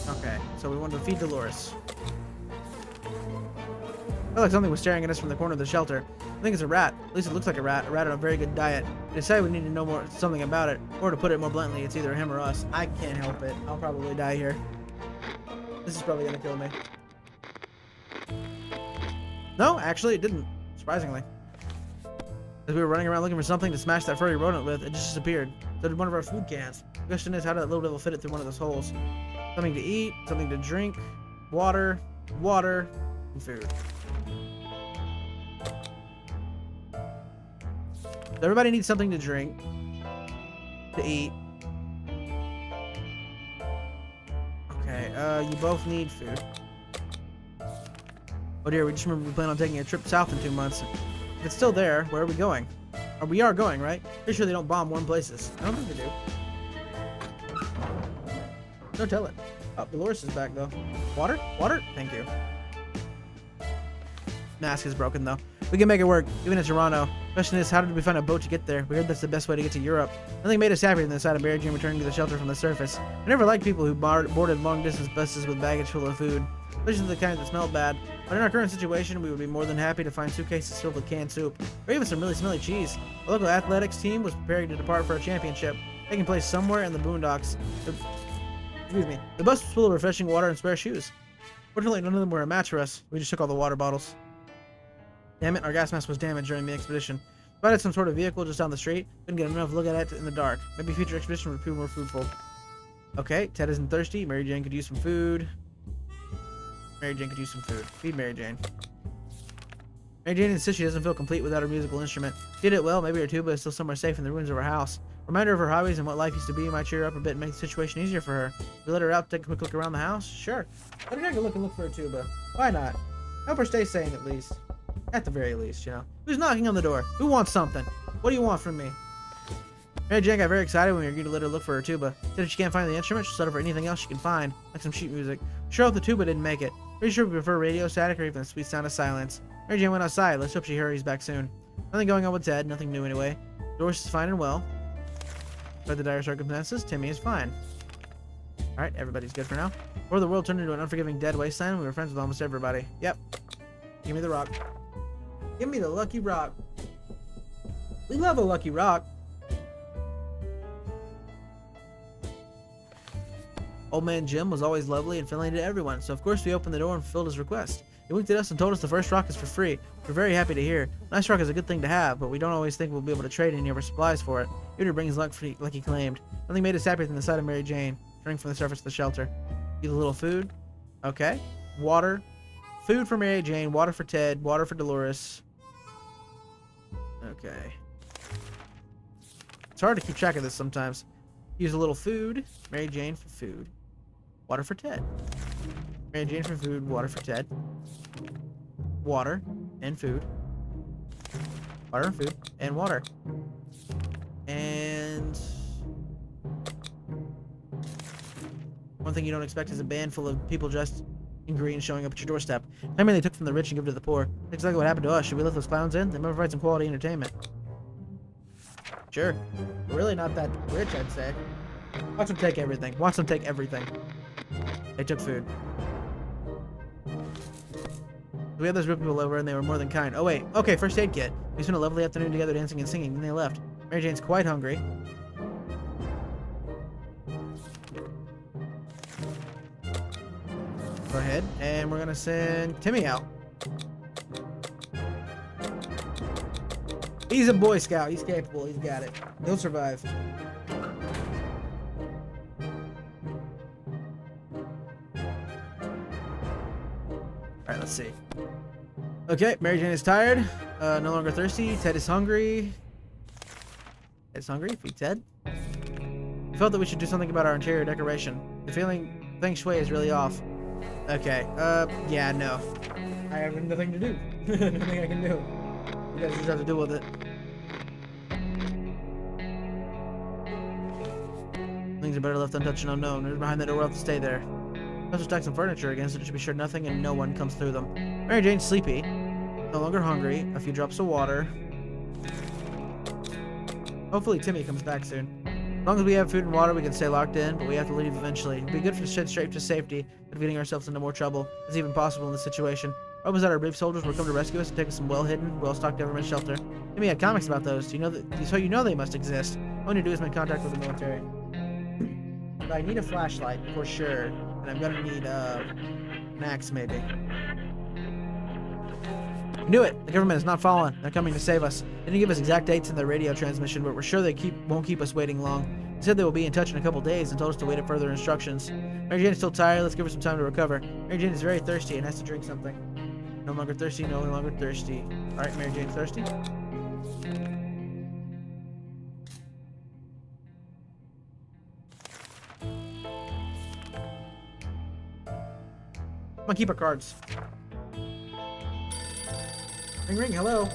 Okay, so we wanted to feed Dolores. I felt like something was staring at us from the corner of the shelter. I think it's a rat. At least it looks like a rat. A rat on a very good diet. We decided we need to know something about it. Or to put it more bluntly, it's either him or us. I can't help it. I'll probably die here. This is probably gonna kill me. No, actually it didn't. Surprisingly. As we were running around looking for something to smash that furry rodent with, it just disappeared. So did one of our food cans. The question is, how did that little devil fit it through one of those holes? Something to eat, something to drink, water, and food. So everybody needs something to drink, to eat. Okay, you both need food. Oh dear, we just remember we plan on taking a trip south in 2 months. If it's still there, where are we going? Or we are going, right? Pretty sure they don't bomb warm places. I don't think they do. Don't tell it. Oh, Dolores is back though. Water? Water? Thank you. Mask is broken though. We can make it work, even in Toronto. Question is, how did we find a boat to get there? We heard that's the best way to get to Europe. Nothing made us happier than the sight of Mary Jane returning to the shelter from the surface. I never liked people who boarded long-distance buses with baggage full of food, especially the kind that smelled bad. But in our current situation, we would be more than happy to find suitcases filled with canned soup, or even some really smelly cheese. The local athletics team was preparing to depart for a championship, taking place somewhere in the boondocks. The bus was full of refreshing water and spare shoes. Fortunately, none of them were a match for us. We just took all the water bottles. Damn it, our gas mask was damaged during the expedition. If I had some sort of vehicle just down the street, couldn't get enough look at it in the dark. Maybe future expedition would prove more fruitful. Okay, Ted isn't thirsty. Mary Jane could use some food. Mary Jane could use some food. Feed Mary Jane. Mary Jane insists she doesn't feel complete without her musical instrument. She did it well, maybe her tuba is still somewhere safe in the ruins of her house. Reminder of her hobbies and what life used to be might cheer her up a bit and make the situation easier for her. We let her out to take a quick look around the house? Sure. Let her take a look for her tuba. Why not? Help her stay sane at least. At the very least, you know. Who's knocking on the door? Who wants something? What do you want from me? Mary Jane got very excited when we agreed to let her look for her tuba. Said if she can't find the instrument, she'll settle for anything else she can find, like some sheet music. Sure hope the tuba didn't make it. Pretty sure we prefer radio static or even the sweet sound of silence. Mary Jane went outside. Let's hope she hurries back soon. Nothing going on with Ted. Nothing new anyway. Doris is fine and well. By the dire circumstances, Timmy is fine. Alright, everybody's good for now. Before the world turned into an unforgiving dead wasteland, we were friends with almost everybody. Yep. Give me the rock. Give me the lucky rock. We love a lucky rock. Old man Jim was always lovely and friendly to everyone, so of course we opened the door and fulfilled his request. He winked at us and told us the first rock is for free. We're very happy to hear. Nice rock is a good thing to have, but we don't always think we'll be able to trade any of our supplies for it. Even to bring his luck like he claimed. Nothing made us happier than the sight of Mary Jane, turning from the surface of the shelter. Eat a little food. Okay. Water. Food for Mary Jane, water for Ted, water for Dolores. Okay. It's hard to keep track of this sometimes. Use a little food. Mary Jane for food. Water for Ted. Mary Jane for food, water for Ted. Water and food. Water and food and water. And one thing you don't expect is a band full of people dressed in green showing up at your doorstep. I mean, they took from the rich and give to the poor. That's exactly what happened to us. Should we let those clowns in? They might provide some quality entertainment. Sure. We're really not that rich, I'd say. Watch them take everything. Watch them take everything. They took food. We had those group of people over and they were more than kind. Oh wait, okay, first aid kit. We spent a lovely afternoon together dancing and singing, then they left. Mary Jane's quite hungry. Go ahead, and we're gonna send Timmy out. He's a Boy Scout, he's capable, he's got it. He'll survive. Alright, let's see. Okay, Mary Jane is tired. No longer thirsty. Ted is hungry. Ted's hungry. Feed Ted. We felt that we should do something about our interior decoration. The feng shui is really off. Okay, yeah, no. I have nothing to do. Nothing I can do. You guys just have to deal with it. Things are better left untouched and unknown. Who's behind that door will have to stay there. Also stack some furniture again, so it should be sure nothing and no one comes through them. Mary Jane's sleepy. No longer hungry. A few drops of water. Hopefully Timmy comes back soon. As long as we have food and water, we can stay locked in, but we have to leave eventually. It'd be good to head straight to safety than getting ourselves into more trouble. It's even possible in this situation. I hope that our brave soldiers will come to rescue us and take us some well-hidden, well-stocked government shelter. Timmy had comics about those. So you know they must exist. All I need to do is make contact with the military. But I need a flashlight for sure. And I'm gonna need an axe maybe. We knew it! The government has not fallen. They're coming to save us. They didn't give us exact dates in their radio transmission, but we're sure they won't keep us waiting long. They said they will be in touch in a couple days and told us to wait for further instructions. Mary Jane is still tired. Let's give her some time to recover. Mary Jane is very thirsty and has to drink something. No longer thirsty, no longer thirsty. Alright, Mary Jane's thirsty. Come on, keep our cards. Ring ring, hello.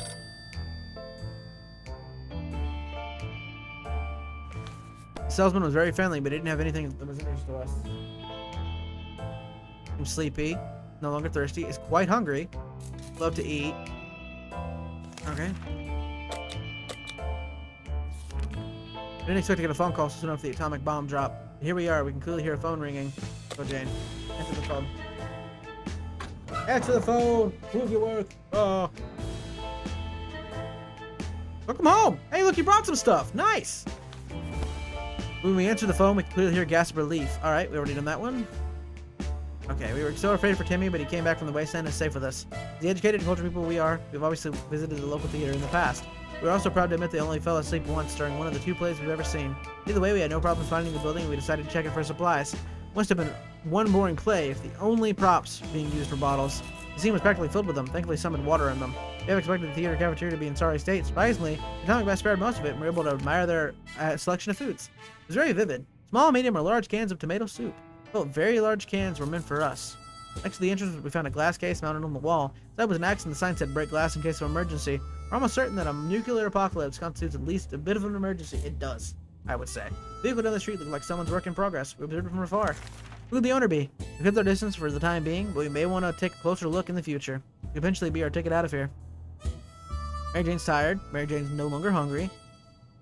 The salesman was very friendly, but he didn't have anything that was interest to us. I'm sleepy, no longer thirsty, is quite hungry, love to eat. Okay. I didn't expect to get a phone call so soon after the atomic bomb dropped. Here we are, we can clearly hear a phone ringing. Go, Jane. Answer the phone. Answer the phone! Prove your worth! Oh. Welcome home! Hey, look, you brought some stuff! Nice! When we answer the phone, we can clearly hear a gasp of relief. Alright, we already done that one. Okay, we were so afraid for Timmy, but he came back from the wasteland and is safe with us. The educated and cultured people we are, we've obviously visited the local theater in the past. We're also proud to admit they only fell asleep once during one of the 2 plays we've ever seen. Either way, we had no problems finding the building and we decided to check it for supplies. Must have been one boring play if the only props being used were bottles. The scene was practically filled with them. Thankfully, some had water in them. We have expected the theater cafeteria to be in sorry state. Surprisingly, the atomic blast spared most of it and we were able to admire their selection of foods. It was very vivid. Small, medium, or large cans of tomato soup. Well, very large cans were meant for us. Next to the entrance, we found a glass case mounted on the wall. That was an axe and the sign said break glass in case of emergency. We're almost certain that a nuclear apocalypse constitutes at least a bit of an emergency. It does. I would say. The vehicle down the street looked like someone's work in progress. We observed it from afar. Who could the owner be? We kept our distance for the time being, but we may want to take a closer look in the future. Could eventually be our ticket out of here. Mary Jane's tired. Mary Jane's no longer hungry.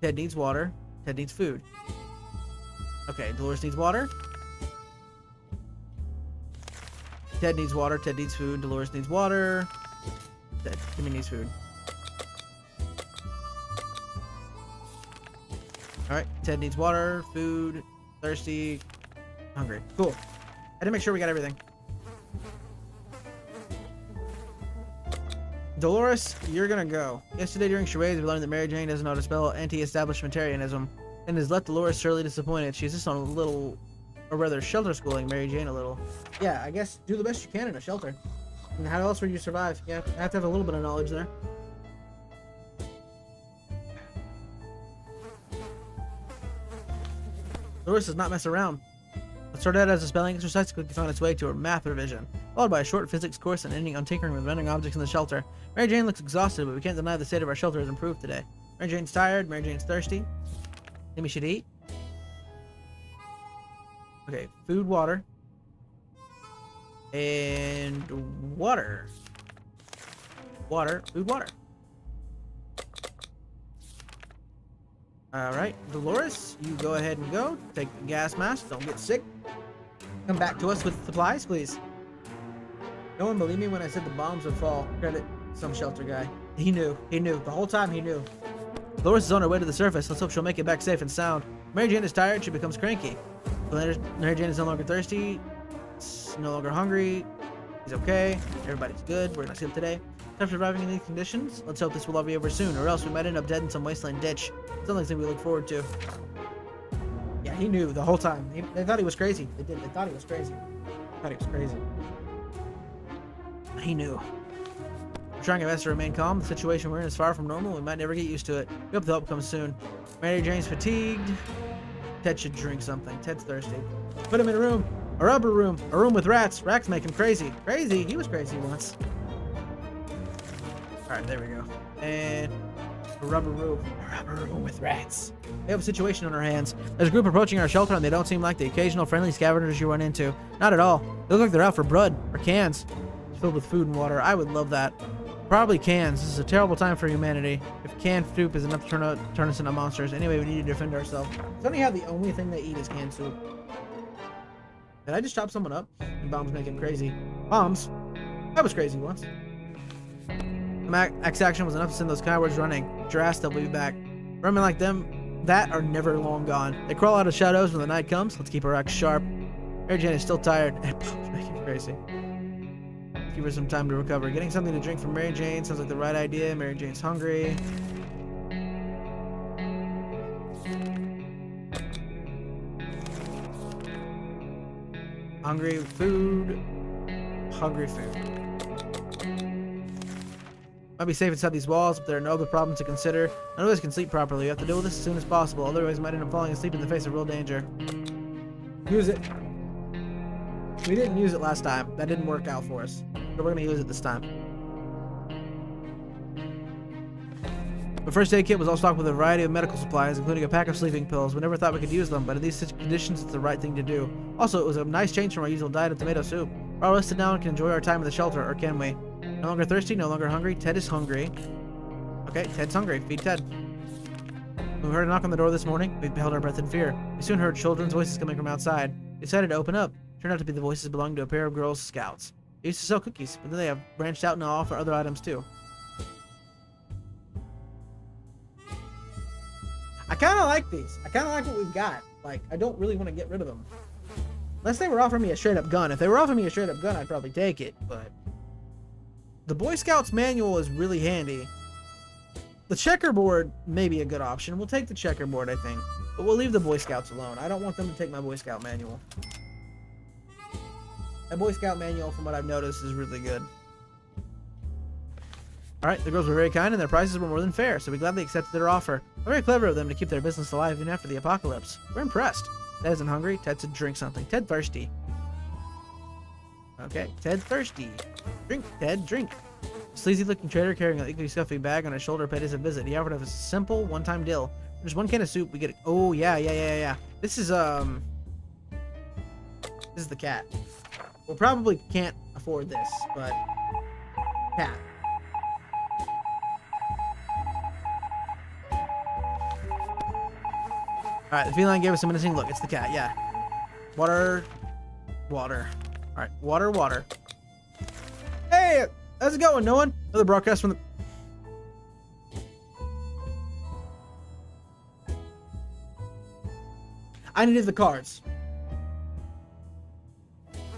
Ted needs water. Ted needs food. Okay, Dolores needs water. Ted needs water. Ted needs food. Dolores needs water. Timmy needs food. Alright, Ted needs water, food, thirsty, hungry. Cool. I had to make sure we got everything. Dolores, you're gonna go. Yesterday during charades, we learned that Mary Jane doesn't know how to spell anti-establishmentarianism, and has left Dolores sorely disappointed. She's just on a little, or rather shelter schooling Mary Jane a little. Yeah, I guess do the best you can in a shelter. And how else would you survive? Yeah, I have to have a little bit of knowledge there. Dolores does not mess around. It started out as a spelling exercise, quickly found its way to her math revision, followed by a short physics course and ending on tinkering with random objects in the shelter. Mary Jane looks exhausted, but we can't deny the state of our shelter has improved today. Mary Jane's tired, Mary Jane's thirsty. Timmy should eat. Okay, food, water. And water. Water, food, water. Alright, Dolores, you go ahead and go. Take the gas mask, don't get sick. Come back to us with supplies, please. No one believed me when I said the bombs would fall. Credit some shelter guy. He knew. The whole time he knew. Dolores is on her way to the surface. Let's hope she'll make it back safe and sound. Mary Jane is tired, she becomes cranky. Mary Jane is no longer thirsty. No longer hungry. He's okay. Everybody's good. We're gonna see him today. After surviving in these conditions, let's hope this will all be over soon, or else we might end up dead in some wasteland ditch. Something we look forward to. Yeah, he knew the whole time. They thought he was crazy. They did. They thought he was crazy. He knew. We're trying our best to remain calm. The situation we're in is far from normal. We might never get used to it. We hope the help comes soon. Mary Jane's fatigued. Ted should drink something. Ted's thirsty. Put him in a room. A rubber room. A room with rats. Rats make him crazy. Crazy? He was crazy once. Alright, there we go. And a rubber room. A rubber room with rats. We have a situation on our hands. There's a group approaching our shelter and they don't seem like the occasional friendly scavengers you run into. Not at all. They look like they're out for blood or cans. It's filled with food and water. I would love that. Probably cans. This is a terrible time for humanity. If canned soup is enough to turn us into monsters. Anyway, we need to defend ourselves. It's funny how the only thing they eat is canned soup. Did I just chop someone up? And bombs make him crazy. Bombs? I was crazy once. X action was enough to send those cowards running. Jurass, they'll be back. Vermin like them, that are never long gone. They crawl out of shadows when the night comes. Let's keep our axe sharp. Mary Jane is still tired. And bombs make him crazy. Give her some time to recover. Getting something to drink from Mary Jane sounds like the right idea. Mary Jane's hungry. Hungry food. Hungry food. Might be safe inside these walls, but there are no other problems to consider. None of us can sleep properly. You have to deal with this as soon as possible. Otherwise, we might end up falling asleep in the face of real danger. Use it. We didn't use it last time. That didn't work out for us. But we're going to use it this time. The first aid kit was all stocked with a variety of medical supplies, including a pack of sleeping pills. We never thought we could use them, but in these conditions, it's the right thing to do. Also, it was a nice change from our usual diet of tomato soup. We're all rested now and can enjoy our time in the shelter, or can we? No longer thirsty, no longer hungry. Ted is hungry. Okay, Ted's hungry. Feed Ted. When we heard a knock on the door this morning, we held our breath in fear. We soon heard children's voices coming from outside. We decided to open up. Turned out to be the voices belonging to a pair of Girl Scouts. They used to sell cookies, but then they have branched out and now offer other items too. I kind of like these. I kind of like what we've got. Like, I don't really want to get rid of them. Unless they were offering me a straight up gun. If they were offering me a straight up gun, I'd probably take it, but the Boy Scouts manual is really handy. The checkerboard may be a good option. We'll take the checkerboard, I think. But we'll leave the Boy Scouts alone. I don't want them to take my Boy Scout manual. That Boy Scout manual, from what I've noticed, is really good. Alright, the girls were very kind and their prices were more than fair, so we gladly accepted their offer. Very clever of them to keep their business alive even after the apocalypse. We're impressed. Ted isn't hungry. Ted said drink something. Ted thirsty. Okay, Ted thirsty. Drink, Ted, drink. sleazy-looking trader carrying a leaky, stuffy bag on his shoulder paid us a visit. He offered us a simple, one-time deal. There's 1 can of soup. We get it. Oh yeah. This is the cat. We probably can't afford this, but cat. All right, the feline gave us a menacing look. It's the cat. Yeah. Water. All right, water. Hey, how's it going? No one? Another broadcast from the. I needed the cards.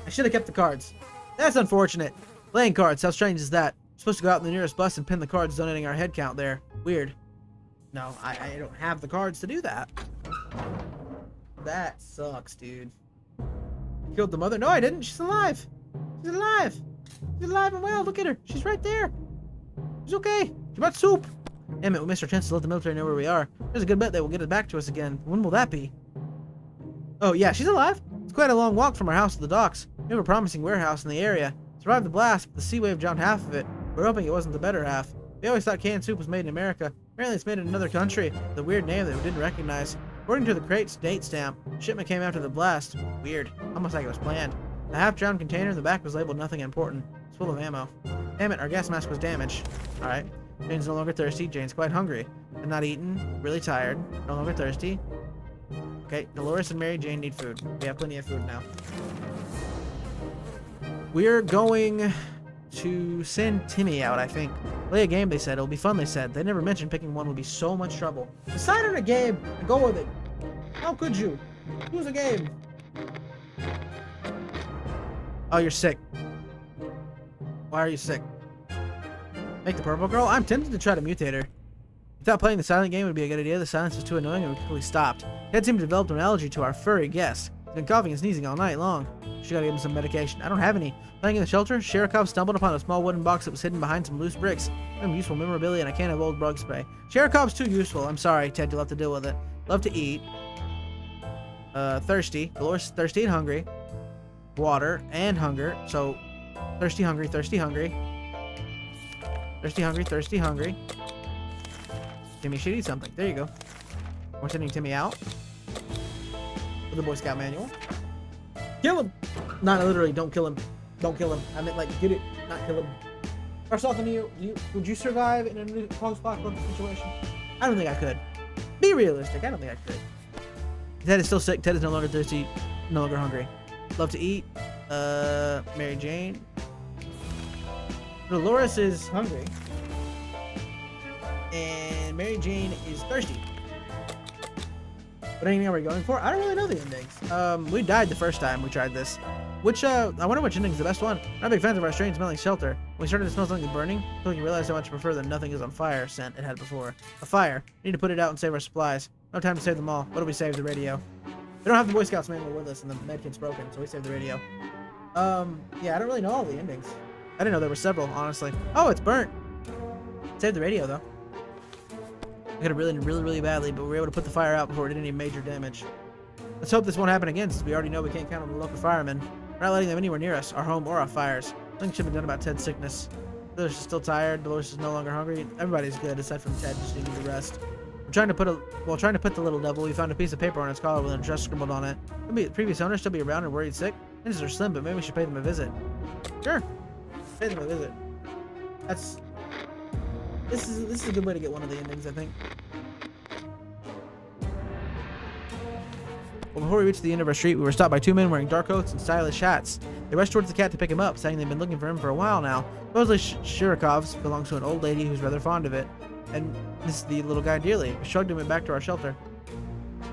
I should have kept the cards. That's unfortunate. Playing cards, how strange is that? We're supposed to go out in the nearest bus and pin the cards, donating our head count there. Weird. No, I don't have the cards to do that. That sucks, dude. Killed the mother? No, I didn't. She's alive. She's alive. She's alive and well. Look at her. She's right there. She's okay. She brought soup. Damn it, we missed our chance to let the military know where we are. There's a good bet they will get it back to us again. When will that be? Oh, yeah, she's alive. It's quite a long walk from our house to the docks. We have a promising warehouse in the area. Survived the blast, but the sea wave drowned half of it. We're hoping it wasn't the better half. We always thought canned soup was made in America. Apparently it's made in another country with a weird name that we didn't recognize. According to the crate's date stamp, the shipment came after the blast. Weird. Almost like it was planned. The half-drowned container in the back was labeled nothing important. It's full of ammo. Damn it, our gas mask was damaged. Alright. Jane's no longer thirsty. Jane's quite hungry. And not eaten. Really tired. No longer thirsty. Okay, Dolores and Mary Jane need food. We have plenty of food now. We're going to send Timmy out, I think. Play a game, they said. It'll be fun, they said. They never mentioned picking one would be so much trouble. Decide on a game and go with it. How could you? Choose a game. Oh, you're sick. Why are you sick? Make the purple girl? I'm tempted to try to mutate her. I thought playing the silent game would be a good idea. The silence was too annoying and we quickly stopped. Ted seemed to have developed an allergy to our furry guest. He's been coughing and sneezing all night long. She gotta give him some medication. I don't have any. Playing in the shelter, Sherikov stumbled upon a small wooden box that was hidden behind some loose bricks. Some useful memorabilia and a can of old bug spray. Sherikov's too useful. I'm sorry, Ted, you'll have to deal with it. Love to eat. Thirsty. Dolores thirsty and hungry. Water and hunger. So, thirsty, hungry, thirsty, hungry. Thirsty, hungry, thirsty, hungry. Timmy should eat something. There you go. We're sending Timmy out with the Boy Scout manual. Kill him! Not literally, don't kill him. Don't kill him. I meant like, get it, not kill him. First off, would you survive in a new post-apocalyptic situation? I don't think I could. Be realistic, I don't think I could. Ted is still sick. Ted is no longer thirsty, no longer hungry. Love to eat. Mary Jane. Dolores is hungry. And Mary Jane is thirsty. What ending are we going for? I don't really know the endings. We died the first time we tried this. I wonder which ending's the best one. I'm not big fans of our strange smelling shelter. When we started to smell something burning, until we realized how much I prefer the nothing is on fire scent it had before. A fire. We need to put it out and save our supplies. No time to save them all. What do we save? The radio. We don't have the Boy Scouts manual with us and the medkit's broken, so we saved the radio. Yeah, I don't really know all the endings. I didn't know there were several, honestly. Oh, it's burnt. Save the radio, though. We got it really badly, but we were able to put the fire out before it did any major damage. Let's hope this won't happen again, since we already know we can't count on the local firemen. We're not letting them anywhere near us, our home, or our fires. Nothing should have been done about Ted's sickness. Dolores is still tired. Dolores is no longer hungry. Everybody's good, aside from Ted, just needing to rest. Trying to put the little devil, we found a piece of paper on its collar with an address scribbled on it. Maybe the previous owner still be around and worried sick. Hinges are slim, but maybe we should pay them a visit. Sure. Pay them a visit. This is a good way to get one of the endings, I think. Well, before we reached the end of our street, we were stopped by 2 men wearing dark coats and stylish hats. They rushed towards the cat to pick him up, saying they've been looking for him for a while now. Supposedly Shirikov's belongs to an old lady who's rather fond of it, and this is the little guy dearly. We shrugged him and went back to our shelter.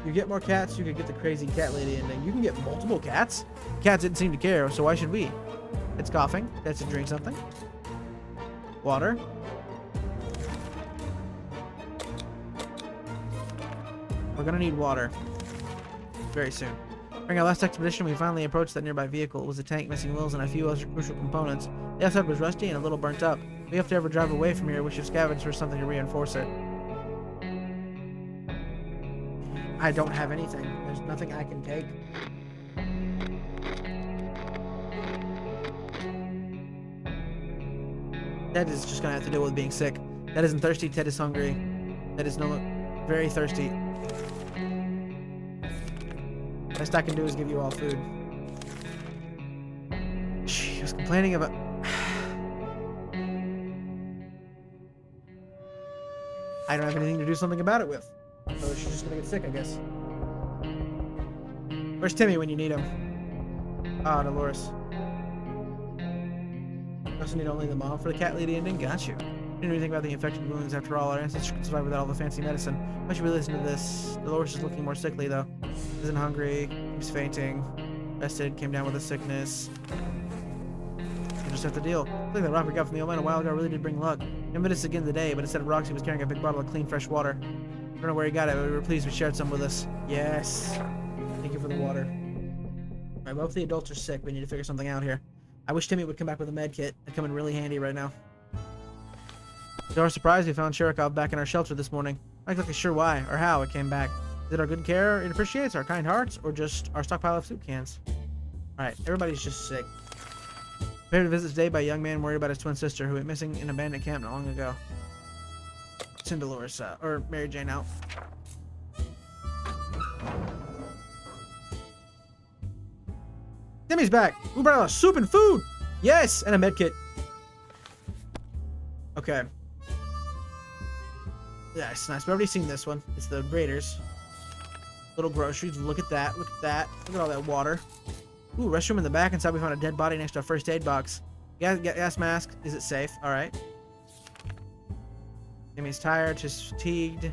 You get more cats, you could get the crazy cat lady ending. You can get multiple cats? Cats didn't seem to care, so why should we? It's coughing. That's to drink something. Water. We're gonna need water. Very soon. During our last expedition, we finally approached that nearby vehicle. It was a tank missing wheels and a few other crucial components. The outside was rusty and a little burnt up. If we have to ever drive away from here, we should scavenge for something to reinforce it. I don't have anything. There's nothing I can take. Ted is just gonna have to deal with being sick. Ted isn't thirsty. Ted is hungry. Ted is very thirsty. Best I can do is give you all food. She was complaining about. I don't have anything to do something about it with. So she's just gonna get sick, I guess. Where's Timmy when you need him? Ah, Dolores. You also need only the mom for the cat lady ending? Got you. Didn't know anything about the infected wounds. After all, our ancestors could survive without all the fancy medicine. Why should we listen to this? Dolores is looking more sickly, though. Isn't hungry. Keeps fainting. Rested. Came down with a sickness. We'll just have to deal. I think that rock we got from the old man a while ago really did bring luck. He invited us again today, but instead of rocks, he was carrying a big bottle of clean, fresh water. I don't know where he got it, but we were pleased he shared some with us. Yes. Thank you for the water. Alright, both the adults are sick. We need to figure something out here. I wish Timmy would come back with a med kit. It'd come in really handy right now. To our surprise, we found Sherikov back in our shelter this morning. I'm not exactly sure why or how it came back. Is it our good care it appreciates, our kind hearts, or just our stockpile of soup cans? Alright, everybody's just sick. Prepared to visit today by a young man worried about his twin sister who went missing in an abandoned camp not long ago. Send Dolores or Mary Jane out. Timmy's back. We brought out soup and food. Yes, and a med kit. Okay. Yeah, it's nice. We've already seen this one. It's the Raiders. Little groceries. Look at that. Look at that. Look at all that water. Ooh, restroom in the back. Inside we found a dead body next to a first aid box. Gas mask. Is it safe? All right. Timmy's tired. Just fatigued.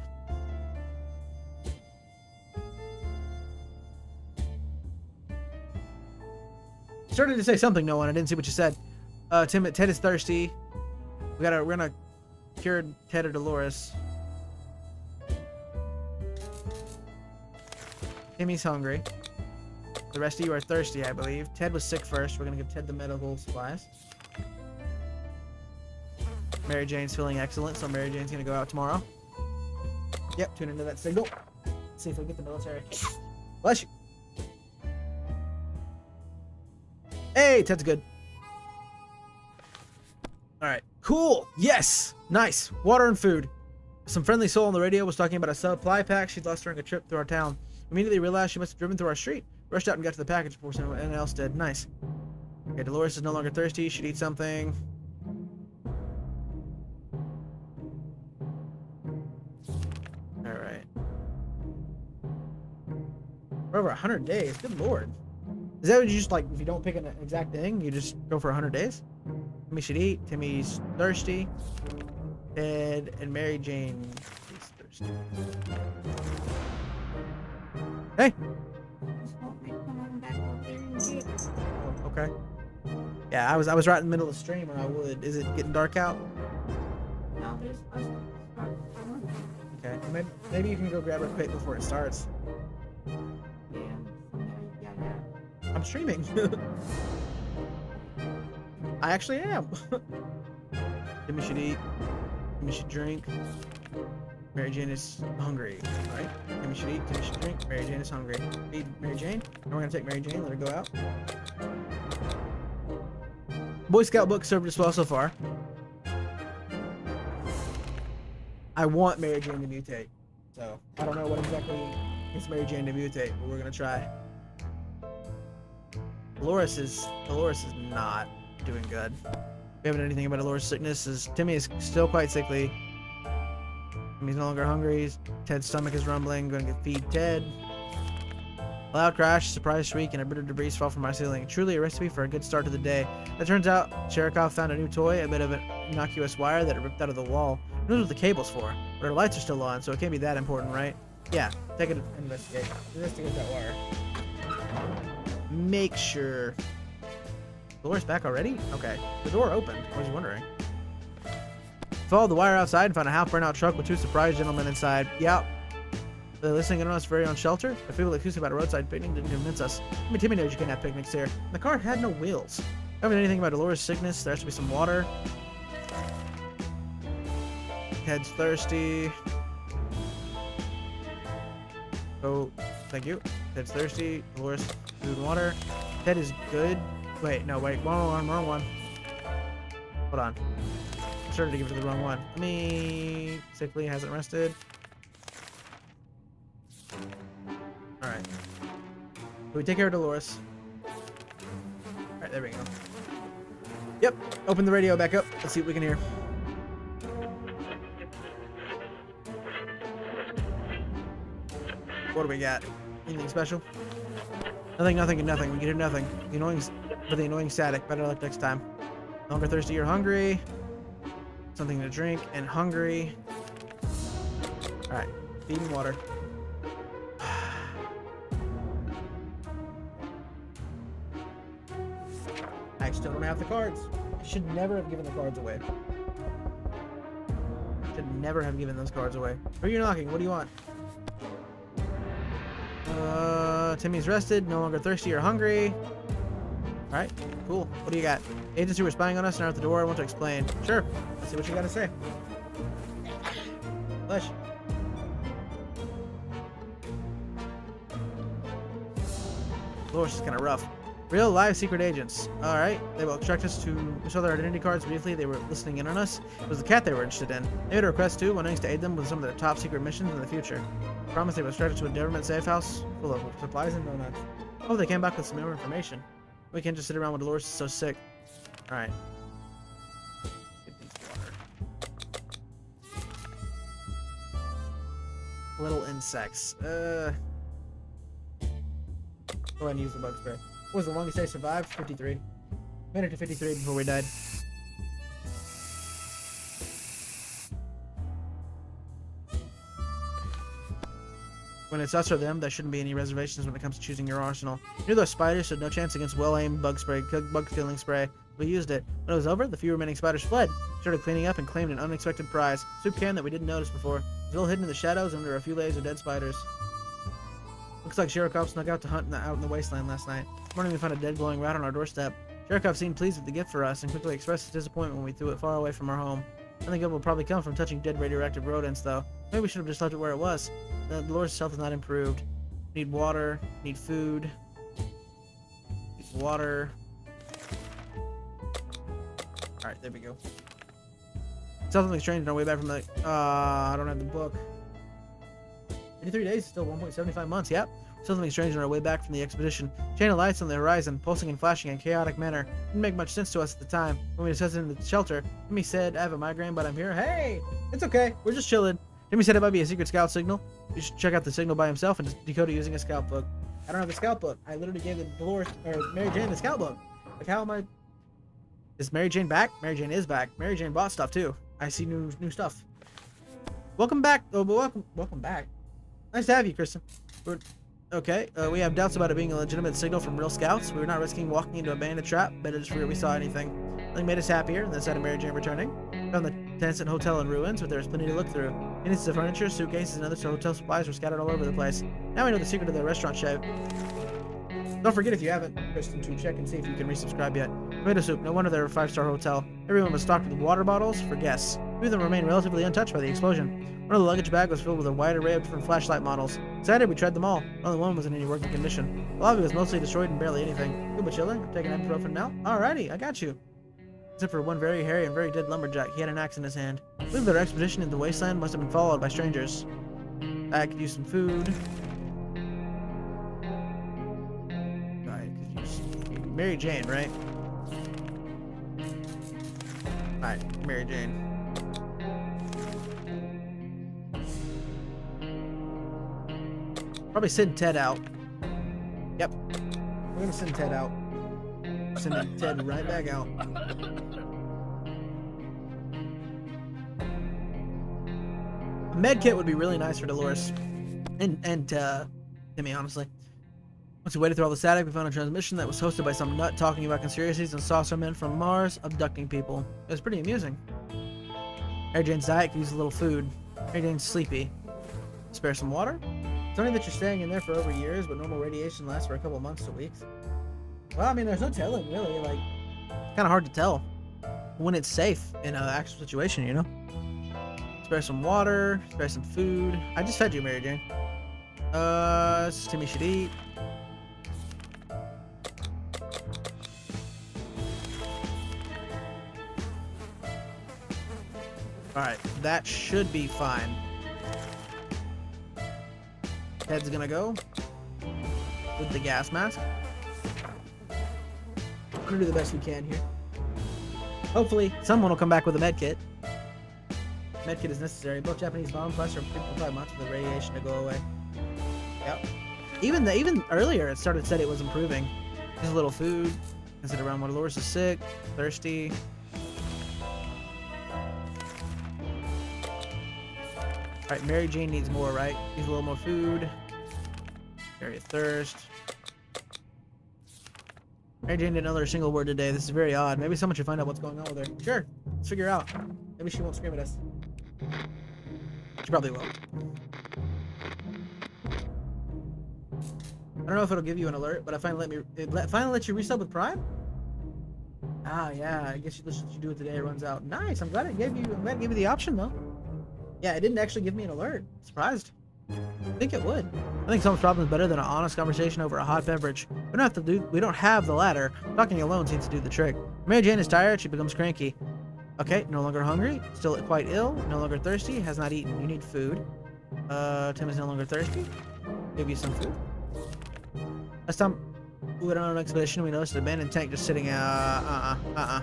Started to say something, no one. I didn't see what you said. Ted is thirsty. We're gonna cure Ted or Dolores. Timmy's hungry. The rest of you are thirsty, I believe. Ted was sick first. We're gonna give Ted the medical supplies. Mary Jane's feeling excellent, so Mary Jane's gonna go out tomorrow. Yep, tune into that signal. Let's see if we get the military. Bless you. Hey, Ted's good. Alright, cool. Yes, nice. Water and food. Some friendly soul on the radio was talking about a supply pack she'd lost during a trip through our town. Immediately realized she must have driven through our street. Rushed out and got to the package before someone else did. Nice. Okay, Dolores is no longer thirsty. Should eat something. Alright. For over 100 days. Good lord. Is that what you just like, if you don't pick an exact thing, you just go for 100 days? Timmy should eat. Timmy's thirsty. Ted and Mary Jane is thirsty. Hey! Oh, okay. Yeah, I was right in the middle of the stream, or I would. Is it getting dark out? No, there's Okay, maybe you can go grab her quick before it starts. I'm streaming. I actually am. Timmy should eat. Timmy should drink. Mary Jane is hungry, right? Timmy should eat. Timmy should drink. Mary Jane is hungry. Feed Mary Jane. And we're gonna take Mary Jane. Let her go out. Boy Scout book served us well so far. I want Mary Jane to mutate, so I don't know what exactly gets Mary Jane to mutate, but we're gonna try. Dolores is not doing good. We haven't done anything about Dolores' sickness. Timmy is still quite sickly. Timmy's no longer hungry. Ted's stomach is rumbling. Going to feed Ted. Loud crash, surprise shriek, and a bit of debris fall from our ceiling. Truly a recipe for a good start to the day. It turns out Sherikov found a new toy, a bit of an innocuous wire that it ripped out of the wall. Who knows what the cable's for? But our lights are still on, so it can't be that important, right? Yeah, take it and investigate. Investigate that wire. Make sure. Door's back already? Okay. The door opened. I was wondering. Followed the wire outside and found a half burnt-out truck with two surprised gentlemen inside. Yep. They're listening in on us very own shelter. The people accused about a roadside picnic didn't convince us. I mean, Timmy knows you can't have picnics here. The car had no wheels. I haven't heard anything about Dolores' sickness. There has to be some water. Ted's thirsty. Oh, thank you. Ted's thirsty. Dolores, food and water. Ted is good. Wait, no, wait. Wrong one. Hold on. Started to give it to the wrong one. Let me... Sickly hasn't rested. Alright. We take care of Dolores. Alright, there we go. Yep, open the radio back up. Let's see what we can hear. What do we got? Anything special? Nothing, nothing, and nothing. We can hear nothing. The annoying static. Better luck next time. No longer thirsty or hungry. Something to drink and hungry. Alright, feed and water. I still don't have the cards. I should never have given the cards away. Should never have given those cards away. Who are you knocking? What do you want? Timmy's rested, no longer thirsty or hungry. Alright, cool. What do you got? Agents who were spying on us and are at the door. I want to explain. Sure. Let's see what you got to say. Flesh. Lord, is kind of rough. Real live secret agents. Alright. They will extract us to... We saw their identity cards briefly. They were listening in on us. It was the cat they were interested in. They made a request too, wanting us to aid them with some of their top secret missions in the future. Promised they would extract us to a government safe house full of supplies and donuts. Oh, they came back with some more information. We can't just sit around when Dolores is so sick. Alright. Get these water. Little insects. Go ahead and use the bug spray. What was the longest day survived? 53. Made it to 53 before we died. When it's us or them, there shouldn't be any reservations when it comes to choosing your arsenal. We knew those spiders stood no chance against well-aimed bug killing spray. We used it. When it was over, the few remaining spiders fled. Started cleaning up and claimed an unexpected prize. Soup can that we didn't notice before. It was all hidden in the shadows under a few layers of dead spiders. Looks like Shirokov snuck out to hunt out in the wasteland last night. This morning we found a dead glowing rat on our doorstep. Shirokov seemed pleased with the gift for us and quickly expressed his disappointment when we threw it far away from our home. Nothing good will probably come from touching dead radioactive rodents, though. Maybe we should have just left it where it was. The Dolores' health is not improved. Need water. Need food. Need water. Alright, there we go. Saw something strange on our way back from the... I don't have the book. 83 days, still 1.75 months, yep. Saw something strange on our way back from the expedition. Chain of lights on the horizon, pulsing and flashing in a chaotic manner. Didn't make much sense to us at the time. When we discussed it in the shelter, Jimmy said, I have a migraine, but I'm here. Hey! It's okay, we're just chilling. Jimmy said it might be a secret scout signal. You should check out the signal by himself and just decode it using a scout book. I don't have the scout book. I literally gave the Dolores, or Mary Jane the scout book. Like, how am I... Is Mary Jane back? Mary Jane is back. Mary Jane bought stuff, too. I see new stuff. Welcome back. Oh, but welcome back. Nice to have you, Kristen. Okay, we have doubts about it being a legitimate signal from real scouts. We were not risking walking into a bandit trap, but it's where we saw anything. Nothing made us happier than the sight of Mary Jane returning. Found the Tencent Hotel in ruins, but there was plenty to look through. Pieces of furniture, suitcases, and other hotel supplies were scattered all over the place. Now we know the secret of the restaurant chef. Don't forget, if you haven't, Kristen, to check and see if you can resubscribe yet. Tomato soup, no wonder they're a 5-star hotel. Everyone was stocked with water bottles for guests. Few of them remained relatively untouched by the explosion. One of the luggage bag was filled with a wide array of different flashlight models. Excited, we tried them all. Only one was in any working condition. The lobby was mostly destroyed and barely anything. Good but chilling. I'm taking ibuprofen now. Alrighty, I got you. Except for one very hairy and very dead lumberjack. He had an axe in his hand. I believe their expedition into the wasteland must have been followed by strangers. I could use some food. I could use Mary Jane, right? Alright, Mary Jane. Probably send Ted out. Yep. We're gonna send Ted out. Send Ted right back out. A med kit would be really nice for Dolores. And Timmy, honestly. Once we waited through all the static, we found a transmission that was hosted by some nut talking about conspiracies and saucer men from Mars abducting people. It was pretty amusing. Mary Jane's diet could use a little food. Mary Jane's sleepy. Spare some water? It's only that you're staying in there for over years, but normal radiation lasts for a couple months to weeks. Well, I mean, there's no telling, really. Like, it's kind of hard to tell when it's safe in an actual situation, you know? Spare some water, spare some food. I just fed you, Mary Jane. Timmy should eat. Alright, that should be fine. Head's gonna go with the gas mask. We're gonna do the best we can here. Hopefully, someone will come back with a med kit. Med kit is necessary. Both Japanese bomb plus for 55 months for the radiation to go away. Yep. Even earlier, it said it was improving. Just a little food. Consider around when Dolores is sick, thirsty. Alright, Mary Jane needs more, right? Needs a little more food. Area of thirst. Mary Jane didn't utter a single word today. This is very odd. Maybe someone should find out what's going on with her. Sure, let's figure out. Maybe she won't scream at us. She probably will. I don't know if it'll give you an alert, but it finally let you resub with Prime? Ah, yeah, I guess you do it today, it runs out. Nice, I'm glad it gave you the option, though. Yeah, it didn't actually give me an alert. Surprised. I think it would. I think someone's problem is better than an honest conversation over a hot beverage. We don't have the latter. Talking alone seems to do the trick. Mary Jane is tired, she becomes cranky. Okay, no longer hungry, still quite ill, no longer thirsty, has not eaten. You need food. Tim is no longer thirsty. Give you some food. Last time we went on an expedition, we noticed an abandoned tank just sitting. That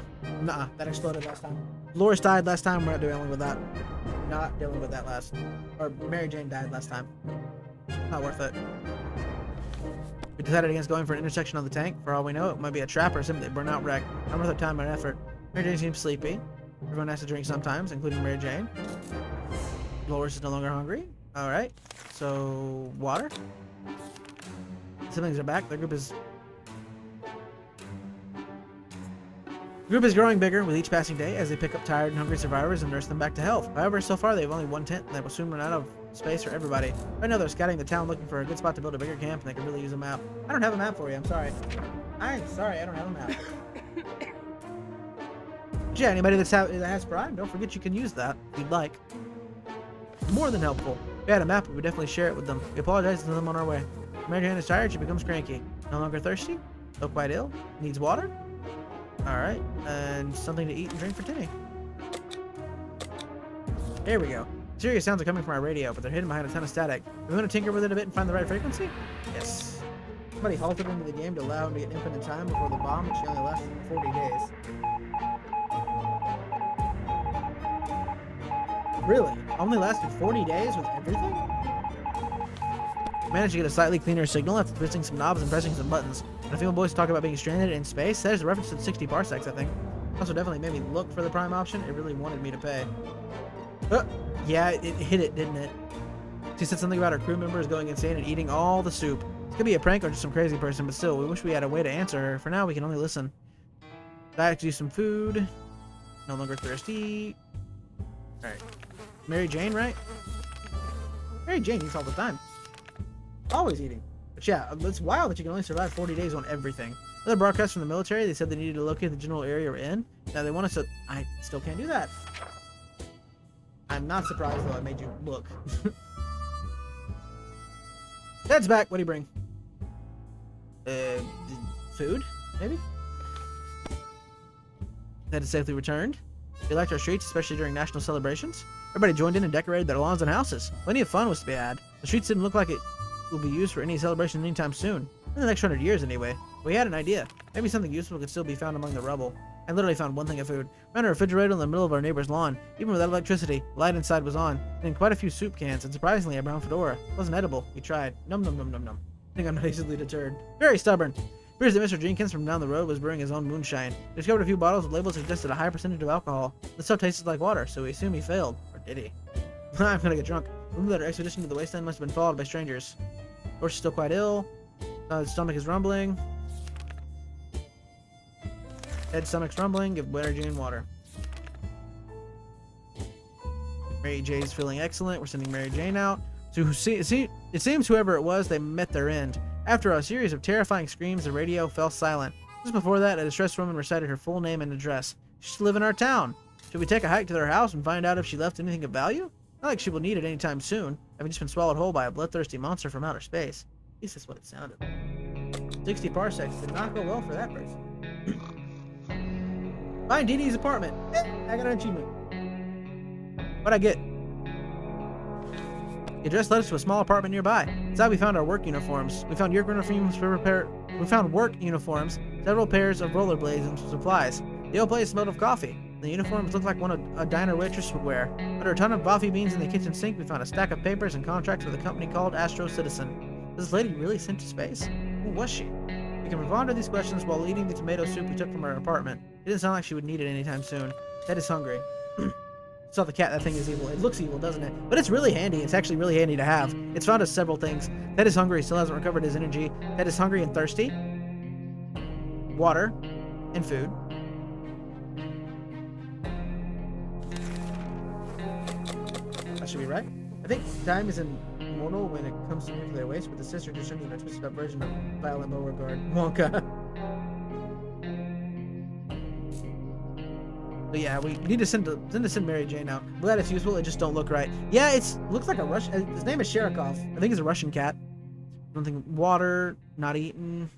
exploded last time. Dolores died last time. We're not dealing with that. Not dealing with that last. Or Mary Jane died last time. Not worth it. We decided against going for an intersection on the tank. For all we know, it might be a trap or simply a burnout wreck. Not worth our time and effort. Mary Jane seems sleepy. Everyone has to drink sometimes, including Mary Jane. Dolores is no longer hungry. All right. So water. Siblings are back. Their group is growing bigger with each passing day as they pick up tired and hungry survivors and nurse them back to health. However, so far they have only one tent and they will soon run out of space for everybody. Right now they're scouting the town looking for a good spot to build a bigger camp and they could really use a map. I don't have a map for you, I'm sorry. I don't have a map. But yeah, anybody that has Prime, don't forget you can use that if you'd like. More than helpful. If we had a map, we would definitely share it with them. We apologize to them on our way. Mary Jane is tired, she becomes cranky. No longer thirsty, still quite ill, needs water. Alright, and something to eat and drink for Timmy. There we go. Serious sounds are coming from our radio, but they're hidden behind a ton of static. We want to tinker with it a bit and find the right frequency? Yes. Somebody halted into the game to allow him to get infinite time before the bomb, which only lasted 40 days. Really? Only lasted 40 days with everything? Managed to get a slightly cleaner signal after twisting some knobs and pressing some buttons. When a female voice talk about being stranded in space, that is a reference to the 60 parsecs, I think. Also definitely made me look for the Prime option. It really wanted me to pay. Yeah, it hit it, didn't it? She said something about her crew members going insane and eating all the soup. This could be a prank or just some crazy person, but still, we wish we had a way to answer her. For now, we can only listen. Back to do some food. No longer thirsty. Alright. Mary Jane, right? Mary Jane eats all the time. Always eating. But yeah, it's wild that you can only survive 40 days on everything. Another broadcast from the military, they said they needed to locate the general area we're in. Now they want us to... I still can't do that. I'm not surprised though I made you look. Dad's back. What do you bring? Food? Maybe? Dad is safely returned. We liked our streets, especially during national celebrations. Everybody joined in and decorated their lawns and houses. Plenty of fun was to be had. The streets didn't look like it will be used for any celebration anytime soon. In the next 100 years, anyway. We had an idea. Maybe something useful could still be found among the rubble. I literally found one thing of food. Found a refrigerator in the middle of our neighbor's lawn. Even without electricity, the light inside was on. And quite a few soup cans, and surprisingly, a brown fedora. It wasn't edible. We tried. Num num num num num. I think I'm not easily deterred. Very stubborn. Here's that Mr. Jenkins from down the road was brewing his own moonshine. He discovered a few bottles with labels that suggested a high percentage of alcohol. The stuff tasted like water, so we assume he failed. Or did he? I'm gonna get drunk. We knew that our expedition to the wasteland must have been followed by strangers. Horse is still quite ill. His stomach is rumbling. Head's stomach's rumbling. Give Mary Jane water. Mary J's feeling excellent. We're sending Mary Jane out. So it seems whoever it was, they met their end. After a series of terrifying screams, the radio fell silent. Just before that, a distressed woman recited her full name and address. She used to live in our town. Should we take a hike to their house and find out if she left anything of value? Not like she will need it anytime soon, having just been swallowed whole by a bloodthirsty monster from outer space. At least that's what it sounded like. 60 parsecs did not go well for that person. Find Dee Dee's apartment. I got an achievement. What'd I get? The address led us to a small apartment nearby. Inside we found our work uniforms. We found work uniforms for repair. We found work uniforms, several pairs of rollerblades, and some supplies. The old place smelled of coffee. The uniforms looked like one a diner waitress would wear. Under a ton of coffee beans in the kitchen sink, we found a stack of papers and contracts with a company called Astro Citizen. Was this lady really sent to space? Who was she? We can respond to these questions while eating the tomato soup we took from her apartment. It didn't sound like she would need it anytime soon. Ted is hungry. Saw the cat. That thing is evil. It looks evil, doesn't it? But it's really handy. It's actually really handy to have. It's found us several things. Ted is hungry. Still hasn't recovered his energy. Ted is hungry and thirsty. Water and food. That should be right. I think time is immortal when it comes to nuclear waste, but the sister just turned into a twisted up version of Violent Beauregard. Wonka. But yeah, we need to send Mary Jane now. I'm glad it's useful. It just don't look right. Yeah, looks like a Russian. His name is Sherikov. I think it's a Russian cat. I don't think water, not eaten.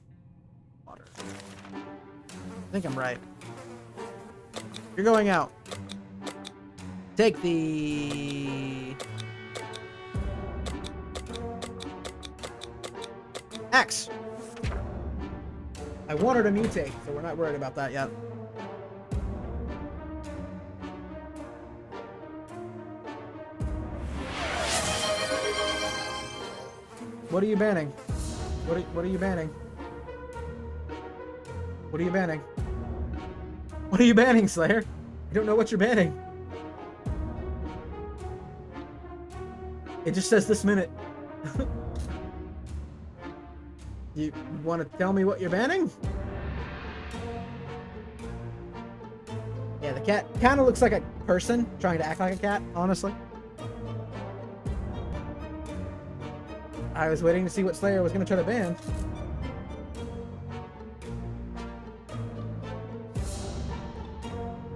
Water. I think I'm right. You're going out. Take the X. I want her to mutate, so we're not worried about that yet. What are you banning? What are you banning? What are you banning? What are you banning, Slayer? I don't know what you're banning. It just says this minute. You want to tell me what you're banning? Yeah, the cat kind of looks like a person trying to act like a cat, honestly. I was waiting to see what Slayer was going to try to ban.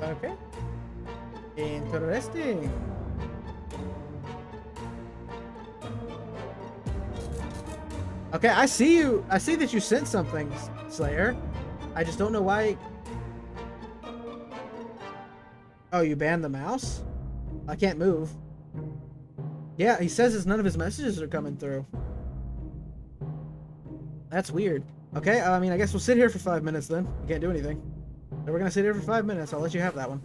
Okay. Interesting. Okay, I see you. I see that you sent something, Slayer. I just don't know why. Oh, you banned the mouse? I can't move. Yeah, he says none of his messages are coming through. That's weird. Okay, I mean, I guess we'll sit here for 5 minutes then. We can't do anything. So we're gonna sit here for 5 minutes. I'll let you have that one.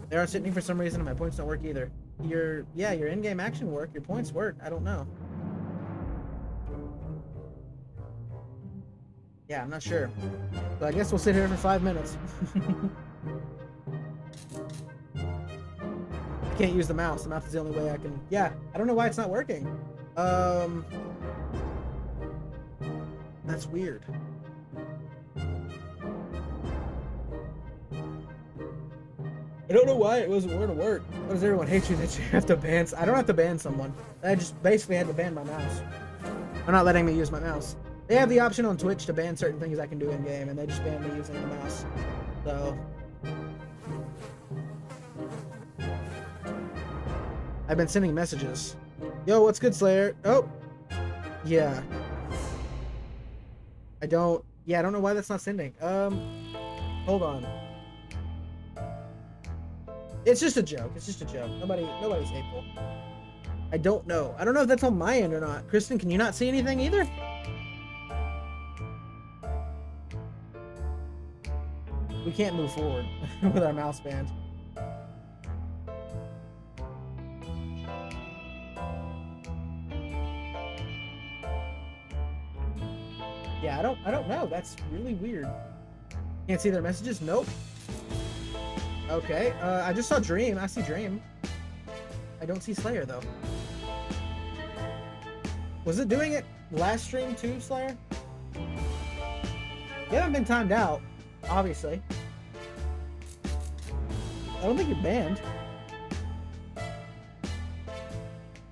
They aren't sitting for some reason, and my points don't work either. Your in-game action work. Your points work. I don't know. Yeah, I'm not sure. So I guess we'll sit here for 5 minutes. I can't use the mouse. The mouse is the only way I can... Yeah, I don't know why it's not working. That's weird. I don't know why it wasn't going to work. Why does everyone hate you that you have to ban... I don't have to ban someone. I just basically had to ban my mouse. They're not letting me use my mouse. They have the option on Twitch to ban certain things I can do in-game, and they just banned me using the mouse. So... I've been sending messages. Yo, what's good, Slayer? Oh! Yeah. I don't know why that's not sending. Hold on. It's just a joke. It's just a joke. Nobody's hateful. I don't know. I don't know if that's on my end or not. Kristen, can you not see anything either? We can't move forward with our mouse band. Yeah, I don't know. That's really weird. Can't see their messages? Nope. Okay, I just saw Dream. I see Dream. I don't see Slayer, though. Was it doing it last stream, too, Slayer? You haven't been timed out, obviously. I don't think you're banned.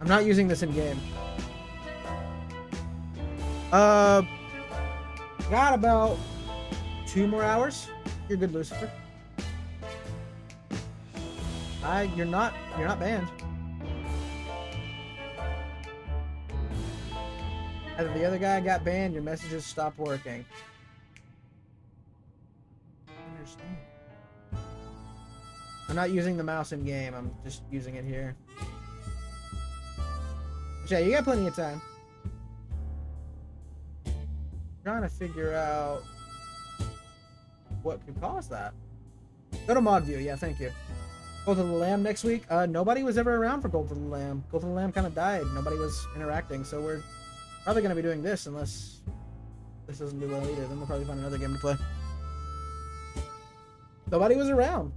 I'm not using this in-game. Got about 2 more hours. You're good, Lucifer. You're not banned. Either the other guy got banned, your messages stopped working. I don't understand. I'm not using the mouse in game. I'm just using it here. But yeah, you got plenty of time. Trying to figure out what could cause that. Go to mod view. Yeah, thank you. Go to the Lamb next week. Nobody was ever around for Go to the Lamb. Go to the Lamb kind of died. Nobody was interacting, so we're probably going to be doing this unless this doesn't do well either. Then we'll probably find another game to play. Nobody was around.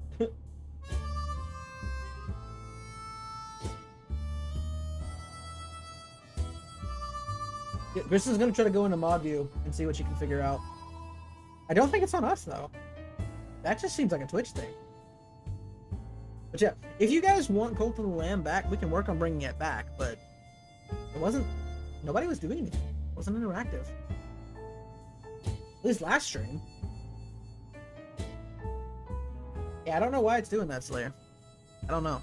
Yeah, Chris is going to try to go into mod view and see what she can figure out. I don't think it's on us, though. That just seems like a Twitch thing. But yeah, if you guys want Cult of the Lamb back, we can work on bringing it back, but it wasn't... Nobody was doing anything. It wasn't interactive. At least last stream. Yeah, I don't know why it's doing that, Slayer. I don't know.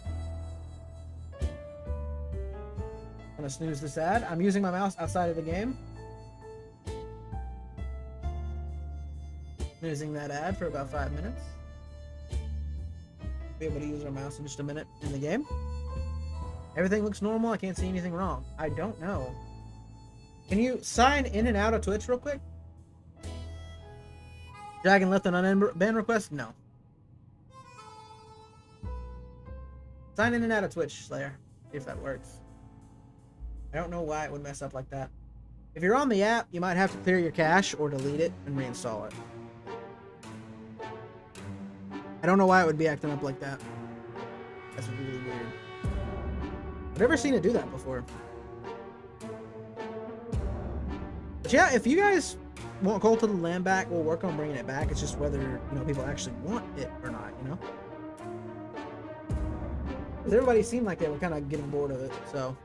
I'm gonna snooze this ad. I'm using my mouse outside of the game. Snoozing that ad for about 5 minutes. Be able to use our mouse in just a minute in the game. Everything looks normal. I can't see anything wrong. I don't know. Can you sign in and out of Twitch real quick? Dragon left an unban request? No. Sign in and out of Twitch, Slayer. See if that works. I don't know why it would mess up like that. If you're on the app, you might have to clear your cache or delete it and reinstall it. I don't know why it would be acting up like that. That's really weird. I've never seen it do that before. But yeah, if you guys want Cult of the Lamb back, we'll work on bringing it back. It's just whether, you know, people actually want it or not, you know? Because everybody seemed like they were kind of getting bored of it, so...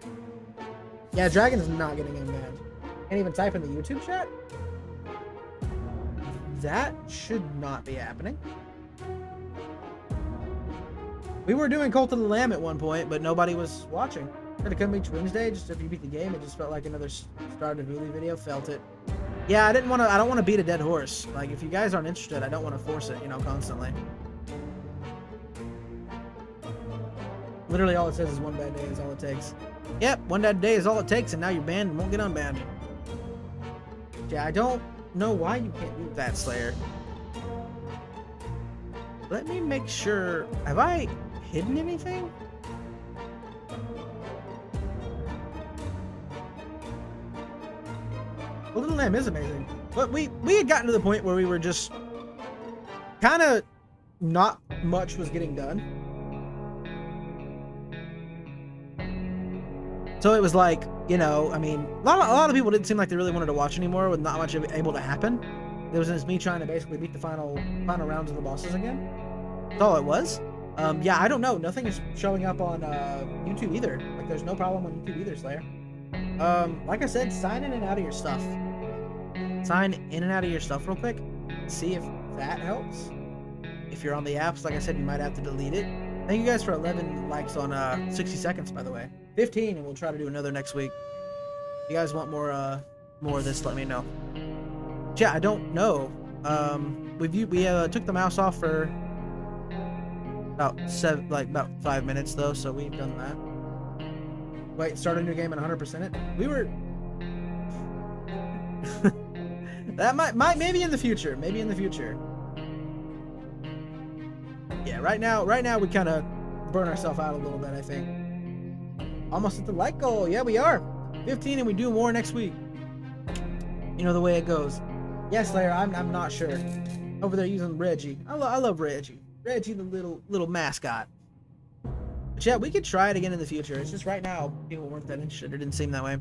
Yeah, Dragon is not getting unbanned. Can't even type in the YouTube chat? That should not be happening. We were doing Cult of the Lamb at one point, but nobody was watching. Had to come each Wednesday, just if you beat the game, it just felt like another started Vuli video. Felt it. Yeah, I don't want to beat a dead horse. Like, if you guys aren't interested, I don't want to force it, you know, constantly. Literally all it says is one bad day is all it takes. Yep, one bad day is all it takes, and now you're banned and won't get unbanned. Yeah, I don't know why you can't do that, Slayer. Let me make sure. Have I hidden anything? Well, Little Lamb is amazing. But we had gotten to the point where we were just kind of not much was getting done. So it was like, you know, I mean, a lot of people didn't seem like they really wanted to watch anymore with not much able to happen. It was just me trying to basically beat the final rounds of the bosses again. That's all it was. Yeah, I don't know. Nothing is showing up on YouTube either. Like, there's no problem on YouTube either, Slayer. Like I said, sign in and out of your stuff. Sign in and out of your stuff real quick. See if that helps. If you're on the apps, like I said, you might have to delete it. Thank you guys for 11 likes on 60 seconds, by the way. 15, and we'll try to do another next week. If you guys want more of this, let me know. Yeah, I don't know. We took the mouse off for about 5 minutes though, so we've done that. Wait, start a new game and 100% it. We were. That might maybe in the future. Maybe in the future. Yeah, right now we kind of burn ourselves out a little bit, I think. Almost at the like goal. Yeah, we are. 15, and we do more next week. You know the way it goes. Yes, Slayer, I'm not sure. Over there using Reggie. I love Reggie. Reggie, the little mascot. But yeah, we could try it again in the future. It's just right now, people weren't that interested. It didn't seem that way.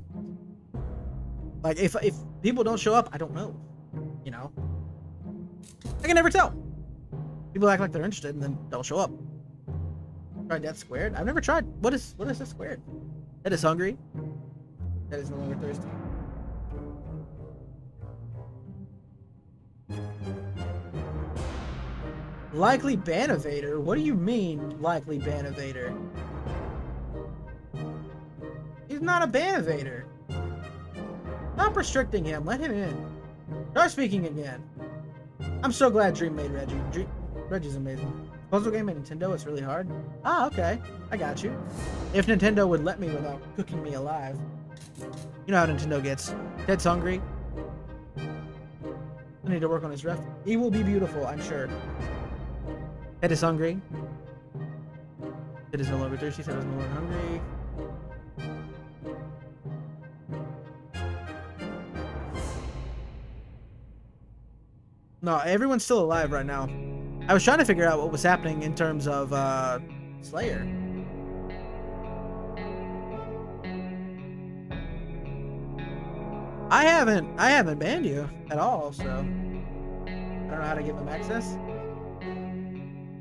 Like, if people don't show up, I don't know. You know? I can never tell. People act like they're interested and then don't show up. Try Death Squared? I've never tried. What is Death Squared? That is hungry. That is no longer thirsty. Likely Banivator? What do you mean, likely Banivator? He's not a Banivator. Stop restricting him. Let him in. Start speaking again. I'm so glad Dream made Reggie. Reggie's amazing. Puzzle game at Nintendo, it's really hard. Ah, okay. I got you. If Nintendo would let me without cooking me alive. You know how Nintendo gets. Ted's hungry. I need to work on his ref. He will be beautiful, I'm sure. Ted is hungry. Ted is no longer thirsty. Ted is no longer hungry. No, everyone's still alive right now. I was trying to figure out what was happening in terms of Slayer. I haven't banned you at all, so I don't know how to give him access.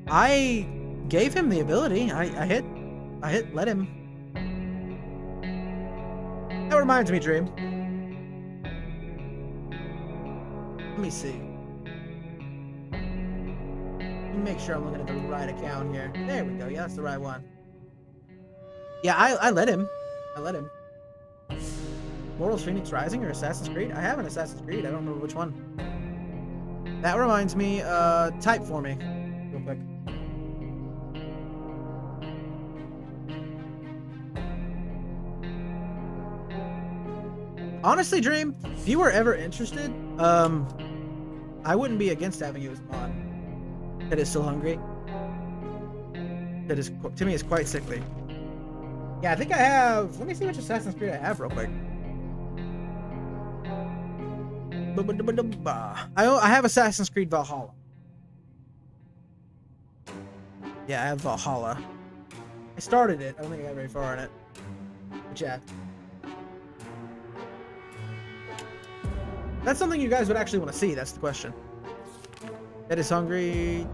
I gave him the ability. I hit let him. That reminds me, Dream. Let me see. Let me make sure I'm looking at the right account here. There we go. Yeah, that's the right one. Yeah, I let him. I let him. Mortals Phoenix Rising or Assassin's Creed? I have an Assassin's Creed. I don't remember which one. That reminds me, type for me. Real quick. Honestly, Dream, if you were ever interested, I wouldn't be against having you as a mod. That is still hungry. That is, to me, is quite sickly. Yeah, I think I have. Let me see which Assassin's Creed I have real quick. I have Assassin's Creed Valhalla. Yeah, I have Valhalla. I started it. I don't think I got very far in it. But yeah. That's something you guys would actually want to see. That's the question. Ed is hungry.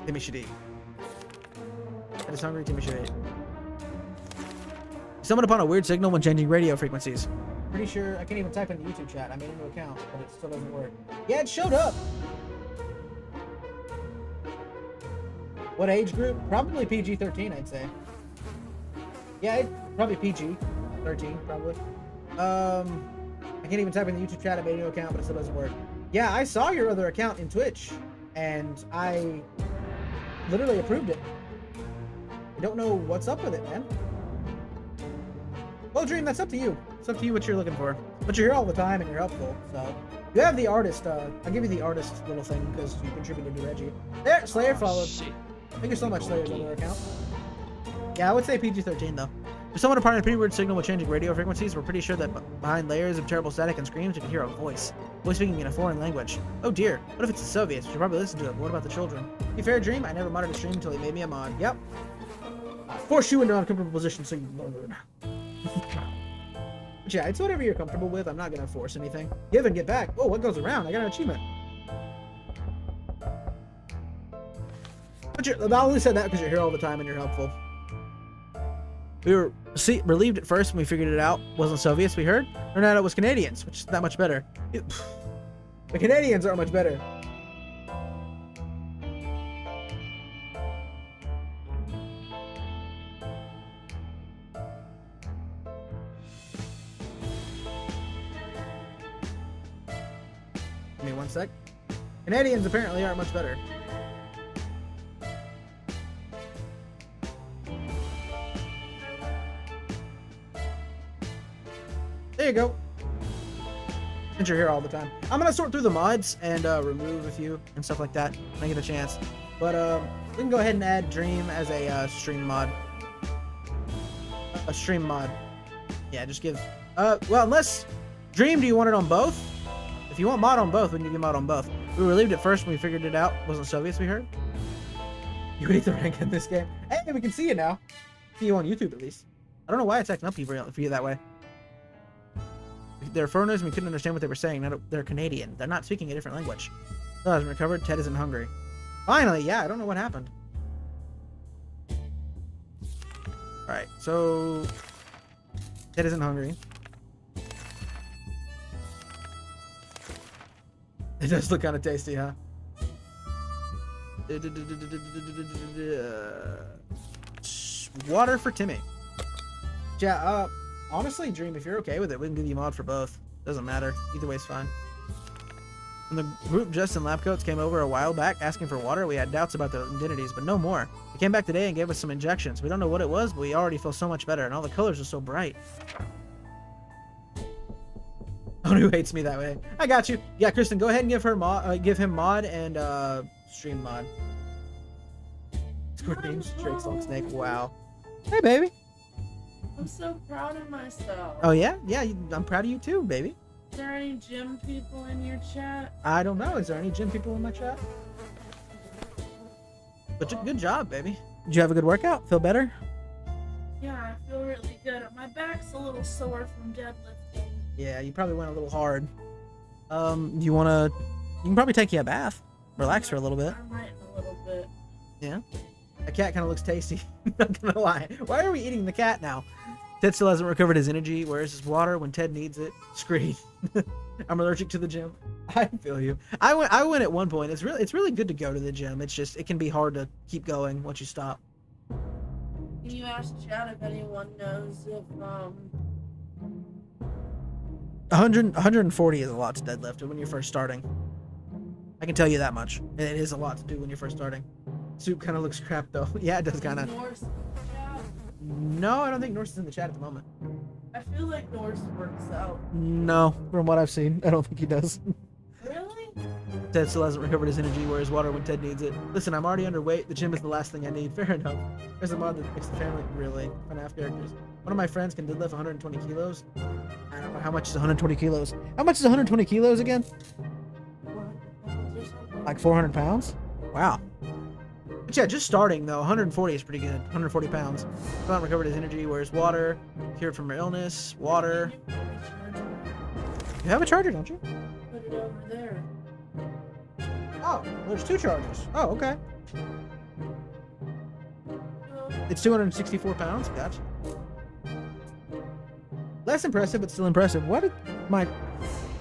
Timmy should eat. Ed is hungry. Timmy should eat. Stumbled upon a weird signal when changing radio frequencies. Pretty sure I can't even type in the YouTube chat. I made a new account, but it still doesn't work. Yeah, it showed up. What age group? Probably PG-13, I'd say. Yeah, probably PG-13, probably. I can't even type in the YouTube chat. I made a new account, but it still doesn't work. Yeah, I saw your other account in Twitch, and I literally approved it. I don't know what's up with it, man. Well, Dream, that's up to you. It's up to you what you're looking for. But you're here all the time and you're helpful, so. You have the artist, I'll give you the artist little thing because you contributed to Reggie. There, Slayer followed. Thank you so much, Slayer's other account. Yeah, I would say PG-13 though. If someone upon a pretty weird signal with changing radio frequencies, we're pretty sure that behind layers of terrible static and screams, you can hear a voice. Voice speaking in a foreign language. Oh dear, what if it's the Soviets? We should probably listen to it, but what about the children? To be fair, Dream, I never modded a stream until he made me a mod. Yep. I forced you into an uncomfortable position so you learn. But yeah, it's whatever you're comfortable with. I'm not gonna force anything. Give and get back. Oh, what goes around? I got an achievement. But I only said that because you're here all the time and you're helpful. We were relieved at first when we figured it out. Wasn't Soviets, we heard. Turned out it was Canadians, which is that much better. The Canadians are much better. Give me one sec. Canadians apparently aren't much better. There you go. Since you're here all the time. I'm gonna sort through the mods and remove a few and stuff like that when I get a chance. But we can go ahead and add Dream as a stream mod. A stream mod. Yeah, just give. Well, unless Dream, do you want it on both? If you want mod on both, we can give you mod on both. We were relieved at first when we figured it out. Wasn't Soviets, we heard. You ate the rank in this game. Hey, we can see you now. See you on YouTube at least. I don't know why it's acting up for you that way. They're foreigners and we couldn't understand what they were saying. They're Canadian. They're not speaking a different language. Oh, hasn't recovered. Ted isn't hungry. Finally, yeah, I don't know what happened. Alright, so Ted isn't hungry. It does look kind of tasty, huh? Water for Timmy. Yeah, honestly, Dream, if you're okay with it, we can give you mod for both. Doesn't matter. Either way's fine. When the group dressed in lab coats came over a while back asking for water, we had doubts about their identities, but no more. They came back today and gave us some injections. We don't know what it was, but we already feel so much better, and all the colors are so bright. Oh, who hates me that way? I got you. Yeah, Kristen, go ahead and give him mod and stream mod. Scream Drake Song Snake. Wow. Hey, baby. I'm so proud of myself. Oh yeah, yeah. I'm proud of you too, baby. Is there any gym people in your chat? I don't know. Is there any gym people in my chat? But good job, baby. Did you have a good workout? Feel better? Yeah, I feel really good. My back's a little sore from deadlifting. Yeah, you probably went a little hard. You can probably take you a bath. Relax for a little bit. I might in a little bit. Yeah. That cat kind of looks tasty. Not gonna lie. Why are we eating the cat now? Ted still hasn't recovered his energy. Where's his water when Ted needs it? Screen. I'm allergic to the gym. I feel you. I went at one point. It's really good to go to the gym. It's just it can be hard to keep going once you stop. Can you ask chat if anyone knows if 140 is a lot to deadlift when you're first starting. I can tell you that much. It is a lot to do when you're first starting. Soup kind of looks crap though. Yeah, it does kind of. Norse in the chat? No, I don't think Norse is in the chat at the moment. I feel like Norse works out. No, from what I've seen, I don't think he does. Really? Ted still hasn't recovered his energy, whereas water when Ted needs it. Listen, I'm already underweight. The gym is the last thing I need. Fair enough. There's a mod that makes the family really fun half characters. One of my friends can deadlift 120 kilos. I don't know how much is 120 kilos. How much is 120 kilos again? 400 pounds or something? Like 400 pounds? Wow. But yeah, just starting though, 140 is pretty good. 140 pounds. Still haven't recovered his energy, whereas water, cured from her illness, water. You have a charger, don't you? Put it over there. Oh, there's two chargers. Oh, okay. It's 264 pounds. Gotcha. Less impressive, but still impressive. What?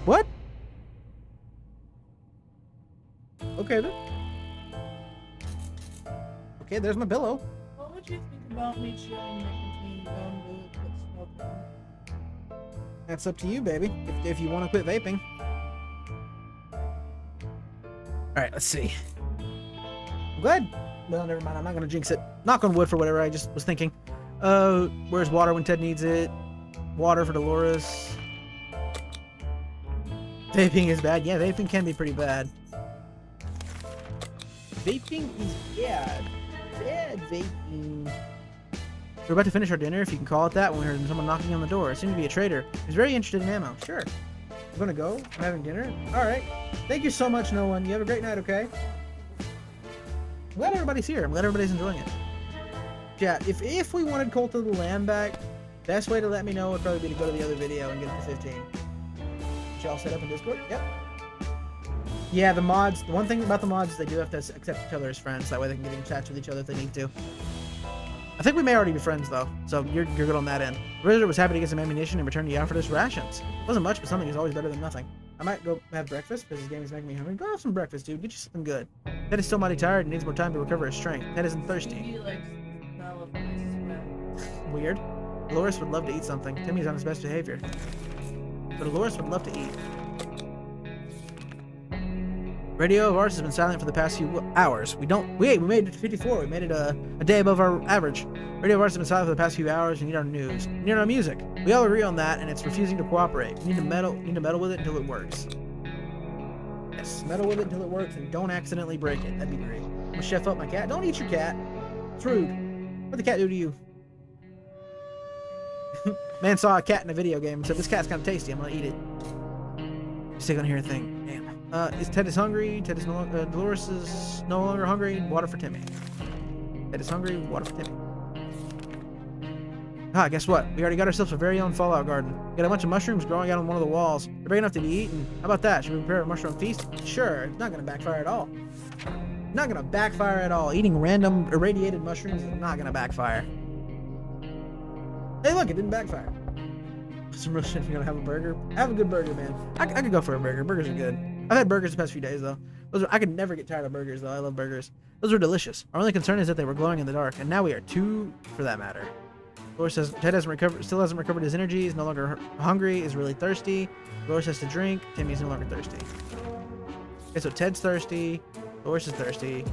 What? Okay then. Okay, there's my pillow. What would you think about me chewing nicotine gum to quit smoking? That's up to you, baby. If you want to quit vaping. All right, let's see. I'm glad. Well, never mind. I'm not gonna jinx it. Knock on wood for whatever I just was thinking. Where's water when Ted needs it? Water for Dolores. Vaping is bad. Yeah, vaping can be pretty bad. Vaping is bad. Bad vaping. We're about to finish our dinner, if you can call it that, when we heard someone knocking on the door. It seemed to be a trader. He's very interested in ammo. Sure. I'm gonna go. I'm having dinner. Alright. Thank you so much, no one. You have a great night, okay? I'm glad everybody's here. I'm glad everybody's enjoying it. Yeah, if we wanted Cult of the Lamb back, best way to let me know would probably be to go to the other video and get it to 15. Y'all set up in Discord? Yep. Yeah, the mods. The one thing about the mods is they do have to accept each other as friends. That way they can get in chats with each other if they need to. I think we may already be friends though, so you're good on that end. The visitor was happy to get some ammunition in return. He offered us rations. Wasn't much, but something is always better than nothing. I might go have breakfast because this game is making me hungry. Go have some breakfast, dude. Get you something good. Ted is still mighty tired and needs more time to recover his strength. Ted isn't thirsty. He likes the smell of my sweat. Weird. Dolores would love to eat something. Timmy's on his best behavior. But Dolores would love to eat. Radio of ours has been silent for the past few hours. We made it to 54. We made it a day above our average. Radio of ours has been silent for the past few hours. We need our news. We need our music. We all agree on that, and it's refusing to cooperate. We need to meddle with it until it works. Yes, meddle with it until it works, and don't accidentally break it. That'd be great. I'm gonna chef up my cat. Don't eat your cat. It's rude. What'd the cat do to you? Man saw a cat in a video game and said, "This cat's kind of tasty. I'm gonna eat it." Stick on here thing. Damn. Ted is hungry. Ted is Dolores is no longer hungry. Water for Timmy. Ted is hungry. Water for Timmy. Ah, guess what? We already got ourselves a very own Fallout garden. We got a bunch of mushrooms growing out on one of the walls. They're big enough to be eaten. How about that? Should we prepare a mushroom feast? Sure. It's not gonna backfire at all. Not gonna backfire at all. Eating random irradiated mushrooms is not gonna backfire. Hey, look, it didn't backfire. Some real shit. You're gonna have a burger. Have a good burger, man. I could go for a burger. Burgers are good. I've had burgers the past few days though. I could never get tired of burgers though. I love burgers. Those were delicious. Our only concern is that they were glowing in the dark, and now we are two for that matter. Dolores says Ted still hasn't recovered his energy. Is no longer hungry. Is really thirsty. Dolores has to drink. Timmy's no longer thirsty. Okay, so Ted's thirsty. Dolores is thirsty.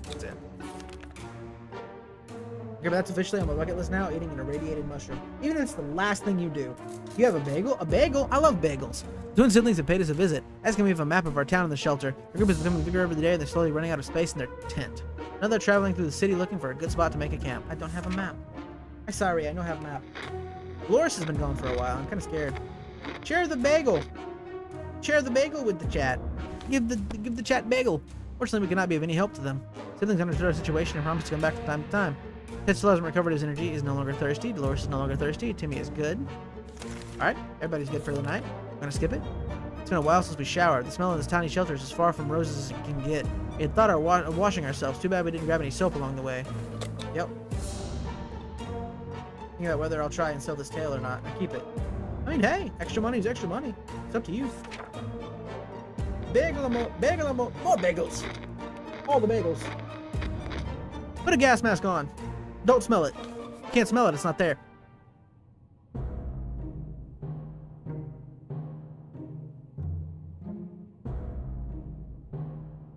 That's it. Okay, but that's officially on my bucket list now, eating an irradiated mushroom. Even if it's the last thing you do. You have a bagel? A bagel? I love bagels. Twin siblings have paid us a visit, asking me if a map of our town and the shelter. The group is becoming bigger every day, and they're slowly running out of space in their tent. Now they're traveling through the city looking for a good spot to make a camp. I don't have a map. I'm sorry, I don't have a map. Dolores has been gone for a while. I'm kind of scared. Share the bagel. Share the bagel with the chat. Give the chat bagel. Fortunately, we cannot be of any help to them. Siblings understood our situation and promised to come back from time to time. Ted still hasn't recovered his energy. Is no longer thirsty. Dolores is no longer thirsty. Timmy is good. Alright, everybody's good for the night. I'm gonna skip it. It's been a while since we showered. The smell of this tiny shelter is as far from roses as it can get. We had thought of washing ourselves. Too bad we didn't grab any soap along the way. Yep. Thinking about whether I'll try and sell this tail or not. I keep it. I mean, hey, extra money is extra money. It's up to you. Bagel more bagels. All the bagels. Put a gas mask on. Don't smell it. Can't smell it, it's not there.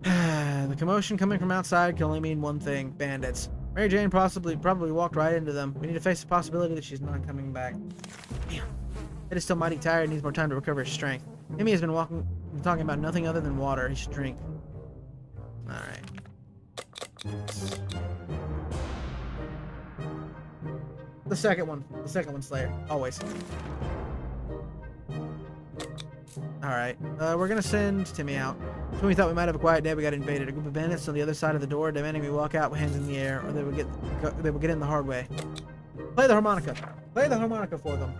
The commotion coming from outside can only mean one thing: bandits. Mary Jane probably walked right into them. We need to face the possibility that she's not coming back. Damn. Ed is still mighty tired and needs more time to recover his strength. Timmy has been talking about nothing other than water. He should drink. Alright. The second one, Slayer. Always. Alright. We're gonna send Timmy out. So when we thought we might have a quiet day, we got invaded. A group of bandits on the other side of the door demanding we walk out with hands in the air, or they would get in the hard way. Play the harmonica. Play the harmonica for them.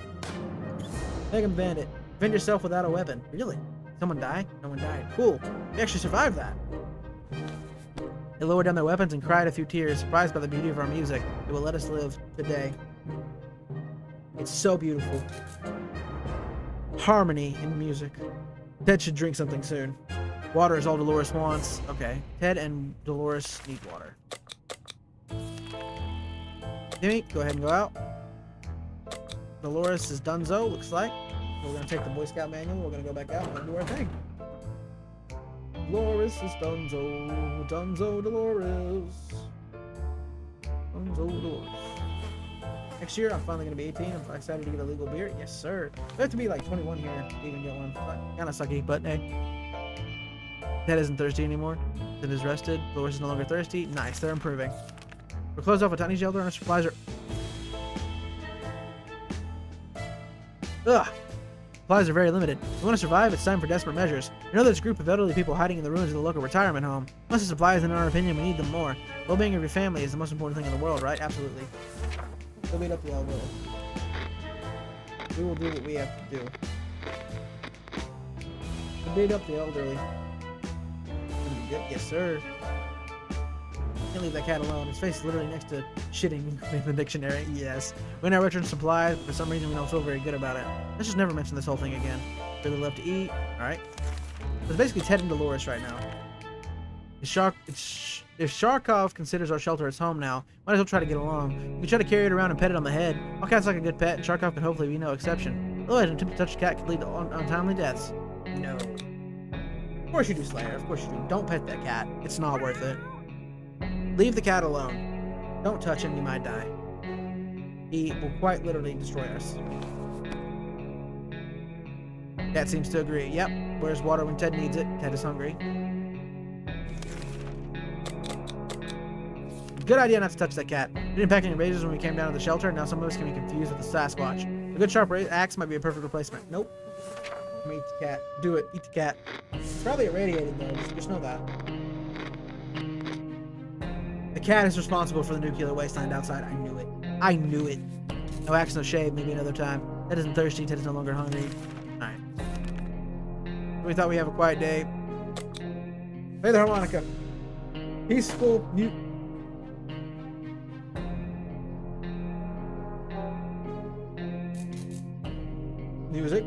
Make them bandit. Defend yourself without a weapon. Really? Someone die? No one died. Cool. We actually survived that. They lowered down their weapons and cried a few tears, surprised by the beauty of our music. It will let us live today. It's so beautiful. Harmony in music. Ted should drink something soon. Water is all Dolores wants. Okay. Ted and Dolores need water. Timmy, go ahead and go out. Dolores is donezo, looks like. We're going to take the Boy Scout manual. We're going to go back out and do our thing. Dolores is donezo. Donezo Dolores. Donezo Dolores. Next year, I'm finally going to be 18. I'm excited to get a legal beer. Yes, sir. We have to be like 21 here to even get one. Kind of sucky, but hey. Ted isn't thirsty anymore. Ted is rested. Dolores is no longer thirsty. Nice, they're improving. We're closed off a tiny shelter and our supplies are... Ugh. Supplies are very limited. If we want to survive, it's time for desperate measures. We know there's a group of elderly people hiding in the ruins of the local retirement home. Once the supplies, in our opinion, we need them more. Well-being of your family is the most important thing in the world, right? Absolutely. We'll beat up the elderly. We will do what we have to do. We'll beat up the elderly. Yes, sir. Can't leave that cat alone. His face is literally next to shitting in the dictionary. Yes. We now return supplies, but for some reason we don't feel very good about it. Let's just never mention this whole thing again. Really love to eat. Alright. It's basically Ted and Dolores right now. If Sharkov considers our shelter his home now, might as well try to get along. We try to carry it around and pet it on the head. All cats like a good pet, and Sharkov could hopefully be no exception. Otherwise, an attempt to touch a cat could lead to untimely deaths. No. Of course you do, Slayer. Of course you do. Don't pet that cat. It's not worth it. Leave the cat alone. Don't touch him. You might die. He will quite literally destroy us. Cat seems to agree. Yep. Where's water when Ted needs it? Ted is hungry. Good idea not to touch that cat. We didn't pack any razors when we came down to the shelter. Now some of us can be confused with the Sasquatch. A good sharp axe might be a perfect replacement. Nope. I'm gonna eat the cat. Do it. Eat the cat. It's probably irradiated though. Just know that. The cat is responsible for the nuclear wasteland outside. I knew it. I knew it. No axe, no shave. Maybe another time. Ted isn't thirsty. Ted is no longer hungry. Alright. We thought we'd have a quiet day. Play the harmonica. Peaceful music.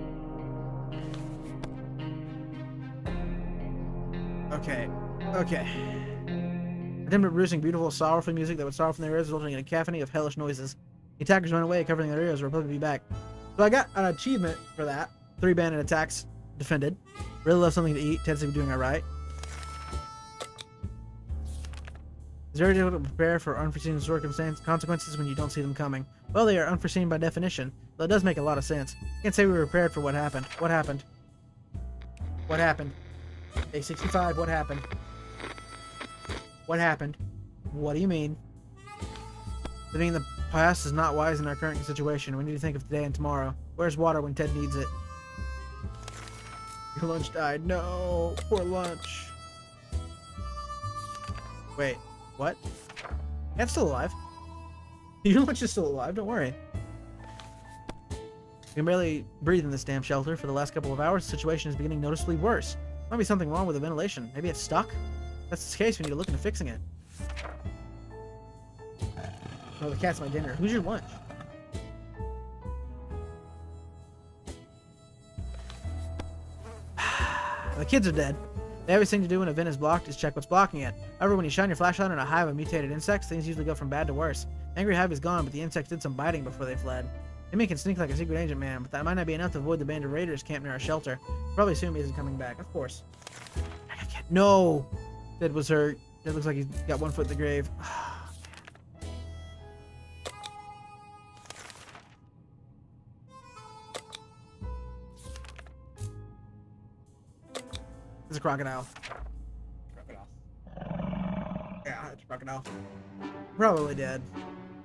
Okay. Attempted producing beautiful, sorrowful music that would sorrow from their ears, resulting in a cacophony of hellish noises. The attackers ran away, covering their ears, or probably be back. So I got an achievement for that. 3 bandit attacks defended. Really love something to eat. Tends to be doing alright. It's very difficult to prepare for unforeseen consequences when you don't see them coming. Well, they are unforeseen by definition, though it does make a lot of sense. You can't say we were prepared for what happened. What happened? What happened? Day 65, what happened? What happened? What do you mean? Living in the past is not wise in our current situation. We need to think of today and tomorrow. Where's water when Ted needs it? Your lunch died. No, poor lunch. Wait, what? Cat's still alive. Your lunch is still alive, don't worry. You can barely breathe in this damn shelter. For the last couple of hours, the situation is beginning noticeably worse. Might be something wrong with the ventilation. Maybe it's stuck? If that's the case, we need to look into fixing it. Oh, the cat's my dinner. Who's your lunch? The kids are dead. The obvious thing to do when a vent is blocked is check what's blocking it. However, when you shine your flashlight on a hive of mutated insects, things usually go from bad to worse. The angry hive is gone, but the insects did some biting before they fled. Timmy can sneak like a secret agent man, but that might not be enough to avoid the band of raiders camped near our shelter. Probably assume he isn't coming back, of course. No! Ted was hurt. Ted looks like he's got one foot in the grave. It's a crocodile. Yeah, it's a crocodile. Probably dead.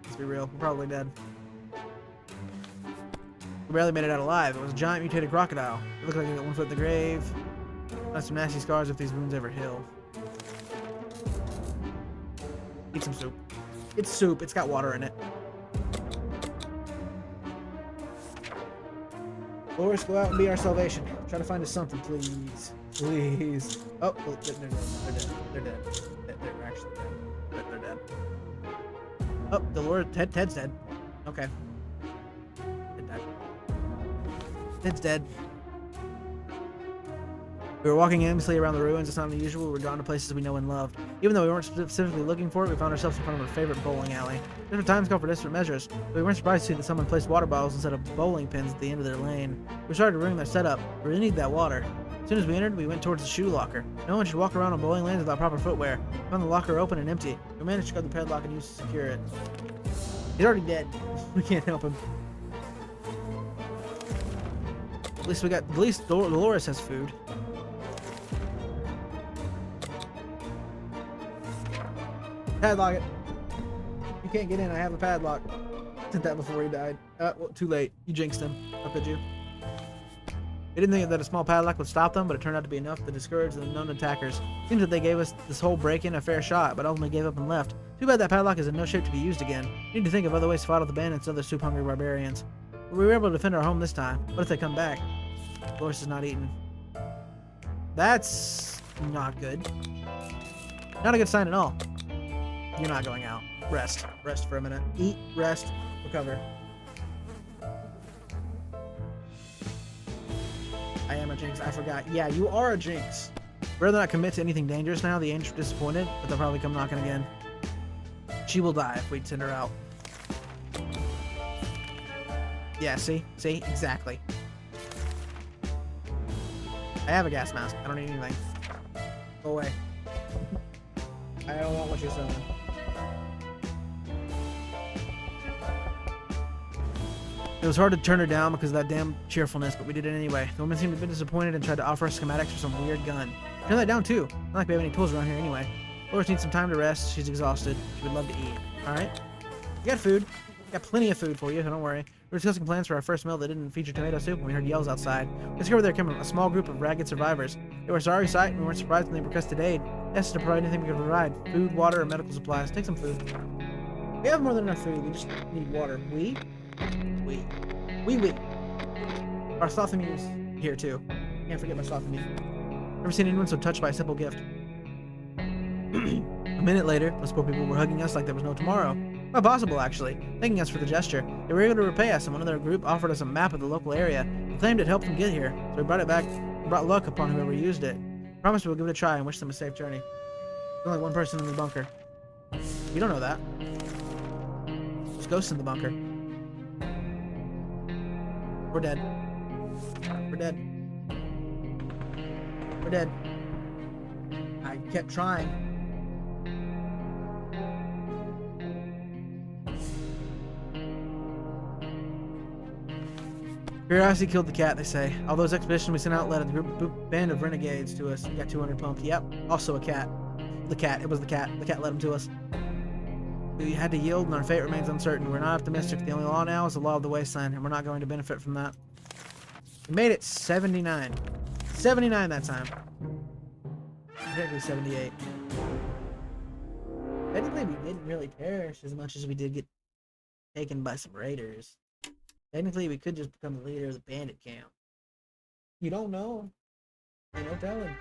Let's be real. We're probably dead. We barely made it out alive. It was a giant mutated crocodile. It looked like he got one foot in the grave. Got some nasty scars if these wounds ever heal. Eat some soup. It's soup. It's got water in it. Loris, go out and be our salvation. Try to find us something, please. Please. Oh, they're dead. They're dead. They're actually dead. They're dead. Oh, Dolores. Ted's dead. Okay. Ted died. Ted's dead. We were walking aimlessly around the ruins. It's not unusual. We were drawn to places we know and loved. Even though we weren't specifically looking for it, we found ourselves in front of our favorite bowling alley. Different times call for different measures, but we weren't surprised to see that someone placed water bottles instead of bowling pins at the end of their lane. We started to ruin their setup. We really need that water. As soon as we entered, we went towards the shoe locker. No one should walk around on bowling lanes without proper footwear. We found the locker open and empty. We managed to grab the padlock and use to secure it. He's already dead. We can't help him. At least Dolores has food. Padlock it. You can't get in. I have a padlock. Did that before he died. Well, too late. You jinxed him. How could you? They didn't think that a small padlock would stop them, but it turned out to be enough to discourage the known attackers. Seems that they gave us this whole break-in a fair shot, but ultimately gave up and left. Too bad that padlock is in no shape to be used again. We need to think of other ways to fight off the bandits and other soup-hungry barbarians. But we were able to defend our home this time. What if they come back? Dolores is not eaten. That's not good. Not a good sign at all. You're not going out. Rest. Rest for a minute. Eat, rest, recover. I am a jinx. I forgot. Yeah, you are a jinx. Rather not commit to anything dangerous now, the angels are disappointed, but they'll probably come knocking again. She will die if we send her out. Yeah, see? See? Exactly. I have a gas mask. I don't need anything. Go away. I don't want what you're selling. It was hard to turn her down because of that damn cheerfulness, but we did it anyway. The woman seemed to be disappointed and tried to offer us schematics for some weird gun. Turn that down too. Not like we have any tools around here anyway. Loris needs some time to rest. She's exhausted. She would love to eat. Alright? You got food. Got plenty of food for you, so don't worry. We were discussing plans for our first meal that didn't feature tomato soup when we heard yells outside. We discovered there came a small group of ragged survivors. They were a sorry sight and we weren't surprised when they requested aid. They asked us to provide anything we could provide. Food, water, or medical supplies. Take some food. We have more than enough food. We just need water. We. Our Slothamuse here too. Can't forget my Slothamuse. Never seen anyone so touched by a simple gift. A minute later, those poor people were hugging us like there was no tomorrow. Not possible, actually. Thanking us for the gesture. They were able to repay us, and one of their group offered us a map of the local area. They claimed it helped them get here, so we brought it back and brought luck upon whoever used it. Promised we'll give it a try and wish them a safe journey. There's only one person in the bunker. You don't know that. There's ghosts in the bunker. We're dead. We're dead. We're dead. I kept trying. Curiosity killed the cat, they say. All those expeditions we sent out led a band of renegades to us. We got 200 pumped. Yep, also a cat. The cat, it was the cat. The cat led them to us. We had to yield and our fate remains uncertain. We're not optimistic. The only law now is the law of the wasteland, and we're not going to benefit from that. We made it 79. 79 that time. Technically 78. Technically we didn't really perish as much as we did get taken by some raiders. Technically, we could just become the leader of the bandit camp. You don't know. Ain't no telling.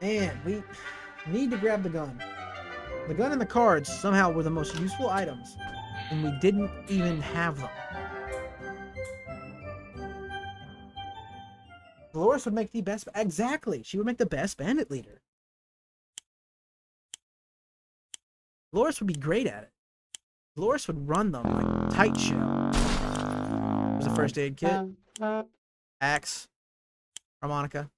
Man, we need to grab the gun. The gun and the cards somehow were the most useful items, and we didn't even have them. Dolores would make the best... Exactly! She would make the best bandit leader. Dolores would be great at it. Dolores would run them like tight shell. There's a first aid kit. Axe. Harmonica.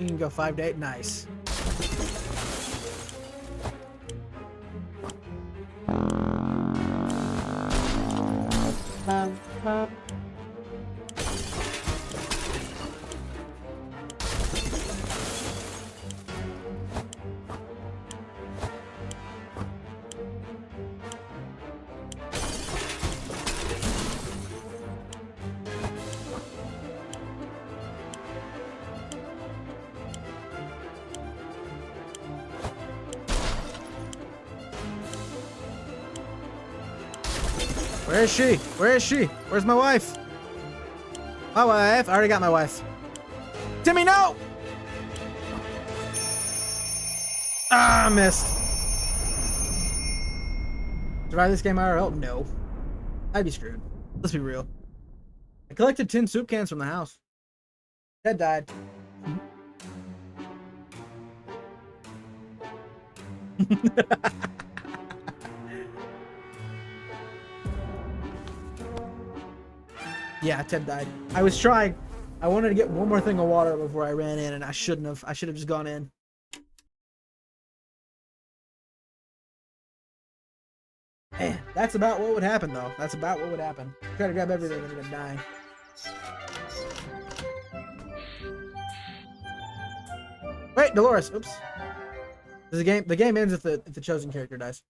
You can go 5 to 8. Nice. Where is she? Where is she? Where's my wife? My wife. I already got my wife. Timmy, no! Ah, I missed. Survive this game IRL? No. I'd be screwed. Let's be real. I collected 10 soup cans from the house. Ted died. Yeah, Ted died. I was trying. I wanted to get one more thing of water before I ran in, and I shouldn't have. I should have just gone in. Man, that's about what would happen, though. That's about what would happen. Try to grab everything and then die. Wait, Dolores. Oops. The game ends if the chosen character dies.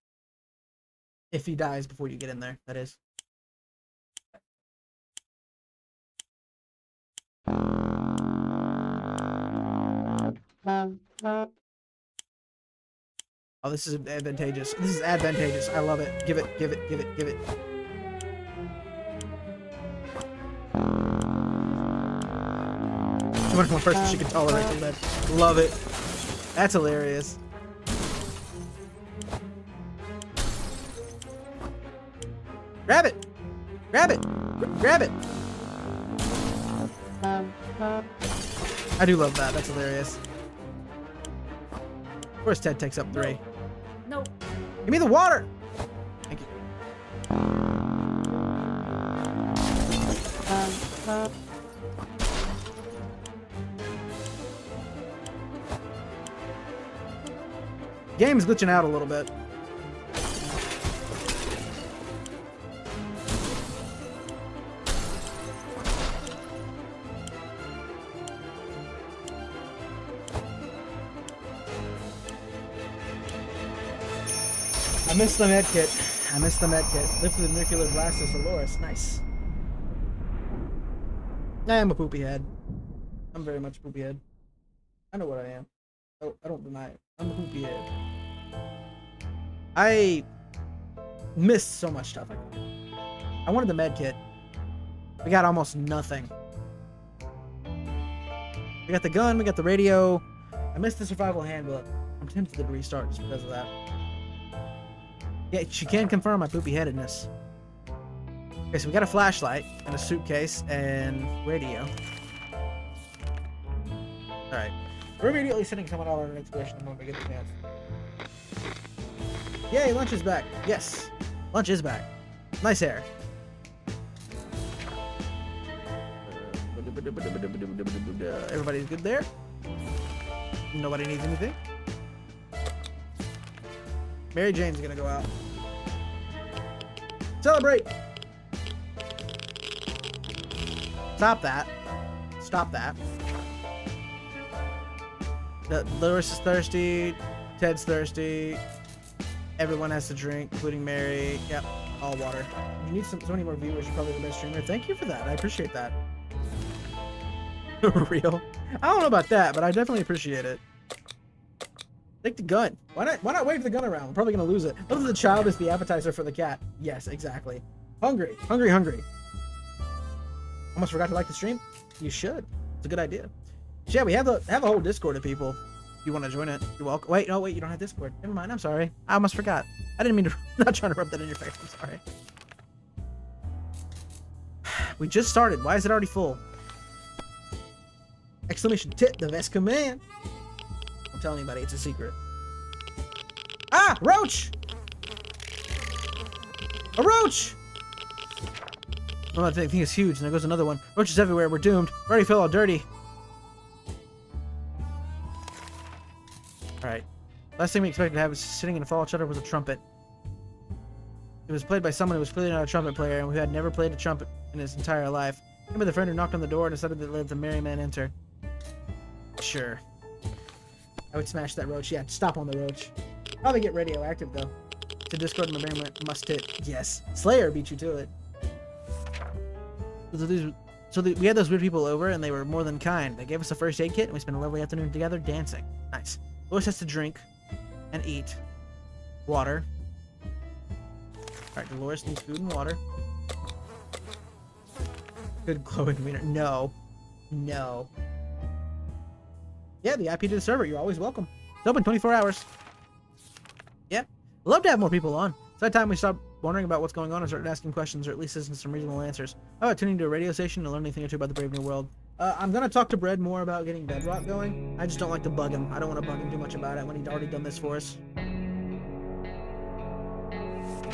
If he dies before you get in there, that is. Oh, this is advantageous. This is advantageous. I love it. Give it, give it, give it, give it. She went from one person she could tolerate the lead. Love it. That's hilarious. Grab it! Grab it! Grab it! I do love that. That's hilarious. Of course, Ted takes up 3. No. Give me the water! Thank you. Game is glitching out a little bit. I missed the medkit. I missed the medkit. Lift the nuclear blast of Dolores. Nice. I am a poopy head. I'm very much a poopy head. I know what I am. Oh, I don't deny it. I'm a poopy head. I missed so much stuff. I wanted the medkit. We got almost nothing. We got the gun. We got the radio. I missed the survival handbook. I'm tempted to restart just because of that. Yeah, she can confirm my poopy-headedness. Okay, so we got a flashlight and a suitcase and radio. Alright. We're immediately sending someone out on an expedition when we get the chance. Yay, lunch is back. Yes, lunch is back. Nice hair. Everybody's good there. Nobody needs anything. Mary Jane's gonna go out. Celebrate! Stop that. Stop that. Lewis is thirsty. Ted's thirsty. Everyone has to drink, including Mary. Yep, all water. You need so many more viewers. You're probably the best streamer. Thank you for that. I appreciate that. Real. I don't know about that, but I definitely appreciate it. Take the gun. Why not wave the gun around? We're probably gonna lose it. What if the child is the appetizer for the cat? Yes, exactly. Hungry. Hungry, hungry. Almost forgot to like the stream. You should. It's a good idea. So yeah, we have a whole Discord of people. If you want to join it, you're welcome. Wait, no, wait, you don't have Discord. Never mind. I'm sorry. I almost forgot. I didn't mean to. I'm not trying to rub that in your face. I'm sorry. We just started. Why is it already full? Exclamation tit, the best command. Don't tell anybody, it's a secret. Ah! Roach! A roach! Oh, that thing is huge, and there goes another one. Roaches everywhere, we're doomed. We already feel all dirty. Alright. Last thing we expected to have was sitting in a fallen shutter was a trumpet. It was played by someone who was clearly not a trumpet player and who had never played a trumpet in his entire life. Remember the friend who knocked on the door and decided to let the merry man enter. Sure. I would smash that roach. Yeah, stop on the roach. Probably get radioactive though. To Discord, my brain must hit. Yes. Slayer beat you to it. We had those weird people over and they were more than kind. They gave us a first aid kit and we spent a lovely afternoon together dancing. Nice. Lois has to drink and eat. Water. Alright, Dolores needs food and water. Good glowing wiener. No. No. Yeah, the IP to the server. You're always welcome. It's open 24 hours. Yeah. Love to have more people on. It's that time we stop wondering about what's going on and start asking questions, or at least listen to some reasonable answers. How about tuning to a radio station and learn anything or two about the brave new world? I'm going to talk to Bread more about getting Bedrock going. I just don't like to bug him. I don't want to bug him too much about it when he'd already done this for us.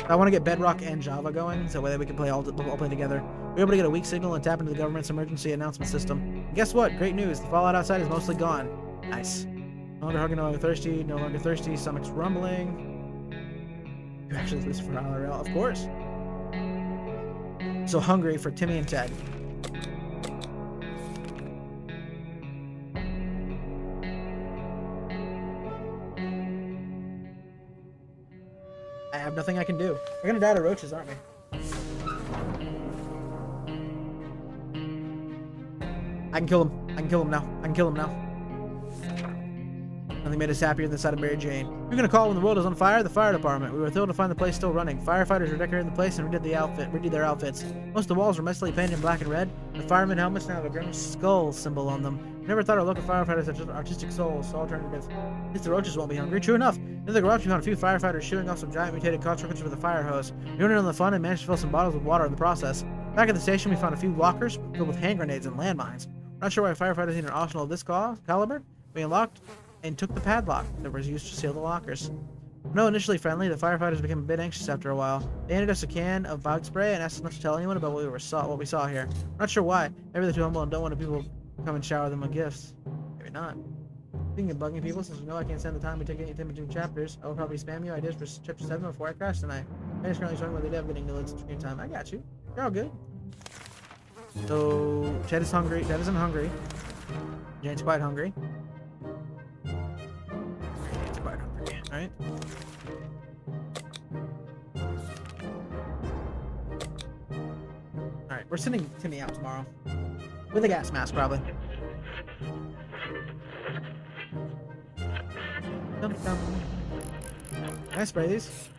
I want to get Bedrock and Java going, so that we can all play together. We're able to get a weak signal and tap into the government's emergency announcement system. And guess what? Great news. The fallout outside is mostly gone. Nice. No longer hungry, no longer thirsty. No longer thirsty. Stomach's rumbling. You actually lose for IRL, of course. So hungry for Timmy and Ted. I have nothing I can do. We're gonna die to roaches, aren't we? I can kill him. I can kill him now. I can kill him now. Nothing made us happier than the sight of Mary Jane. We were gonna call when the world is on fire the fire department. We were thrilled to find the place still running. Firefighters were decorating the place and redid their outfits. Most of the walls were messily painted in black and red. The fireman helmets now have a grim skull symbol on them. We never thought our local firefighters had such artistic souls, so alternatives. At least the roaches won't be hungry. True enough. Near the garage we found a few firefighters shooting off some giant mutated cockroaches with a fire hose. We went in on the fun and managed to fill some bottles with water in the process. Back at the station we found a few lockers filled with hand grenades and landmines. Not sure why firefighters need an arsenal of this caliber. We unlocked and took the padlock that was used to seal the lockers. No, initially friendly, the firefighters became a bit anxious after a while. They handed us a can of bug spray and asked us not to tell anyone about what we saw here. I'm not sure why. Maybe they're too humble and don't want people to come and shower them with gifts. Maybe not. Speaking of bugging people, since you know I can't stand the time we take anything between chapters, I will probably spam you ideas for chapter 7 before I crash tonight. I just currently showing what they did getting the screen time. I got you. You're all good. So Ted is hungry. Ted isn't hungry. Jane's quite hungry. Jane's quite hungry. Alright. Alright, we're sending Timmy out tomorrow. With a gas mask, probably. Dum dum. Can I spray these?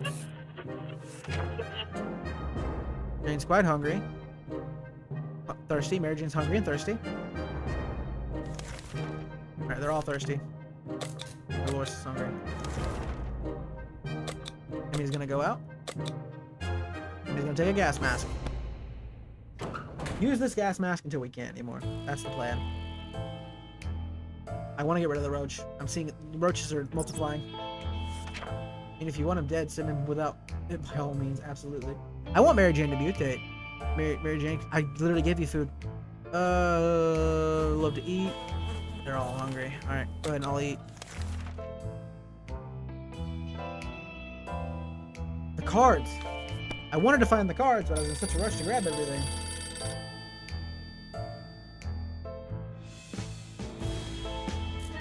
Jane's quite hungry. Thirsty. Mary Jane's hungry and thirsty. Alright, they're all thirsty. Dolores is hungry. Timmy's gonna go out. And he's gonna take a gas mask. Use this gas mask until we can't anymore. That's the plan. I want to get rid of the roach. I'm seeing the roaches are multiplying. And if you want him dead, send him without it by all means, absolutely. I want Mary Jane to mutate. Mary Jane, I literally gave you food. Love to eat. They're all hungry. Alright, go ahead and I'll eat. The cards. I wanted to find the cards, but I was in such a rush to grab everything.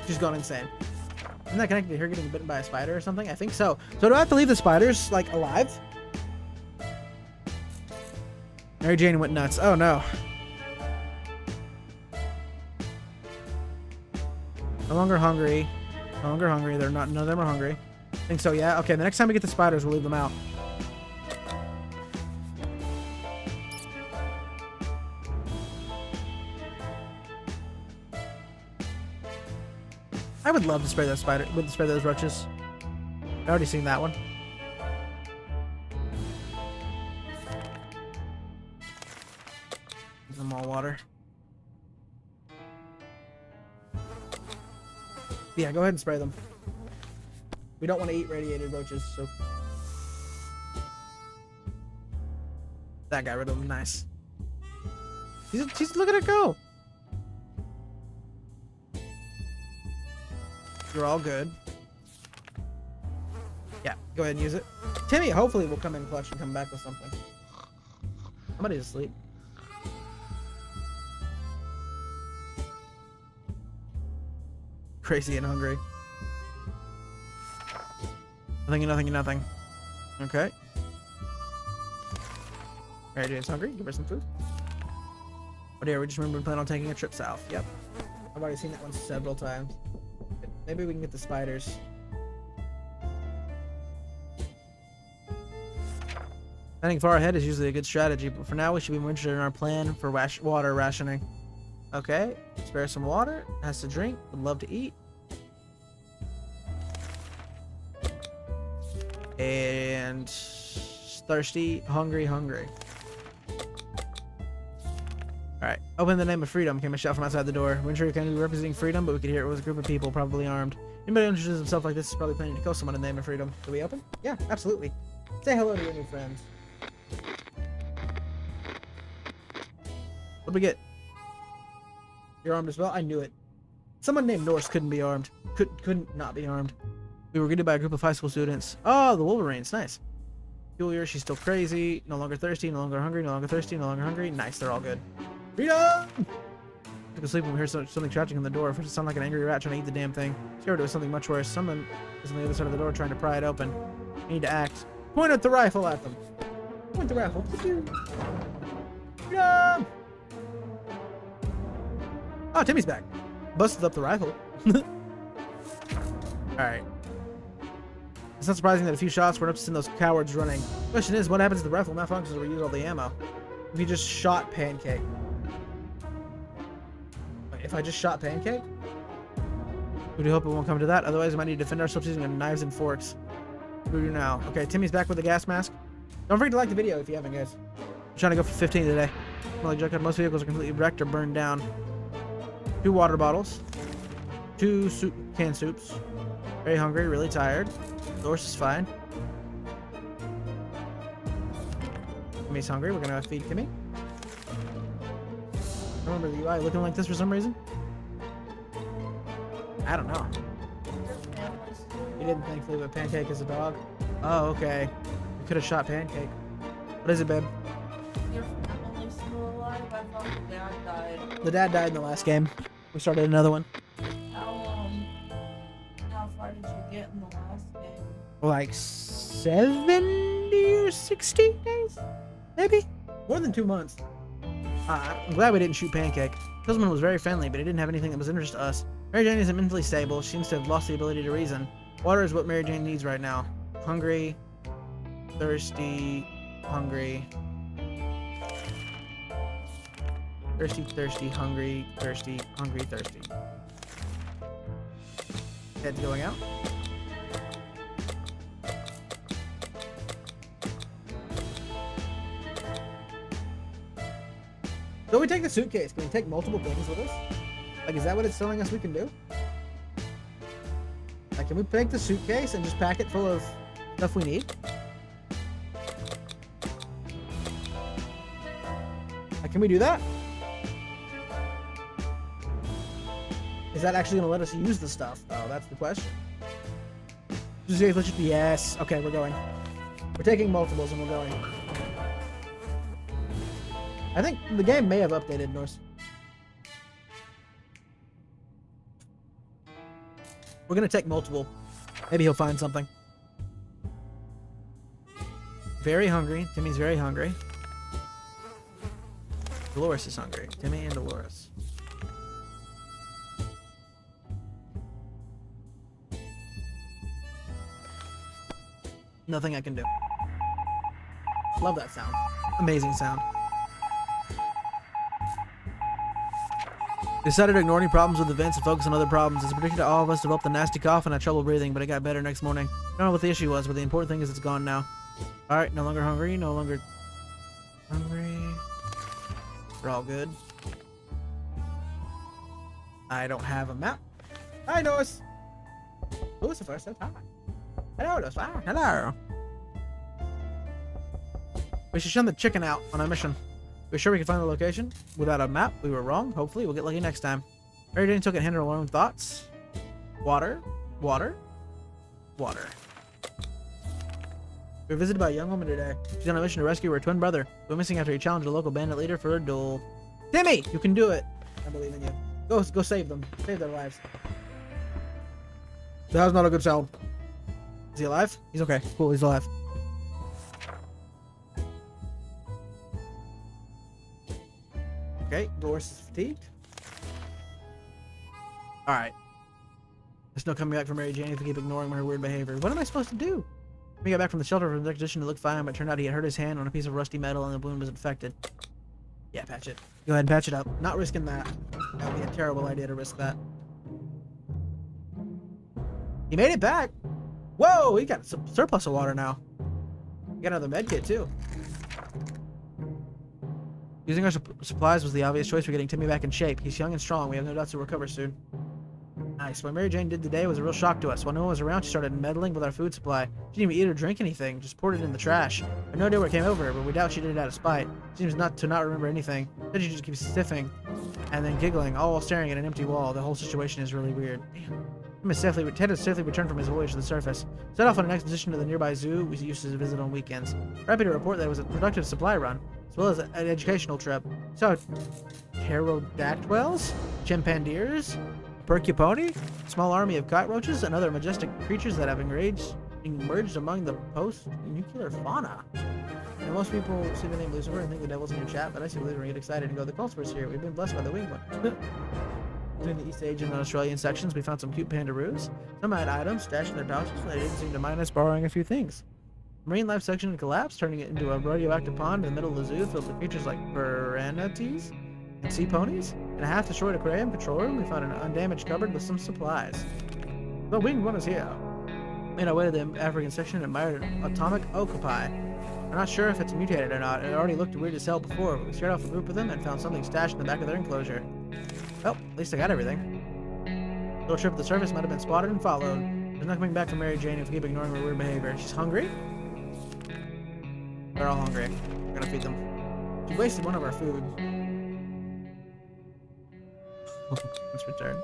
She's gone insane. Isn't that connected to her getting bitten by a spider or something? I think so. So do I have to leave the spiders, like, alive? Mary Jane went nuts. Oh, no. No longer hungry. No longer hungry. They're not. None of them are hungry. I think so, yeah? Okay, the next time we get the spiders, we'll leave them out. I would love to spray those spray those roaches. I've already seen that one. Give them all water. Yeah, go ahead and spray them. We don't want to eat radiated roaches, so. That got rid of them. Nice. She's look at it go. You're all good. Yeah, go ahead and use it. Timmy hopefully will come in clutch and come back with something. Somebody's asleep. Crazy and hungry. Nothing. Okay. Mary Jane's hungry. Give her some food. Oh dear, we just remembered we plan on taking a trip south. Yep. I've already seen that one several times. Maybe we can get the spiders. Planning far ahead is usually a good strategy, but for now we should be more interested in our plan for water rationing. Okay, spare some water. Has to drink. Would love to eat. And thirsty, hungry. Alright, open in the name of freedom, came a shout from outside the door. We're sure kind of representing freedom, but we could hear it was a group of people, probably armed. Anybody who introduces himself like this is probably planning to kill someone in the name of freedom. Do we open? Yeah, absolutely. Say hello to your new friends. What'd we get? You're armed as well? I knew it. Someone named Norse couldn't be armed. Couldn't not be armed. We were greeted by a group of high school students. Oh, the Wolverines. Nice. Peculiar, she's still crazy. No longer thirsty, no longer hungry, no longer thirsty, no longer hungry. Nice, they're all good. Freedom! Took a sleep when we heard something crouching on the door. First it sounded like an angry rat trying to eat the damn thing. Scared it was something much worse. Someone is on the other side of the door trying to pry it open. We need to act. Point at the rifle at them. Point the rifle. Freedom! Oh, Timmy's back. Busted up the rifle. Alright. It's not surprising that a few shots were enough to send those cowards running. The question is, what happens if the rifle malfunctions or we use all the ammo? If you just shot Pancake. Wait, if I just shot Pancake? We do hope it won't come to that, otherwise we might need to defend ourselves using knives and forks. What do we do now? Okay, Timmy's back with the gas mask. Don't forget to like the video if you haven't, guys. I'm trying to go for 15 today. Like Jughead, most vehicles are completely wrecked or burned down. 2 water bottles. 2 canned soups. Very hungry, really tired. The horse is fine. Timmy's hungry. We're gonna feed Timmy. I remember the UI looking like this for some reason. I don't know. He didn't thankfully, but Pancake is a dog. Oh, okay. We could have shot Pancake. What is it, babe? Your family's still alive? I thought the dad died. The dad died in the last game. We started another one. How far did you get in the last game? Like 70 or 60 days? Maybe? More than 2 months. I'm glad we didn't shoot Pancake. Hillsman was very friendly, but he didn't have anything that was of interest to us. Mary Jane isn't mentally stable. She seems to have lost the ability to reason. Water is what Mary Jane needs right now. Hungry, thirsty, hungry. Thirsty, hungry, thirsty, thirsty. Head's going out. So we take the suitcase. Can we take multiple things with us? Like, is that what it's telling us we can do? Like, can we take the suitcase and just pack it full of stuff we need? Like, can we do that? Is that actually gonna let us use the stuff? Oh, that's the question. Yes. Okay, we're going. We're taking multiples and we're going. I think the game may have updated, Norse. We're gonna take multiple. Maybe he'll find something. Very hungry. Timmy's very hungry. Dolores is hungry. Timmy and Dolores. Nothing I can do. Love that sound. Amazing sound. Decided to ignore any problems with events and focus on other problems. As predicted, all of us developed a nasty cough and had trouble breathing, but it got better next morning. I don't know what the issue was, but the important thing is it's gone now. Alright, no longer hungry, no longer hungry. We're all good. I don't have a map. Hi, Noah. Lucifer says hi. Hello, Lucifer. Hello. We should shun the chicken out on our mission. We're sure we can find the location. Without a map, we were wrong. Hopefully, we'll get lucky next time. Mary Jane took it and handled her own thoughts. Water. Water. Water. We were visited by a young woman today. She's on a mission to rescue her twin brother, who went missing after he challenged a local bandit leader for a duel. Timmy, you can do it. I believe in you. Go save them. Save their lives. That was not a good sound. Is he alive? He's okay. Cool, he's alive. Okay, Dolores is fatigued. Alright. There's no coming back from Mary Jane if we keep ignoring her weird behavior. What am I supposed to do? We got back from the shelter from the expedition to look fine, but it turned out he had hurt his hand on a piece of rusty metal and the wound was infected. Yeah, patch it. Go ahead and patch it up. Not risking that. That would be a terrible idea to risk that. He made it back. Whoa, he got a surplus of water now. He got another med kit too. Using our supplies was the obvious choice for getting Timmy back in shape. He's young and strong. We have no doubts he'll recover soon. Nice. What Mary Jane did today was a real shock to us. While no one was around, she started meddling with our food supply. She didn't even eat or drink anything, just poured it in the trash. I have no idea what came over her, but we doubt she did it out of spite. She seems not remember anything. Said she just keeps sniffing and then giggling, all while staring at an empty wall. The whole situation is really weird. Damn. Ted has safely returned from his voyage to the surface. Set off on an expedition to the nearby zoo we used to visit on weekends. We're happy to report that it was a productive supply run, as well as an educational trip. So, pterodactyls, chimpandeers, porcuponi, small army of cockroaches, and other majestic creatures that have emerged among the post-nuclear fauna. Now, most people see the name Lucifer and think the devil's in your chat, but I see Lucifer and get excited and go, the Cultiver's here. We've been blessed by the winged one. Between the East Asian and Australian sections, we found some cute pandaroos. Some had items stashed in their pouches, and they didn't seem to mind us borrowing a few things. The marine life section had collapsed, turning it into a radioactive pond in the middle of the zoo filled with creatures like piranhas and sea ponies. In a half-destroyed aquarium control room, we found an undamaged cupboard with some supplies. The winged one is here. Made our way to the African section and admired an atomic okapi. We're not sure if it's mutated or not. It already looked weird as hell before, but we scared off a group of them and found something stashed in the back of their enclosure. Well, at least I got everything. Little trip to the surface might have been spotted and followed. There's no coming back from Mary Jane if we keep ignoring her weird behavior. She's hungry? They're all hungry. We're gonna feed them. She wasted one of our food. Let's return.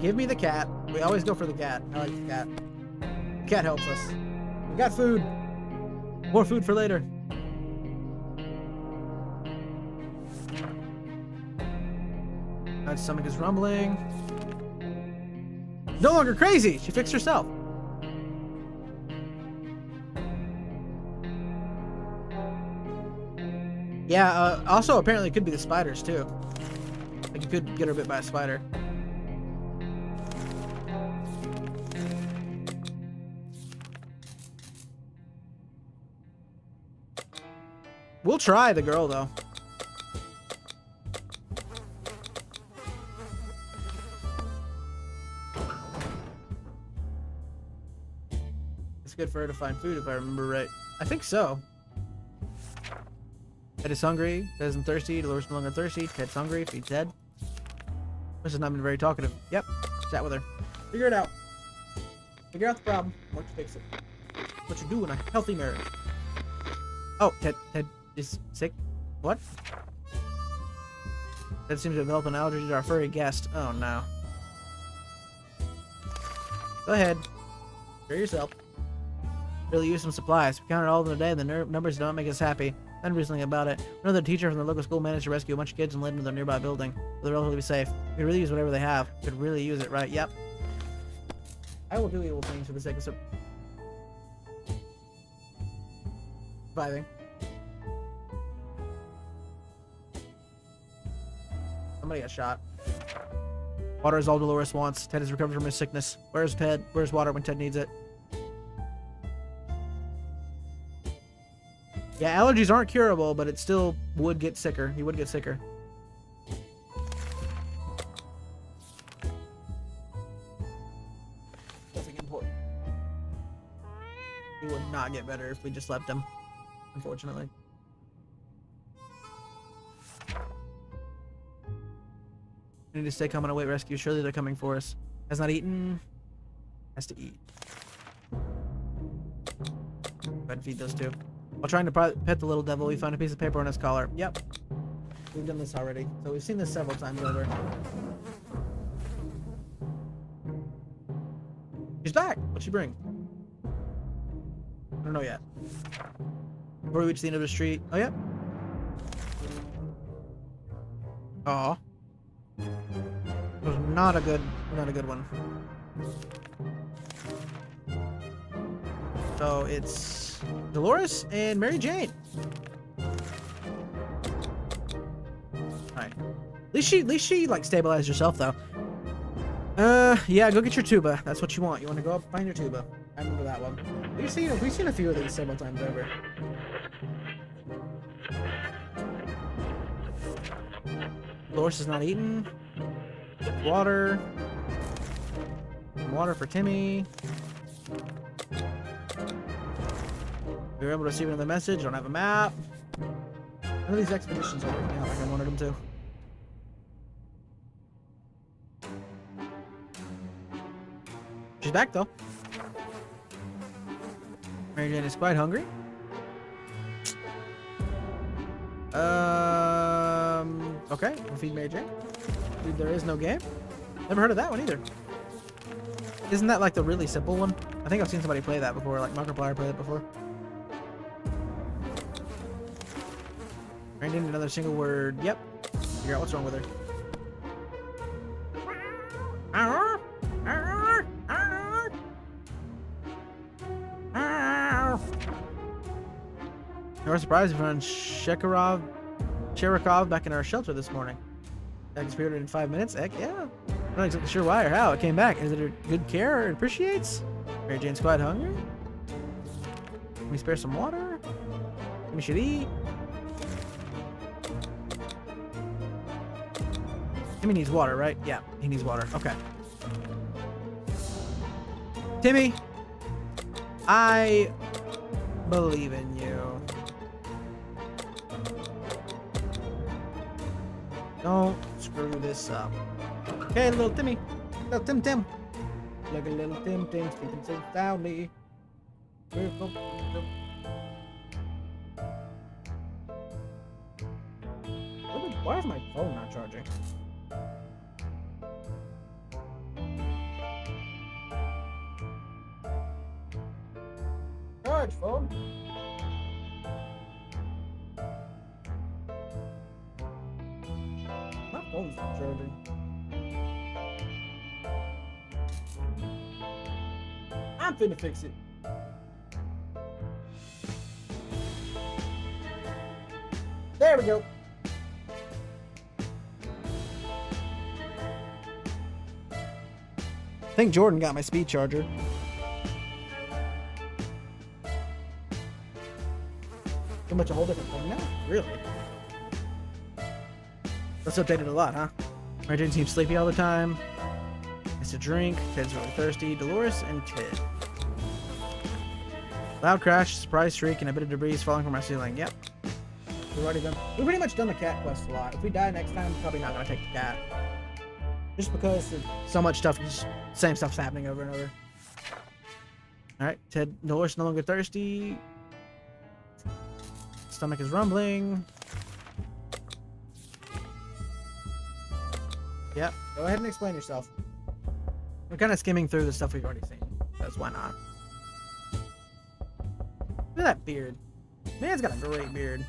Give me the cat. We always go for the cat. I like the cat. The cat helps us. We got food. More food for later. My stomach is rumbling. No longer crazy. She fixed herself. Yeah, also apparently it could be the spiders too. Like you could get her bit by a spider. We'll try the girl though. It's good for her to find food if I remember right. I think so. Ted is hungry. Ted isn't thirsty. Dolores no longer thirsty. Ted's hungry. Feed Ted. This has not been very talkative. Yep. Chat with her. Figure it out. Figure out the problem. Let's fix it. What you do in a healthy marriage. Oh, Ted is sick. What? Ted seems to develop an allergy to our furry guest. Oh no. Go ahead. Cure yourself. Really use some supplies. We counted all of them today, and the numbers don't make us happy. Then recently about it. Another teacher from the local school managed to rescue a bunch of kids and led them to their nearby building. They're relatively safe. We could really use whatever they have. We could really use it, right? Yep. I will do evil things for the sake of surviving. Somebody got shot. Water is all Dolores wants. Ted has recovered from his sickness. Where's Ted? Where's water when Ted needs it? Yeah, allergies aren't curable, but it still would get sicker. He would get sicker. Nothing important. He would not get better if we just left him, unfortunately. We need to stay calm and await rescue. Surely they're coming for us. Has not eaten. Has to eat. Go ahead and feed those two. While trying to pet the little devil, we found a piece of paper on his collar. Yep. We've done this already. So we've seen this several times over. She's back. What'd she bring? I don't know yet. Before we reach the end of the street. Oh, yep. Aw. It was not a good one. So it's Dolores and Mary Jane. Alright. At least she like stabilized herself though. Yeah, go get your tuba. That's what you want. You want to go up and find your tuba. I remember that one. We've seen a few of these several times over. Dolores is not eating. Water. Water for Timmy. We were able to receive another message. Don't have a map. None of these expeditions are working out like I wanted them to. She's back though. Mary Jane is quite hungry. Okay, we'll feed Mary Jane. Dude, there is no game. Never heard of that one either. Isn't that like the really simple one? I think I've seen somebody play that before, like Markiplier played it before. Mary Jane, another single word. Yep. Figure out what's wrong with her. You were surprised we found Cherikov back in our shelter this morning. That disappeared in 5 minutes. Heck yeah. I'm not exactly sure why or how it came back. Is it a good care or appreciates? Mary Jane's quite hungry. Can we spare some water? We should eat. Timmy needs water, right? Yeah, he needs water. Okay. Timmy, I believe in you. Don't screw this up. Okay, little Timmy. Little Tim. Like a little Tim, sleeping so soundly. Why is my phone not charging? Charge, phone. My phone's not charging. I'm finna fix it. There we go. I think Jordan got my speed charger. Pretty much a whole different thing now? Really? That's updated a lot, huh? Mary Jane seems sleepy all the time. Has to drink. Ted's really thirsty. Dolores and Ted. Loud crash, surprise shriek, and a bit of debris is falling from our ceiling. Yep. We've pretty much done the cat quest a lot. If we die next time, we're probably not gonna take the cat. Just because there's so much stuff, just same stuff's happening over and over. Alright, Ted Dolores no longer thirsty. Stomach is rumbling. Yep, go ahead and explain yourself. We're kind of skimming through the stuff we've already seen. That's why not. Look at that beard. Man's got a great beard.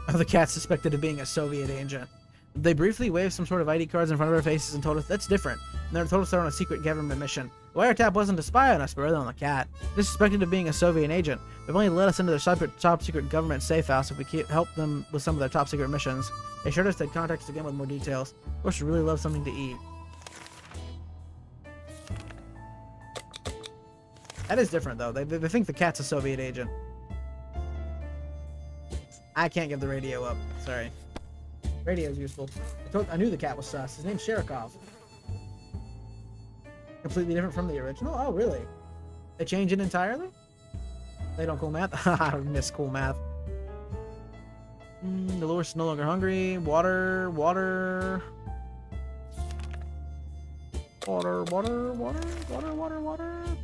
Oh, the cat's suspected of being a Soviet agent. They briefly waved some sort of ID cards in front of our faces and told us that's different. And they told us they're on a secret government mission. The wiretap wasn't to spy on us, but rather on the cat. They're suspected of being a Soviet agent. They've only let us into their top secret government safe house if we help them with some of their top secret missions. They assured us they'd contact us again with more details. Of course, we really love something to eat. That is different, though. They think the cat's a Soviet agent. I can't get the radio up. Sorry. Radio's useful. I knew the cat was sus. His name's Sherikov. Completely different from the original? Oh, really? They change it entirely? They don't cool math? I miss cool math. Dolores is no longer hungry. Water.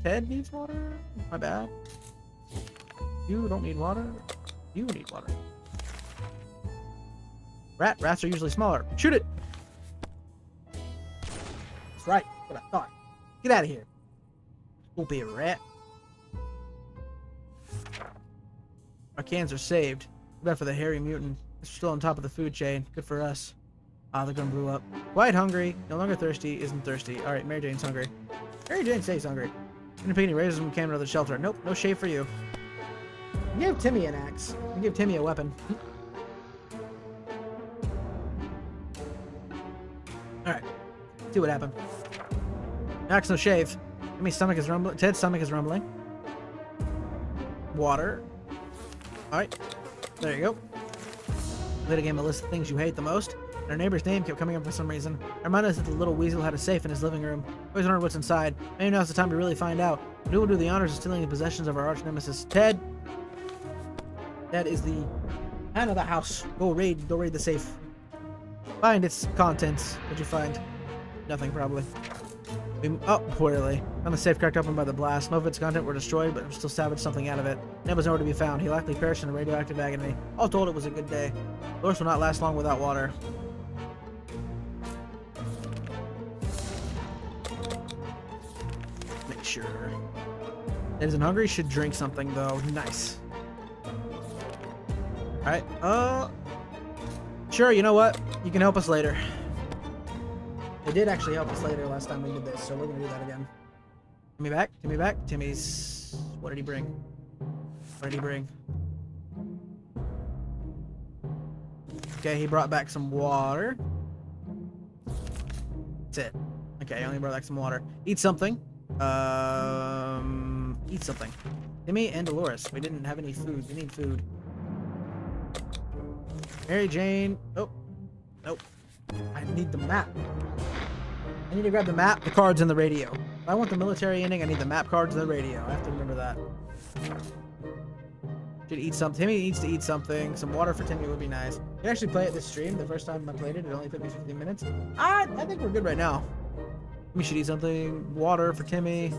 Ted needs water. My bad. You don't need water. You need water. Rats are usually smaller. Shoot it! That's right. What I thought. Get out of here. Won't be a rat. Our cans are saved. Bad for the hairy mutant. They're still on top of the food chain. Good for us. Ah, they're gonna blew up. Quite hungry. No longer thirsty. Isn't thirsty. Alright, Mary Jane's hungry. Mary Jane stays hungry. Gonna pick any razors when we came to the shelter. Nope, no shave for you. Give Timmy an axe. Give Timmy a weapon. Alright. See what happened. Axe, no shave. Timmy's stomach is rumbling. Ted's stomach is rumbling. Water. Alright. There you go. Later gave him a list of things you hate the most. And our neighbor's name kept coming up for some reason. It reminded us that the little weasel had a safe in his living room. Always wondered what's inside. Maybe now's the time to really find out. Who will do the honors of stealing the possessions of our arch nemesis, Ted? Ted is the man of the house. Go raid the safe. Find its contents. What'd you find? Nothing, probably. Oh, poorly. Found the safe cracked open by the blast. Most of its content were destroyed, but we still salvaged something out of it. Ned was nowhere to be found. He likely perished in a radioactive agony. All told, it was a good day. Dolores will not last long without water. Make sure. Ned isn't hungry. Should drink something, though. Nice. Alright. Sure, you know what? You can help us later. They did actually help us later last time we did this, so we're gonna do that again. Timmy back. Timmy back. Timmy's... What did he bring? What did he bring? Okay, he brought back some water. That's it. Okay, he only brought back some water. Eat something. Eat something. Timmy and Dolores. We didn't have any food. We need food. Mary Jane. Oh. Nope. I need the map. I need to grab the map, the cards, and the radio. If I want the military ending, I need the map, cards, and the radio. I have to remember that. Should eat something. Timmy needs to eat something. Some water for Timmy would be nice. You can actually play it this stream. The first time I played it, it only took me 15 minutes. I think we're good right now. We should eat something. Water for Timmy.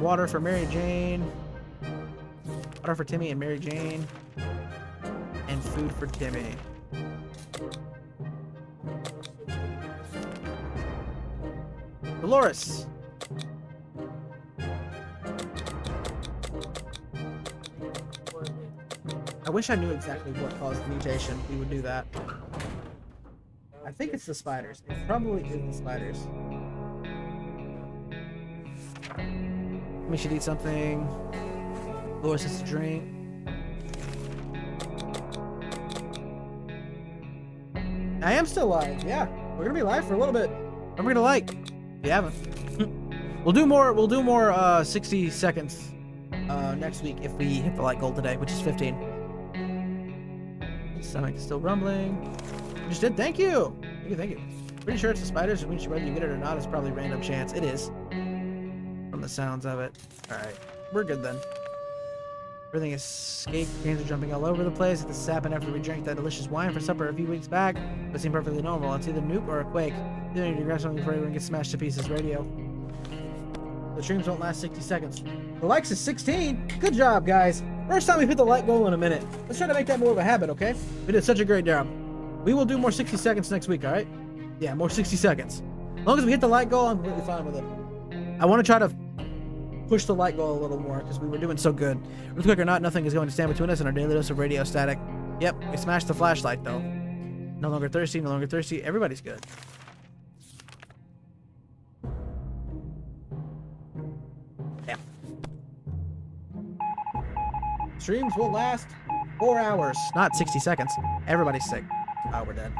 Water for Mary Jane. Water for Timmy and Mary Jane. And food for Timmy. Dolores. I wish I knew exactly what caused the mutation. We would do that. I think it's the spiders. It probably is the spiders. We should eat something. Dolores has to drink. I am still live. Yeah, we're gonna be live for a little bit. I'm gonna like. You haven't. We'll do more 60 seconds next week if we hit the like goal today, which is 15. Stomach is still rumbling. I just did. Thank you. Thank you. Pretty sure it's the spiders, which whether you get it or not is probably random chance. It is. From the sounds of it. Alright. We're good then. Everything is escaped. Games are jumping all over the place. This is happened after we drank that delicious wine for supper a few weeks back. It seemed perfectly normal. It's either nuke or a quake. You need to grab something before everyone gets smashed to pieces. Radio. The streams won't last 60 seconds. The likes is 16. Good job, guys. First time we hit the like goal in a minute. Let's try to make that more of a habit, okay? We did such a great job. We will do more 60 seconds next week, all right? Yeah, more 60 seconds. As long as we hit the like goal, I'm completely fine with it. I want to try to push the like goal a little more because we were doing so good. Real quick or not, nothing is going to stand between us and our daily dose of radio static. Yep, we smashed the flashlight though. No longer thirsty, no longer thirsty. Everybody's good. Yeah. Streams will last 4 hours, not 60 seconds. Everybody's sick. Oh, we're dead.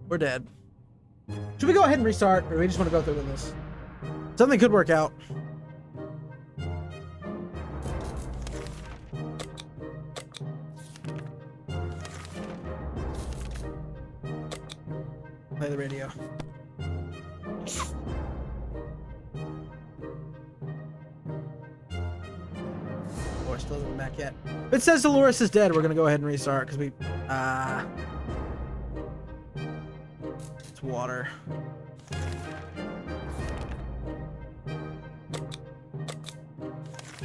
We're dead. Should we go ahead and restart, or do we just want to go through with this? Something could work out. Play the radio. Dolores still isn't back yet. If it says Dolores is dead, we're gonna go ahead and restart because we it's water.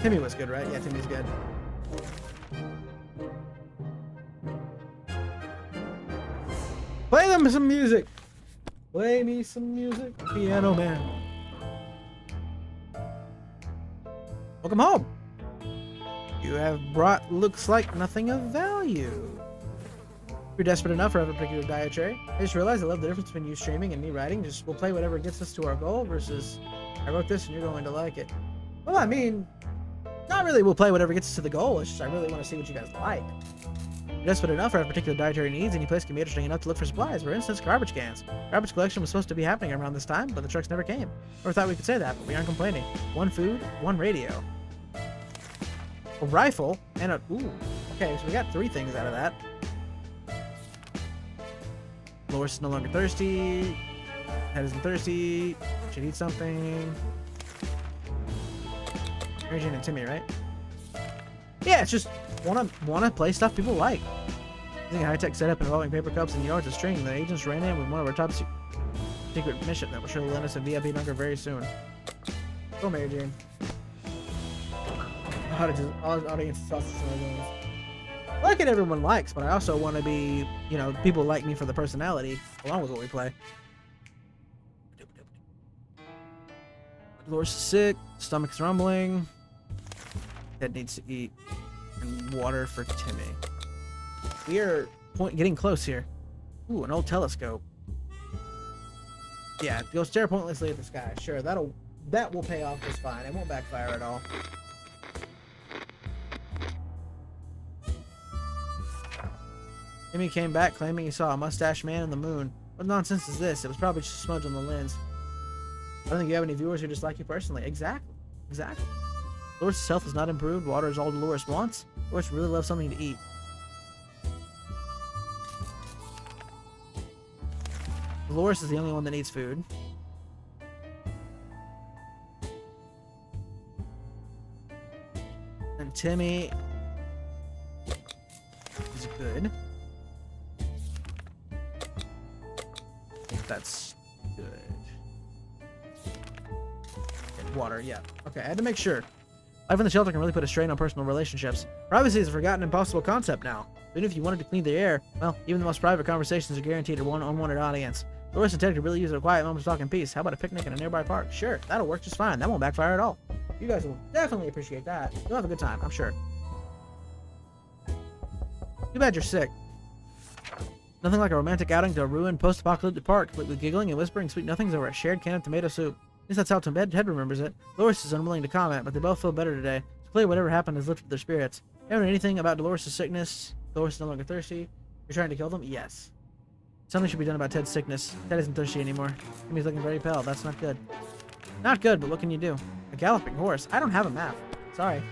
Timmy was good, right? Yeah, Timmy's good. Play them some music. Play me some music, Piano Man. Welcome home. You have brought looks like nothing of value. If you're desperate enough for a particular dietary, I just realized I love the difference between you streaming and me writing. Just we'll play whatever gets us to our goal versus I wrote this and you're going to like it. Well, I mean, not really we'll play whatever gets us to the goal. It's just I really want to see what you guys like. If you're desperate enough for a particular dietary needs, any place can be interesting enough to look for supplies. For instance, garbage cans. Garbage collection was supposed to be happening around this time, but the trucks never came. Never thought we could say that, but we aren't complaining. One food, one radio. A rifle, and a... Ooh. Okay, so we got 3 things out of that. Dolores is no longer thirsty. Head isn't thirsty. Should eat something. Mary Jane and Timmy, right? Yeah, it's just wanna play stuff people like. Using a high-tech setup involving paper cups and yards of string, the agents ran in with one of our top secret mission that will surely land us a VIP bunker very soon. Go, Mary Jane. Audience sausage. I like it everyone likes, but I also want to be, you know, people like me for the personality, along with what we play. Dolores is sick, stomach's rumbling. Head needs to eat. And water for Timmy. We are getting close here. Ooh, an old telescope. Yeah, go stare pointlessly at the sky. Sure, that will pay off just fine. It won't backfire at all. Timmy came back claiming he saw a mustache man in the moon. What nonsense is this? It was probably just a smudge on the lens. I don't think you have any viewers who dislike you personally. Exactly. Exactly. Dolores' health is not improved. Water is all Dolores wants. Dolores really loves something to eat. Dolores is the only one that needs food. And Timmy is good. I think that's good. Okay, water, yeah. Okay, I had to make sure. Life in the shelter can really put a strain on personal relationships. Privacy is a forgotten impossible concept now. Even if you wanted to clean the air, well, even the most private conversations are guaranteed to one unwanted audience. Dolores and Ted could really use a quiet moment to talk in peace. How about a picnic in a nearby park? Sure, that'll work just fine. That won't backfire at all. You guys will definitely appreciate that. You'll have a good time, I'm sure. Too bad you're sick. Nothing like a romantic outing to a ruined post-apocalyptic park, complete with giggling and whispering sweet nothings over a shared can of tomato soup. At least that's how Ted remembers it. Dolores is unwilling to comment, but they both feel better today. It's clear whatever happened has lifted their spirits. You haven't heard anything about Dolores' sickness? Dolores is no longer thirsty. You're trying to kill them? Yes. Something should be done about Ted's sickness. Ted isn't thirsty anymore. He's looking very pale. That's not good. Not good, but what can you do? A galloping horse. I don't have a map. Sorry.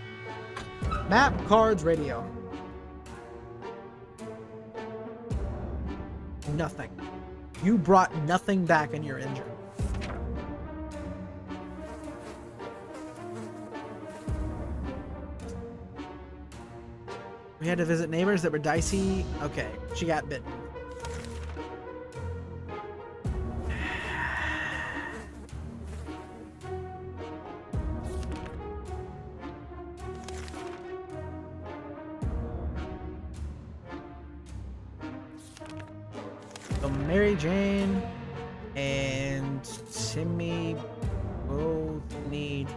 Map, cards, radio. nothing. You brought nothing back and you're injured. We had to visit neighbors that were dicey. Okay, she got bitten. So Mary Jane and Timmy both need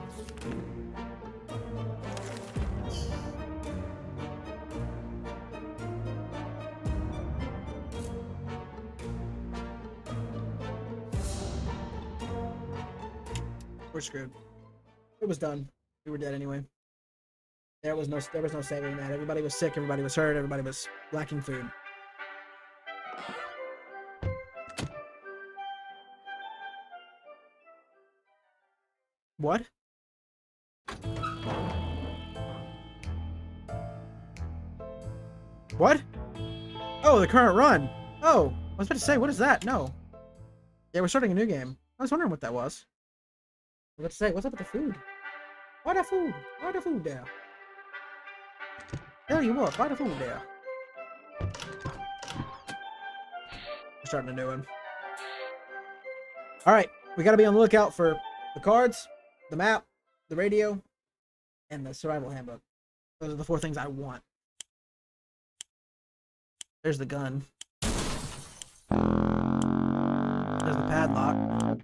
we're screwed. It was done. We were dead anyway. There was no saving that. Everybody was sick, everybody was hurt, everybody was lacking food. What? What? Oh, the current run. Oh, I was about to say, what is that? No. Yeah, we're starting a new game. I was wondering what that was. I was about to say, what's up with the food? Why the food? Why the food there? Tell you what, why the food there? We're starting a new one. Alright, we gotta be on the lookout for the cards, the map, the radio, and the survival handbook. Those are the 4 things I want. There's the gun. There's the padlock.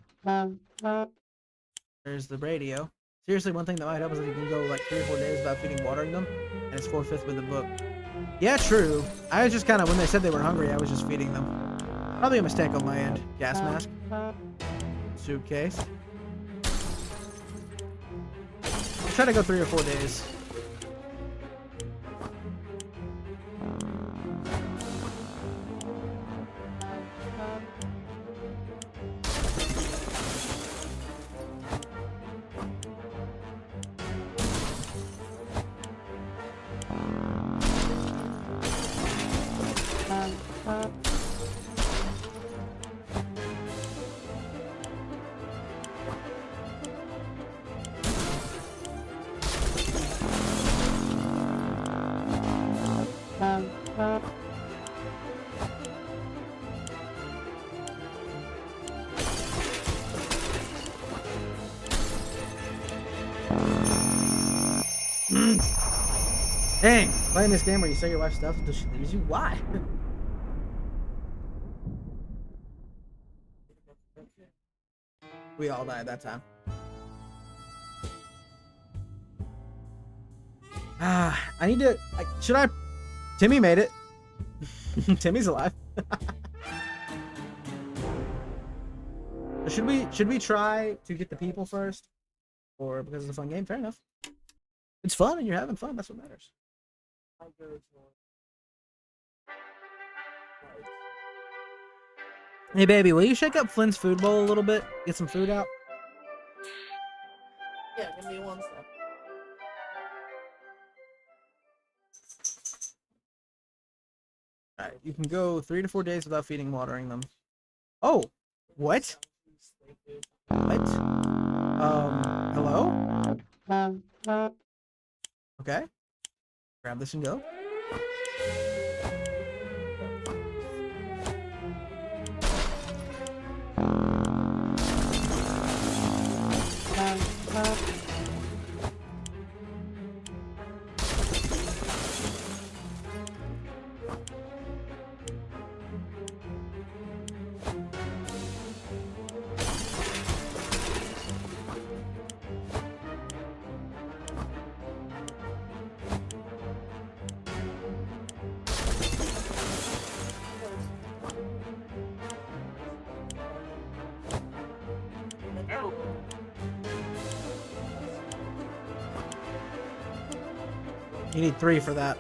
There's the radio. Seriously, one thing that might help is if you can go like 3 or 4 days without feeding watering them, and it's 4/5 with the book. Yeah, true. I was just kind of, when they said they were hungry, I was just feeding them. Probably a mistake on my end. Gas mask. Suitcase. I'll try to go 3 or 4 days. Dang, playing this game where you say your wife's stuff until she leaves you? Why? We all died that time. I need to. Should I? Timmy made it. Timmy's alive. Should we try to get the people first, or because it's a fun game? Fair enough. It's fun and you're having fun. That's what matters. Hey baby, will you shake up Flynn's food bowl a little bit? Get some food out. Yeah, give me 1 sec. Alright, you can go 3 to 4 days without feeding and watering them. Oh, what? What? Hello? Okay. Grab this and go. You need 3 for that.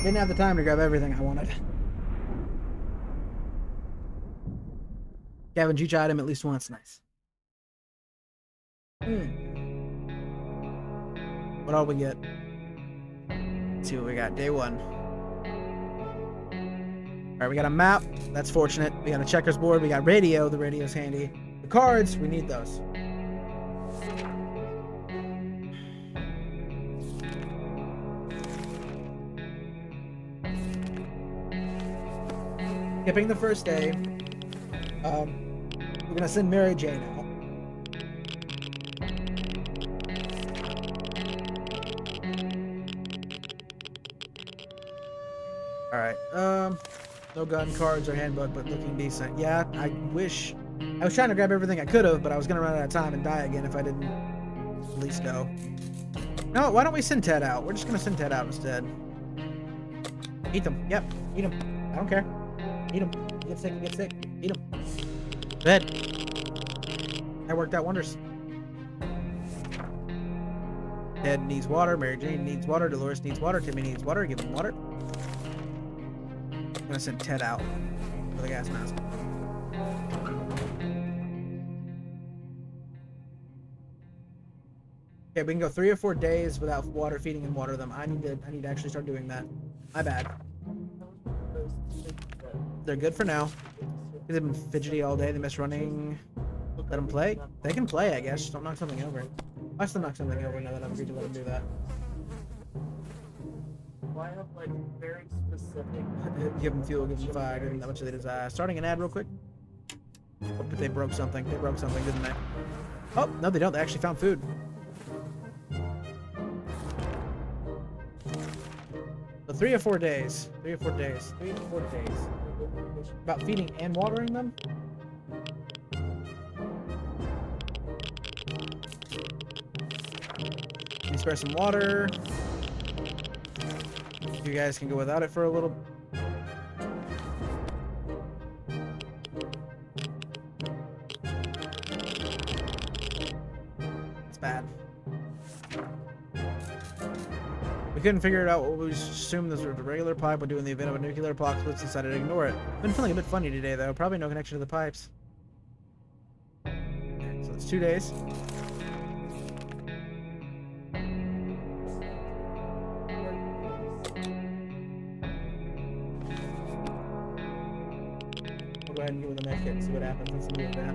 Didn't have the time to grab everything I wanted. Scavenge each item at least once. Nice. What all we get? Let's see what we got. Day 1. Alright, we got a map. That's fortunate. We got a checkers board. We got radio. The radio's handy. The cards, we need those. Skipping the first day. We're gonna send Mary Jane out. Alright, no gun, cards, or handbook, but looking decent. Yeah, I wish... I was trying to grab everything I could have, but I was gonna run out of time and die again if I didn't at least go. No, why don't we send Ted out? We're just gonna send Ted out instead. Eat them. Yep, eat them. I don't care. Eat them. Get sick, get sick. Eat them. Bed. That worked out wonders. Ted needs water. Mary Jane needs water. Dolores needs water. Timmy needs water. Give him water. I'm gonna send Ted out with a gas mask. Okay, we can go 3 or 4 days without water feeding and water them. I need to actually start doing that. My bad. They're good for now. They've been fidgety all day. They miss running. Let them play. They can play, I guess. Just don't knock something over. Watch them knock something over now that I've agreed to let them do that. Why have like very specific? Give them fuel, give them fire, give them that much they desire. Starting an ad real quick. Oh, but they broke something. They broke something, didn't they? Oh, no, they don't. They actually found food. So 3 or 4 days. 3 or 4 days. 3 or 4 days. About feeding and watering them? Can you spare some water? You guys can go without it for a little. It's bad. We couldn't figure it out. We assumed this was a regular pipe would do in the event of a nuclear apocalypse. Decided to ignore it. Been feeling a bit funny today, though. Probably no connection to the pipes. Okay, so it's 2 days. We'll go ahead and give it a med kit and see what happens. Let's move that.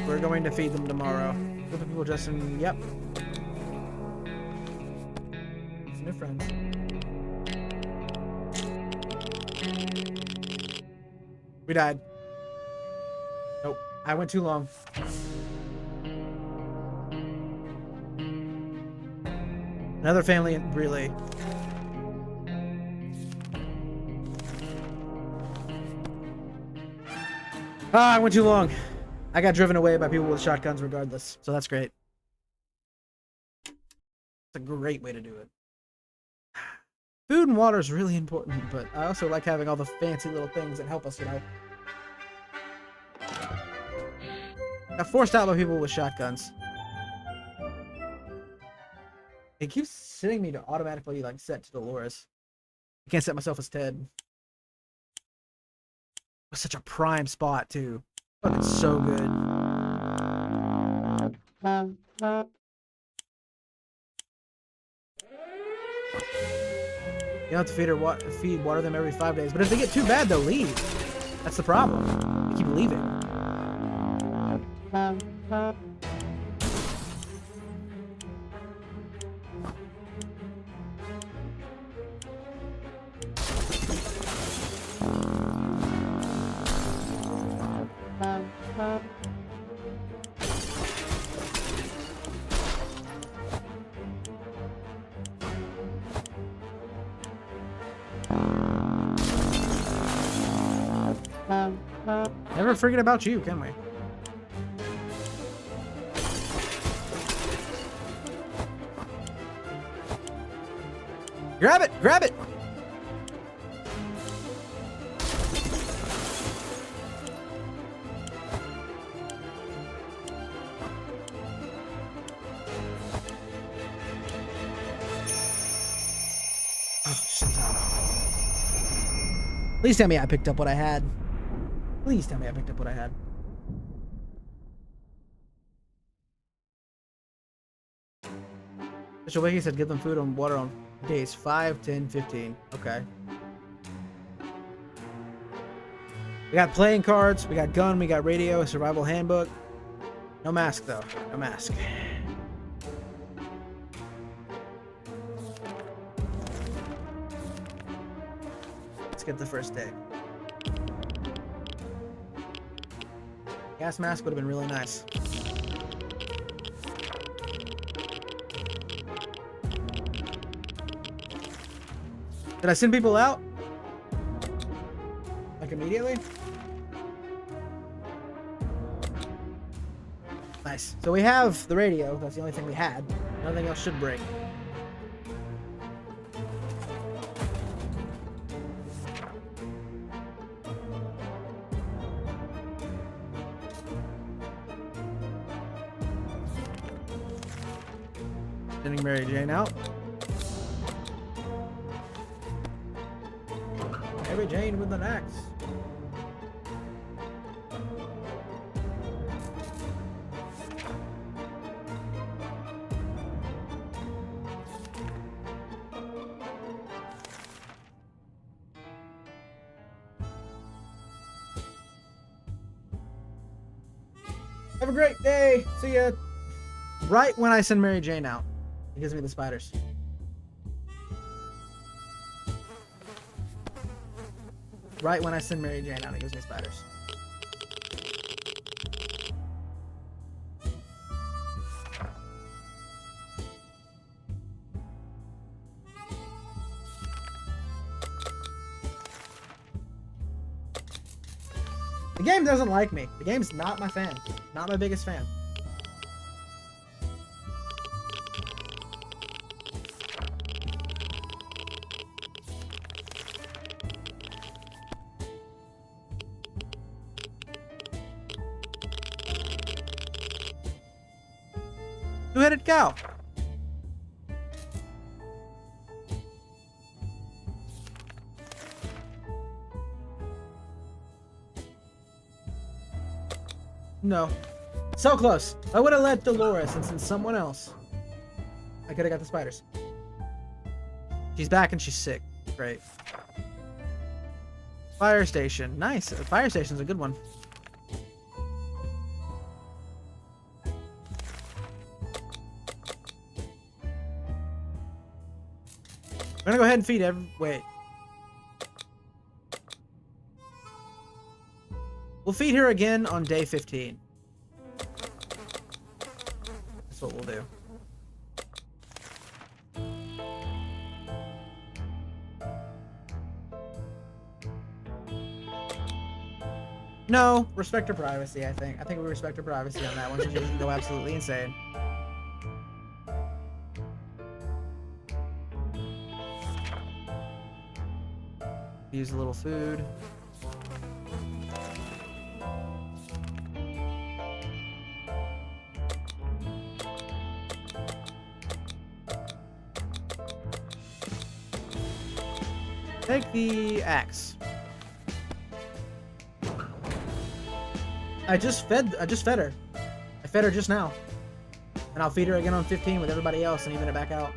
We're going to feed them tomorrow. Group of people just in. Yep. Some new friends. We died. Nope. I went too long. Another family relay. Ah, I went too long. I got driven away by people with shotguns regardless, so that's great. It's a great way to do it. Food and water is really important, but I also like having all the fancy little things that help us, you know. Got forced out by people with shotguns. It keeps setting me to automatically like set to Dolores. I can't set myself as Ted. It's such a prime spot too. Fucking so good. You don't have to feed water them every 5 days, but if they get too bad, they'll leave. That's the problem. They keep leaving. Never forget about you, can we? Grab it! Grab it! Please tell me I picked up what I had. Please tell me I picked up what I had. Mr. Wiki said give them food and water on days 5, 10, 15. Okay. We got playing cards, we got gun, we got radio, a survival handbook. No mask though. No mask. Let's get the first day. Gas mask would have been really nice. Did I send people out? Like immediately? Nice. So we have the radio. That's the only thing we had. Nothing else should break. Sending Mary Jane out. Mary Jane with an axe. Have a great day. See ya. Right when I send Mary Jane out, it gives me the spiders. Right when I send Mary Jane out, it gives me spiders. The game doesn't like me. The game's not my fan. Not my biggest fan. Two-headed cow. No. So close. I would have let Dolores and sent someone else. I could have got the spiders. She's back and she's sick. Great. Fire station. Nice. The fire station's a good one. I'm gonna go ahead and feed every... Wait. We'll feed her again on day 15. That's what we'll do. No, respect her privacy, I think. I think we respect her privacy on that one, so she doesn't go absolutely insane. Use a little food. Take the axe. I just fed her. I fed her just now. And I'll feed her again on 15 with everybody else and even it back out.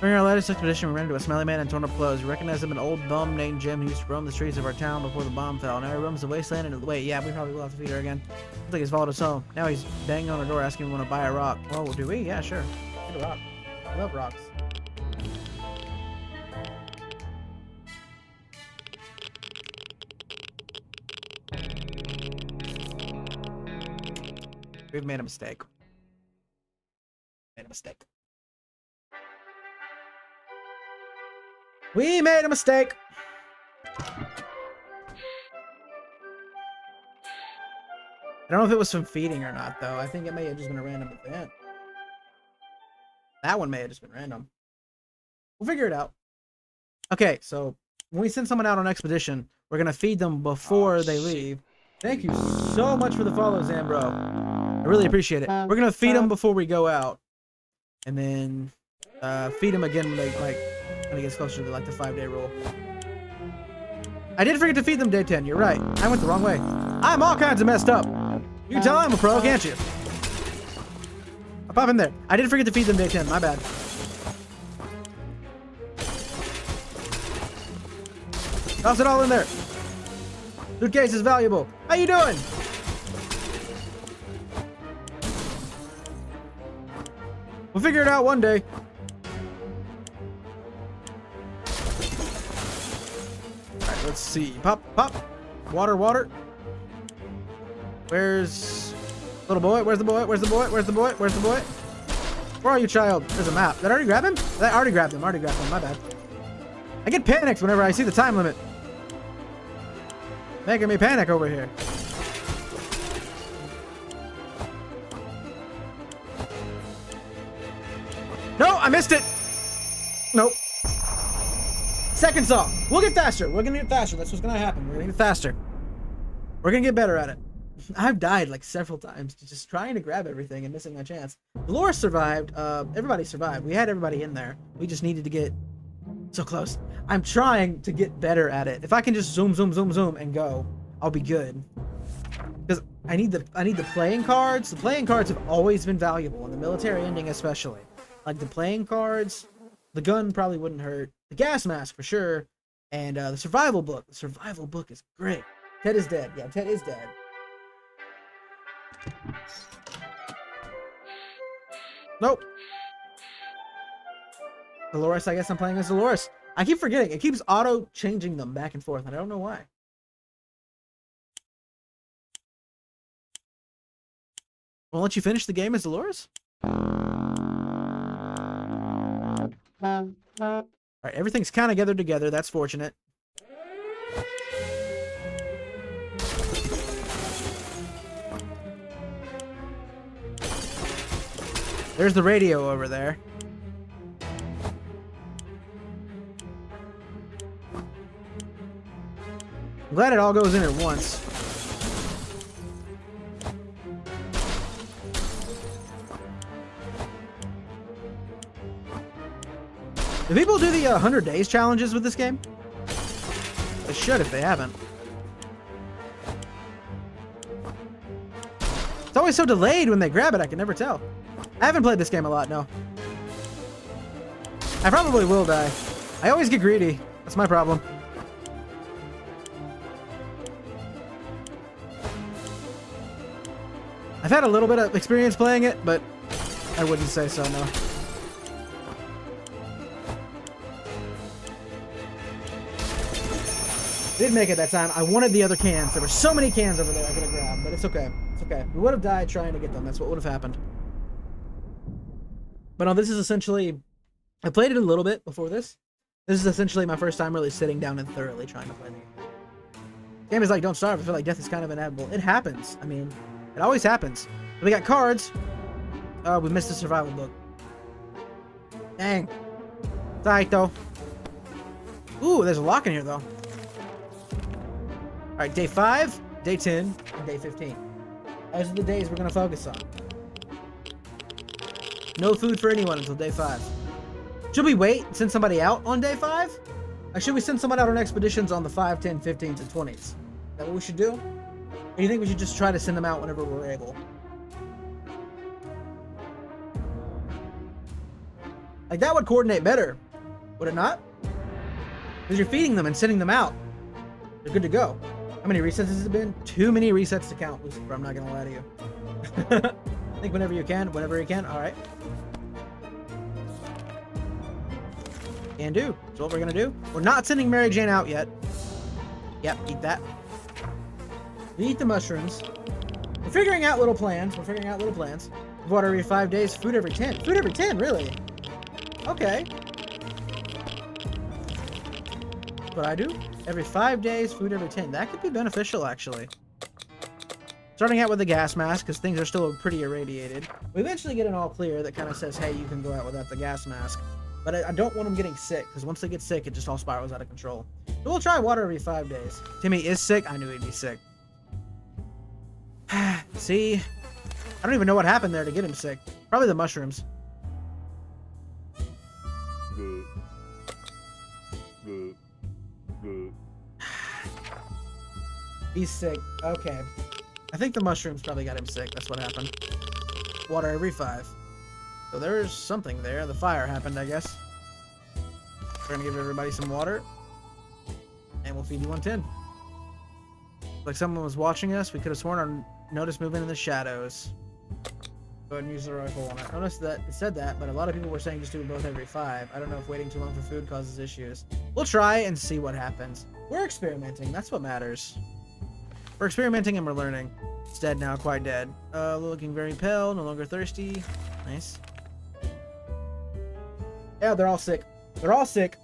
During our latest expedition, we ran into a smelly man in torn up clothes. We recognized him, an old bum named Jim who used to roam the streets of our town before the bomb fell. Now he roams the wasteland and wait, yeah, we probably will have to feed her again. Looks like he's followed us home. Now he's banging on our door asking if we want to buy a rock. Oh, do we? Yeah, sure. Get a rock. I love rocks. We've made a mistake. Made a mistake. We made a mistake. I don't know if it was from feeding or not, though. I think it may have just been a random event. That one may have just been random. We'll figure it out. Okay, so when we send someone out on expedition, we're going to feed them before they leave. Thank you so much for the follow, Zambro. I really appreciate it. We're gonna feed them before we go out, and then feed them again when it gets closer to like the 5-day rule. I did forget to feed them day 10. You're right. I went the wrong way. I'm all kinds of messed up. You can tell I'm a pro, can't you? I'll pop in there. I did forget to feed them day 10. My bad. Toss it all in there. Suitcase is valuable. How you doing? We'll figure it out one day. Alright, let's see. Pop, pop. Water, water. Where's little boy? Where's the boy? Where's the boy? Where's the boy? Where's the boy? Where are you, child? There's a map. Did I already grab him? I already grabbed him. My bad. I get panicked whenever I see the time limit. Making me panic over here. No, I missed it. Nope. Second saw. We'll get faster. We're gonna get faster. That's what's gonna happen. We're gonna get faster. We're gonna get better at it. I've died like several times just trying to grab everything and missing my chance. Dolores survived. Everybody survived. We had everybody in there. We just needed to get so close. I'm trying to get better at it. If I can just zoom, zoom, zoom, zoom, and go, I'll be good. Because I need the playing cards. The playing cards have always been valuable in the military ending, especially. Like the playing cards, the gun probably wouldn't hurt. The gas mask for sure, and the survival book. The survival book is great. Ted is dead. Yeah, Ted is dead. Nope. Dolores, I guess I'm playing as Dolores. I keep forgetting. It keeps auto-changing them back and forth, and I don't know why. Won't let you finish the game as Dolores? Alright, everything's kind of gathered together. That's fortunate. There's the radio over there. I'm glad it all goes in at once. Do people do the 100 days challenges with this game? They should if they haven't. It's always so delayed when they grab it, I can never tell. I haven't played this game a lot, no. I probably will die. I always get greedy. That's my problem. I've had a little bit of experience playing it, but I wouldn't say so, no. Did make it that time. I wanted the other cans. There were so many cans over there I could have grabbed, but it's okay. It's okay. We would have died trying to get them. That's what would have happened. But no, this is essentially... I played it a little bit before this. This is essentially my first time really sitting down and thoroughly trying to play the game. The game is like, don't starve. I feel like death is kind of inevitable. It happens. I mean, it always happens. But we got cards. Oh, we missed the survival book. Dang. It's alright, though. Ooh, there's a lock in here, though. Alright, day 5, day 10, and day 15. Those are the days we're going to focus on. No food for anyone until day 5. Should we wait and send somebody out on day 5? Or should we send someone out on expeditions on the 5, 10, 15s, and 20s? Is that what we should do? Or do you think we should just try to send them out whenever we're able? Like, that would coordinate better. Would it not? Because you're feeding them and sending them out. They're good to go. How many resets has it been? Too many resets to count, Lucifer. I'm not going to lie to you. Think whenever you can. Whenever you can. All right. Can do. That's what we're going to do. We're not sending Mary Jane out yet. Yep, eat that. We eat the mushrooms. We're figuring out little plans. Water every 5 days. Food every 10. Food every 10, really? Okay. That's what I do. Every 5 days, food every 10. That could be beneficial, actually. Starting out with the gas mask, because things are still pretty irradiated. We eventually get an all clear that kind of says, hey, you can go out without the gas mask. But I don't want them getting sick, because once they get sick, it just all spirals out of control. So we'll try water every 5 days. Timmy is sick. I knew he'd be sick. See? I don't even know what happened there to get him sick. Probably the mushrooms. He's sick. Okay. I think the mushrooms probably got him sick. That's what happened. Water every 5. So there's something there. The fire happened, I guess. We're gonna give everybody some water. And we'll feed you 110. Like someone was watching us. We could have sworn our noticed movement in the shadows. Go ahead and use the rifle on it. Notice that it said that, but a lot of people were saying just do both every 5. I don't know if waiting too long for food causes issues. We'll try and see what happens. We're experimenting. That's what matters. We're experimenting and we're learning. It's dead now, quite dead. Looking very pale, no longer thirsty. Nice. Yeah, they're all sick. They're all sick.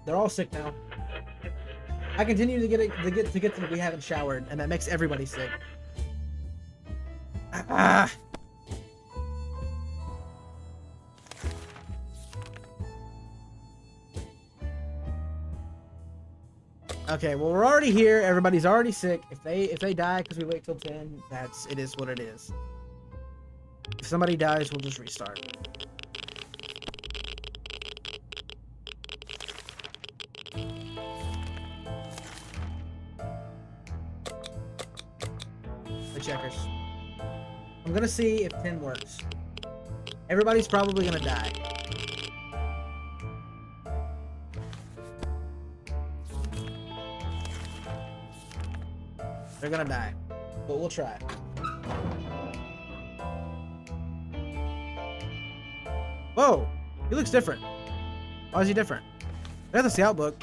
They're all sick now. I continue to get to the we haven't showered, and that makes everybody sick. Ah. Okay, well we're already here. Everybody's already sick. If they die because we wait till 10, it is what it is. If somebody dies, we'll just restart. The checkers. I'm gonna see if 10 works. Everybody's probably gonna die. They're gonna die, but we'll try. Whoa, he looks different. Why is he different? I have the scout book.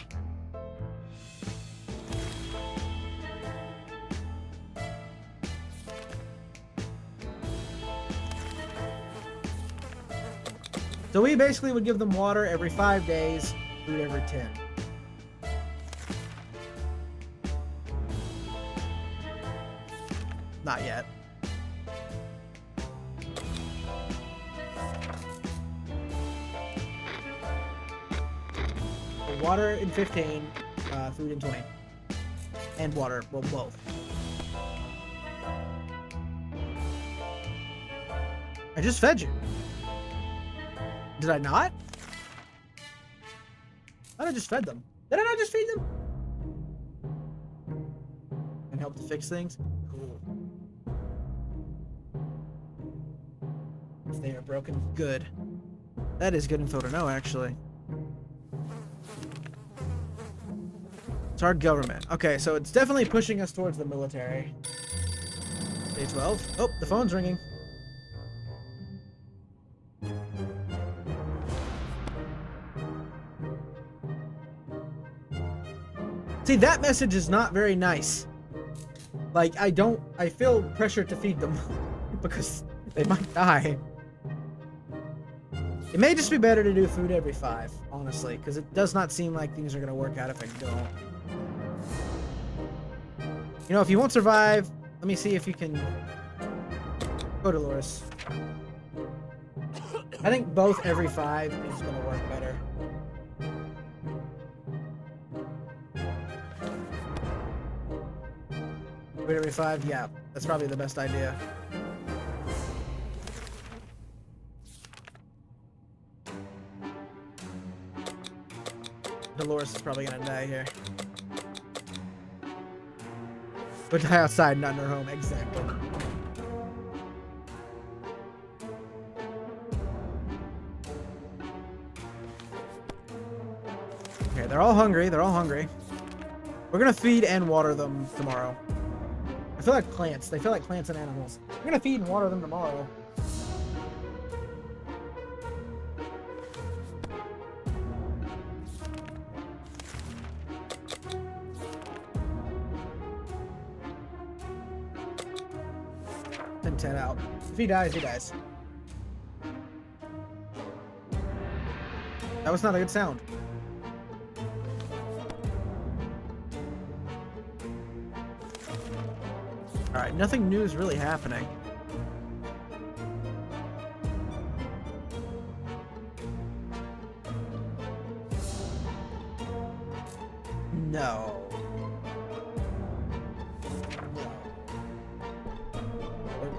So we basically would give them water every 5 days, food every 10. Not yet. Water in 15, food in 20. And water, well, both. I just fed you. Did I not? I thought I just fed them. Did I not just feed them? And help to fix things? Cool. If they are broken, good. That is good info to know, actually. It's our government. Okay, so it's definitely pushing us towards the military. Day 12. Oh, the phone's ringing. See, that message is not very nice. Like, I feel pressure to feed them because they might die. It may just be better to do food every 5, honestly, because it does not seem like things are going to work out if I don't. You know, if you won't survive, let me see if you can go to Dolores. I think both every 5 is going to work better. Food every 5, yeah, that's probably the best idea. Dolores is probably gonna die here. But die outside, not in her home. Exactly. Okay, they're all hungry. They're all hungry. We're gonna feed and water them tomorrow. I feel like plants. They feel like plants and animals. We're gonna feed and water them tomorrow. And 10 out. If he dies, he dies. That was not a good sound. Alright, nothing new is really happening. No. No. We're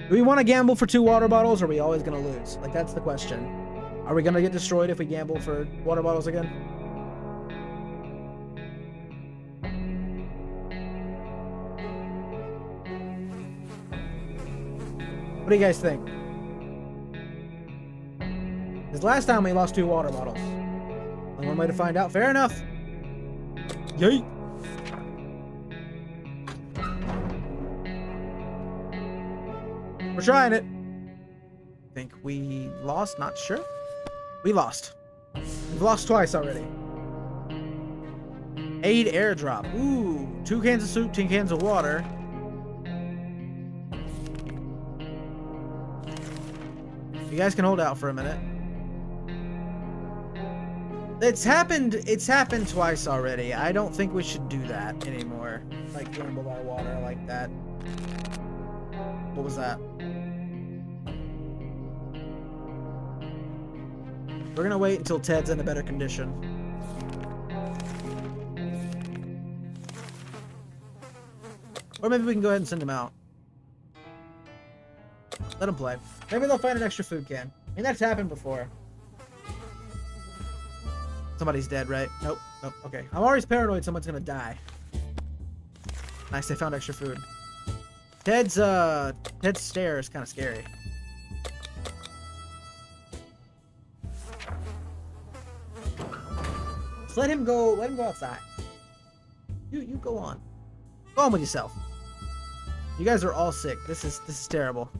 Do we want to gamble for 2 water bottles, or are we always going to lose? Like, that's the question. Are we going to get destroyed if we gamble for water bottles again? What do you guys think? Because last time we lost 2 water bottles. Only one way to find out. Fair enough. Yeet. We're trying it. Think we lost? Not sure. We lost. We've lost twice already. Aid airdrop. Ooh, 2 cans of soup, 10 cans of water. You guys can hold out for a minute. It's happened twice already. I don't think we should do that anymore. Like gamble by water like that. What was that? We're gonna wait until Ted's in a better condition. Or maybe we can go ahead and send him out. Let him play. Maybe they'll find an extra food can. I mean, that's happened before. Somebody's dead, right? Nope. Nope. Okay. I'm always paranoid someone's gonna die. Nice, they found extra food. Ted's stare is kind of scary. Just let him go outside. You go on. Go on with yourself. You guys are all sick. This is terrible.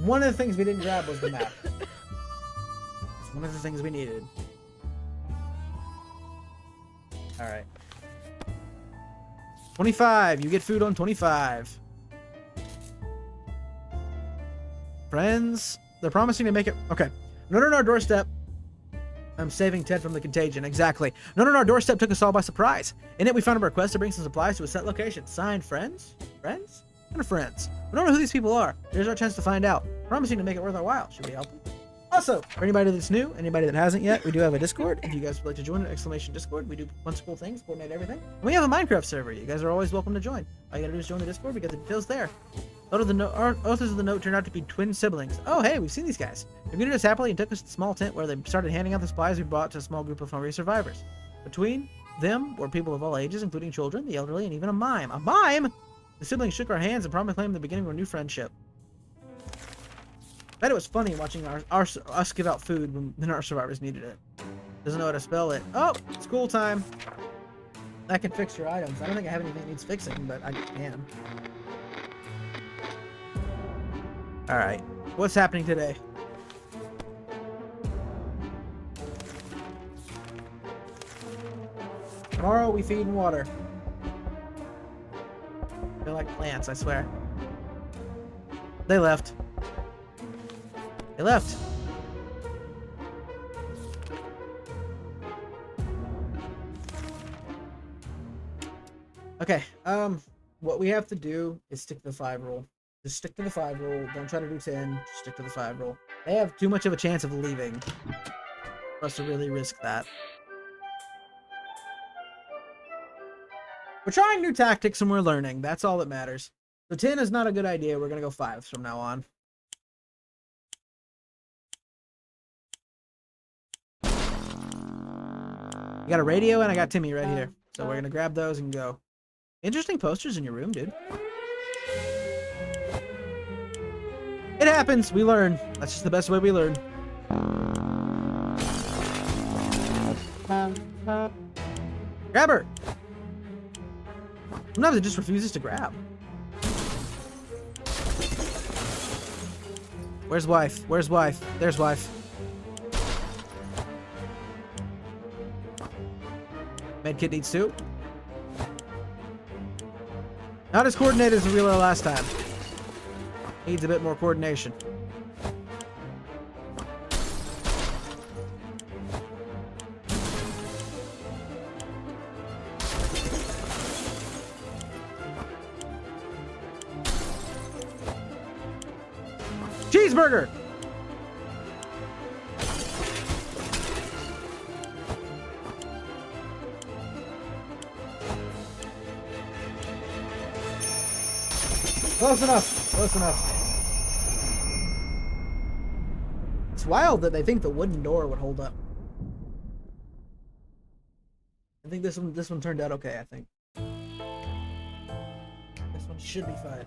One of the things we didn't grab was the map. It's one of the things we needed. Alright. 25. You get food on 25. Friends, they're promising to make it... Okay. Note on our doorstep. I'm saving Ted from the contagion. Exactly. Note on our doorstep took us all by surprise. In it, we found a request to bring some supplies to a set location. Signed, friends? Friends? What kind of friends? We don't know who these people are. There's our chance to find out. Promising to make it worth our while. Should we help them? Also, for anybody that's new, anybody that hasn't yet, we do have a Discord. If you guys would like to join an exclamation Discord, we do a bunch of cool things, coordinate everything. And we have a Minecraft server. You guys are always welcome to join. All you gotta do is join the Discord. We got the details there. Authors of the note turned out to be twin siblings. Oh, hey, we've seen these guys. They greeted us happily and took us to the small tent where they started handing out the supplies we brought to a small group of hungry survivors. Between them were people of all ages, including children, the elderly, and even a mime. A mime? The siblings shook our hands and promised to claim the beginning of a new friendship. I bet it was funny watching us give out food when our survivors needed it. Doesn't know how to spell it. Oh, school time. I can fix your items. I don't think I have anything that needs fixing, but I can. Alright. What's happening today? Tomorrow we feed and water. They're like plants, I swear. They left. They left. Okay, what we have to do is stick to the 5 rule. Just stick to the 5 rule. Don't try to do 10. Just stick to the 5 rule. They have too much of a chance of leaving for us to really risk that. We're trying new tactics and we're learning. That's all that matters. So 10 is not a good idea. We're going to go 5s from now on. I got a radio and I got Timmy right here. So we're going to grab those and go. Interesting posters in your room, dude. It happens. We learn. That's just the best way we learn. Grab her. Sometimes it just refuses to grab. Where's wife? Where's wife? There's wife. Medkit needs soup. Not as coordinated as we were last time. Needs a bit more coordination. Cheeseburger! Close enough. Close enough. It's wild that they think the wooden door would hold up. I think this one turned out okay, I think. This one should be fine.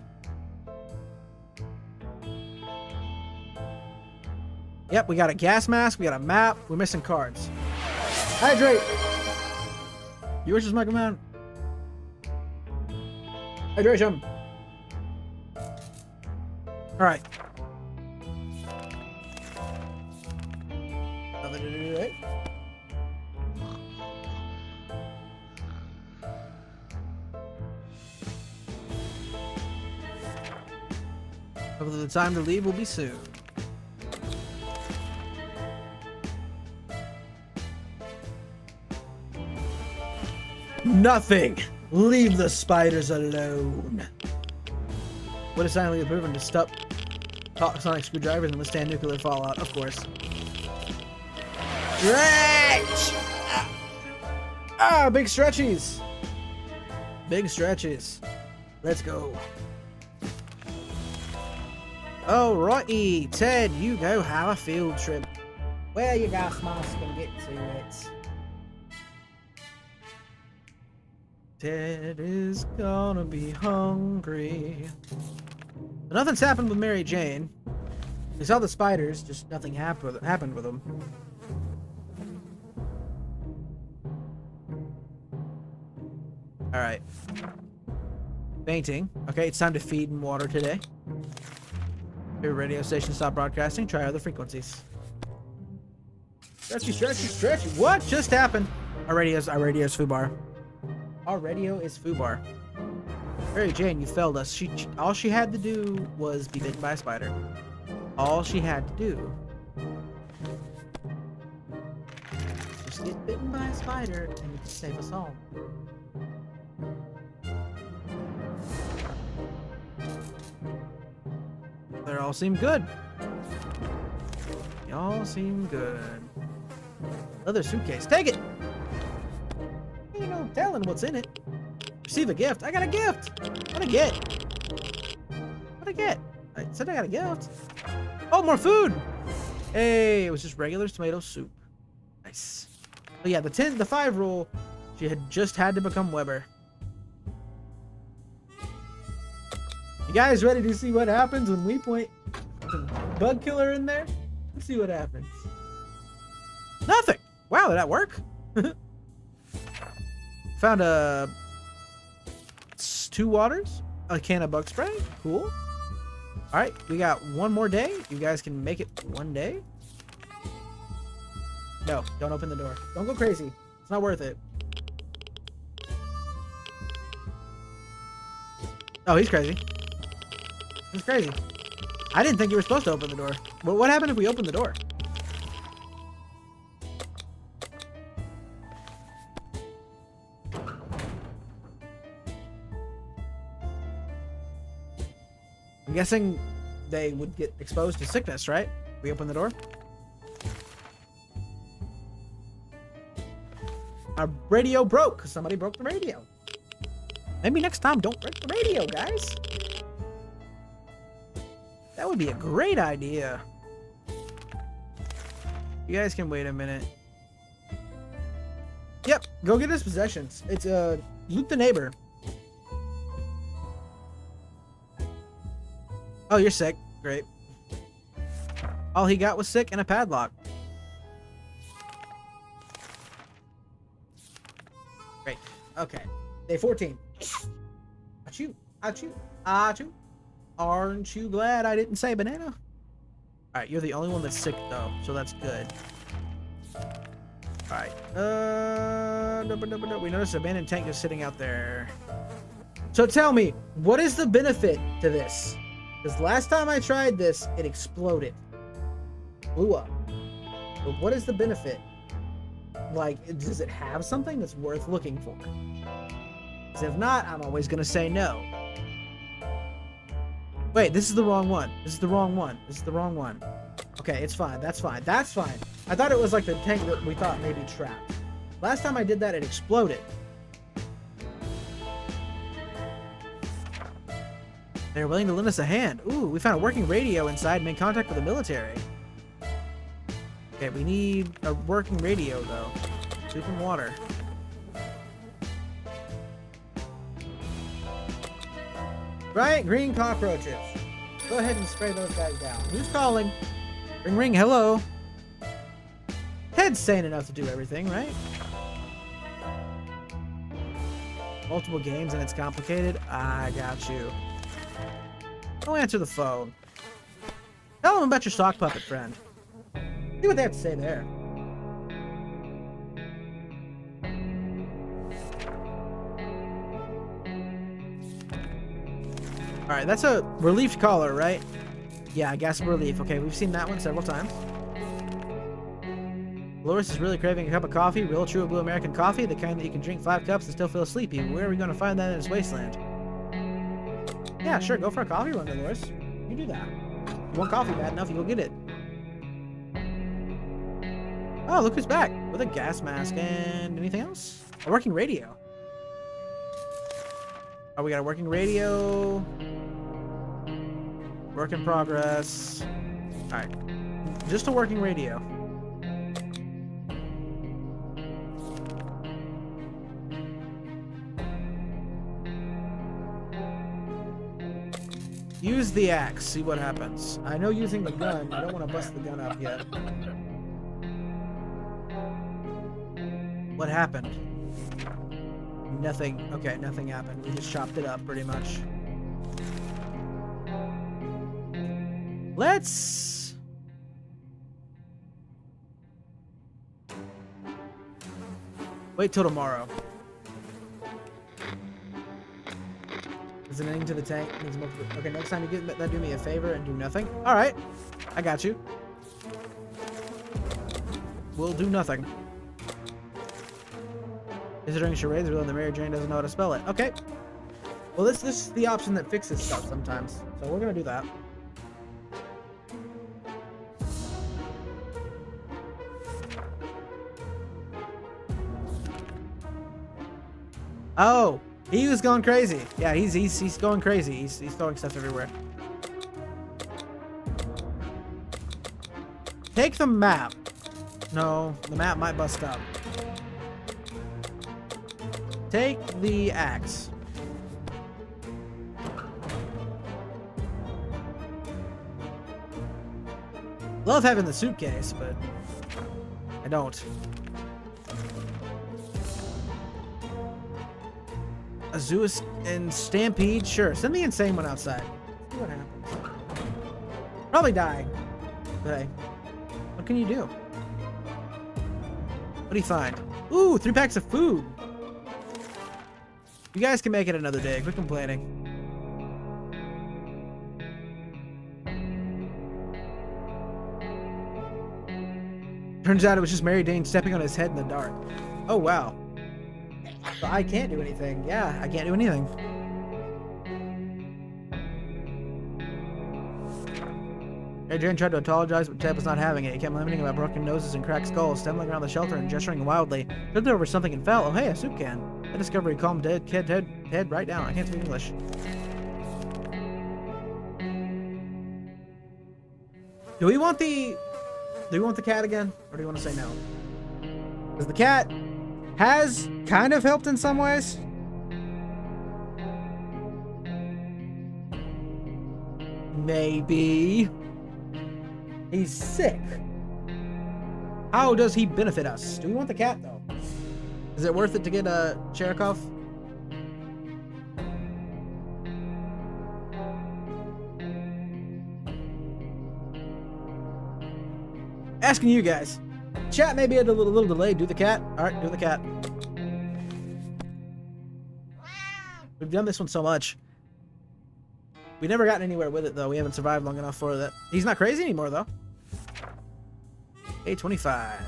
Yep, we got a gas mask, we got a map, we're missing cards. Hydrate! You wish this my command? Hydration! Alright. Nothing to do today. Hopefully the time to leave will be soon. Nothing! Leave the spiders alone. What is silently proven to stop sonic screwdrivers and withstand nuclear fallout? Of course. Stretch! Ah, big stretchies! Big stretches. Let's go. Alrighty, Ted, you go have a field trip. Wear your gas mask and get to it. Ted is gonna be hungry. But nothing's happened with Mary Jane. We saw the spiders, just nothing happened with them. Alright. Fainting. Okay, it's time to feed and water today. Your radio station stop broadcasting. Try other frequencies. Stretchy, stretchy, stretchy. What just happened? Our radio's FUBAR. Our radio is FUBAR. Mary Jane, you failed us. All she had to do was be bitten by a spider. All she had to do. Just get bitten by a spider and it save us all. They all seem good. Y'all seem good. Leather suitcase. Take it! Ain't no telling what's in it. Receive a gift. I got a gift! What'd I get? What'd I get? I said I got a gift. Oh, more food! Hey, it was just regular tomato soup. Nice. But yeah, the 5 rule, she had just had to become Weber. You guys ready to see what happens when we point the bug killer in there? Let's see what happens. Nothing! Wow, did that work? Found 2 waters, a can of bug spray. Cool. Alright, we got 1 more day. You guys can make it 1 day. No, don't open the door. Don't go crazy. It's not worth it. Oh, he's crazy. He's crazy. I didn't think you were supposed to open the door. But what happened if we open the door? I'm guessing they would get exposed to sickness, right? We open the door. Our radio broke because somebody broke the radio. Maybe next time don't break the radio, guys. That would be a great idea. You guys can wait a minute. Yep, go get his possessions. It's loot the neighbor. Oh, you're sick. Great. All he got was sick and a padlock. Great. Okay. Day 14. Achoo. Achoo. Achoo. Aren't you glad I didn't say banana? Alright, you're the only one that's sick though, so that's good. Alright. We noticed an abandoned tank is sitting out there. So tell me, what is the benefit to this? Because last time I tried this, it exploded. Blew up. But what is the benefit? Like, does it have something that's worth looking for? Because if not, I'm always going to say no. Wait, this is the wrong one. This is the wrong one. This is the wrong one. Okay, it's fine. That's fine. That's fine. I thought it was like the tank that we thought may be trapped. Last time I did that, it exploded. They're willing to lend us a hand. Ooh, we found a working radio inside and made contact with the military. Okay, we need a working radio, though. Soup and water. Right, green cockroaches. Go ahead and spray those guys down. Who's calling? Ring, ring, hello. Ted's sane enough to do everything, right? Multiple games and it's complicated? I got you. Don't answer the phone. Tell them about your sock puppet friend. See what they have to say there. Alright, that's a relief caller, right? Yeah, gas relief. Okay, we've seen that one several times. Loris is really craving a cup of coffee, real true blue American coffee, the kind that you can drink 5 cups and still feel sleepy. Where are we going to find that in this wasteland? Yeah, sure, go for a coffee run, Dolores. You do that. You want coffee bad enough, you'll get it. Oh, look who's back with a gas mask and anything else? A working radio. Oh, we got a working radio. Work in progress. All right, just a working radio. Use the axe, see what happens. I know using the gun, I don't want to bust the gun up yet. What happened? Nothing. Okay, nothing happened. We just chopped it up pretty much. Let's... wait till tomorrow. Is it ending to the tank? Needs multiple... okay, next time you get that, do me a favor and do nothing. All right, I got you. We'll do nothing. Considering charades, realizing the Mary Jane doesn't know how to spell it. Okay. Well, this is the option that fixes stuff sometimes, so we're gonna do that. Oh. He was going crazy. Yeah, he's going crazy. He's throwing stuff everywhere. Take the map. No, the map might bust up. Take the axe. Love having the suitcase, but I don't. Azuis and Stampede? Sure. Send the insane one outside. See what happens. Probably die. But hey, what can you do? What do you find? Ooh, 3 packs of food. You guys can make it another day. Quit complaining. Turns out it was just Mary Jane stepping on his head in the dark. Oh, wow. So I can't do anything. Yeah, I can't do anything. Mary Jane tried to apologize, but Ted was not having it. He kept lamenting about broken noses and cracked skulls, stumbling around the shelter and gesturing wildly. Tripped over something and fell. Oh, hey, a soup can. That discovery calmed Ted right down. I can't speak English. Do we want the cat again? Or do you want to say no? Because the cat has kind of helped in some ways. Maybe. He's sick. How does he benefit us? Do we want the cat, though? Is it worth it to get a Cherikov? Asking you guys. Chat may be a little delayed. Do the cat. Alright, do the cat. We've done this one so much. We've never gotten anywhere with it, though. We haven't survived long enough for that. He's not crazy anymore, though. 825.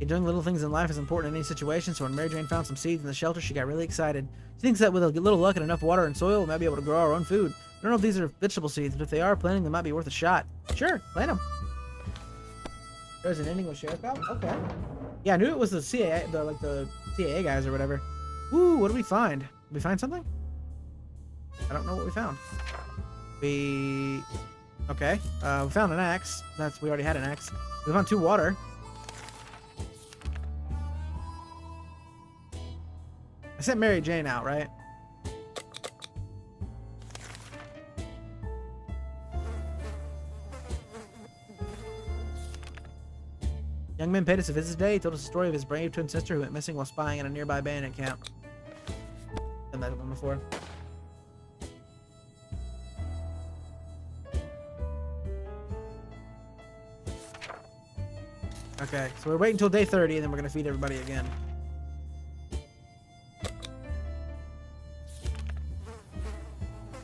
Doing little things in life is important in any situation, so when Mary Jane found some seeds in the shelter, she got really excited. She thinks that with a little luck and enough water and soil, we might be able to grow our own food. I don't know if these are vegetable seeds, but if they are, planting them might be worth a shot. Sure, plant them. There's an ending with Cherikov? Okay. Yeah, I knew it was the CAA, the CAA guys or whatever. Ooh, what did we find? Did we find something? I don't know what we found. Okay. We found an axe. We already had an axe. We found 2 water. I sent Mary Jane out, right? Young man paid us a visit today. He told us the story of his brave twin sister who went missing while spying in a nearby bandit camp. Done that one before. Okay, so we're waiting until day 30 and then we're gonna feed everybody again.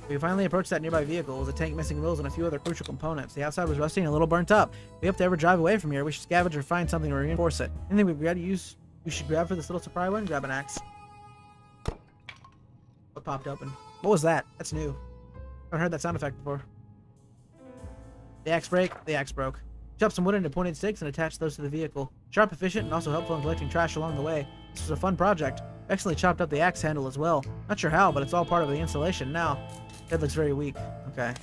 We finally approached that nearby vehicle. It was a tank missing wheels and a few other crucial components. The outside was rusty and a little burnt up. If we hope to ever drive away from here, we should scavenge or find something to reinforce it. Anything we should grab for this little surprise one? Grab an axe. What popped open? What was that? That's new. I haven't heard that sound effect before. The axe break? The axe broke. Chopped some wood into pointed sticks and attached those to the vehicle. Sharp, efficient, and also helpful in collecting trash along the way. This was a fun project. Excellently chopped up the axe handle as well. Not sure how, but it's all part of the installation now. Head looks very weak. Okay.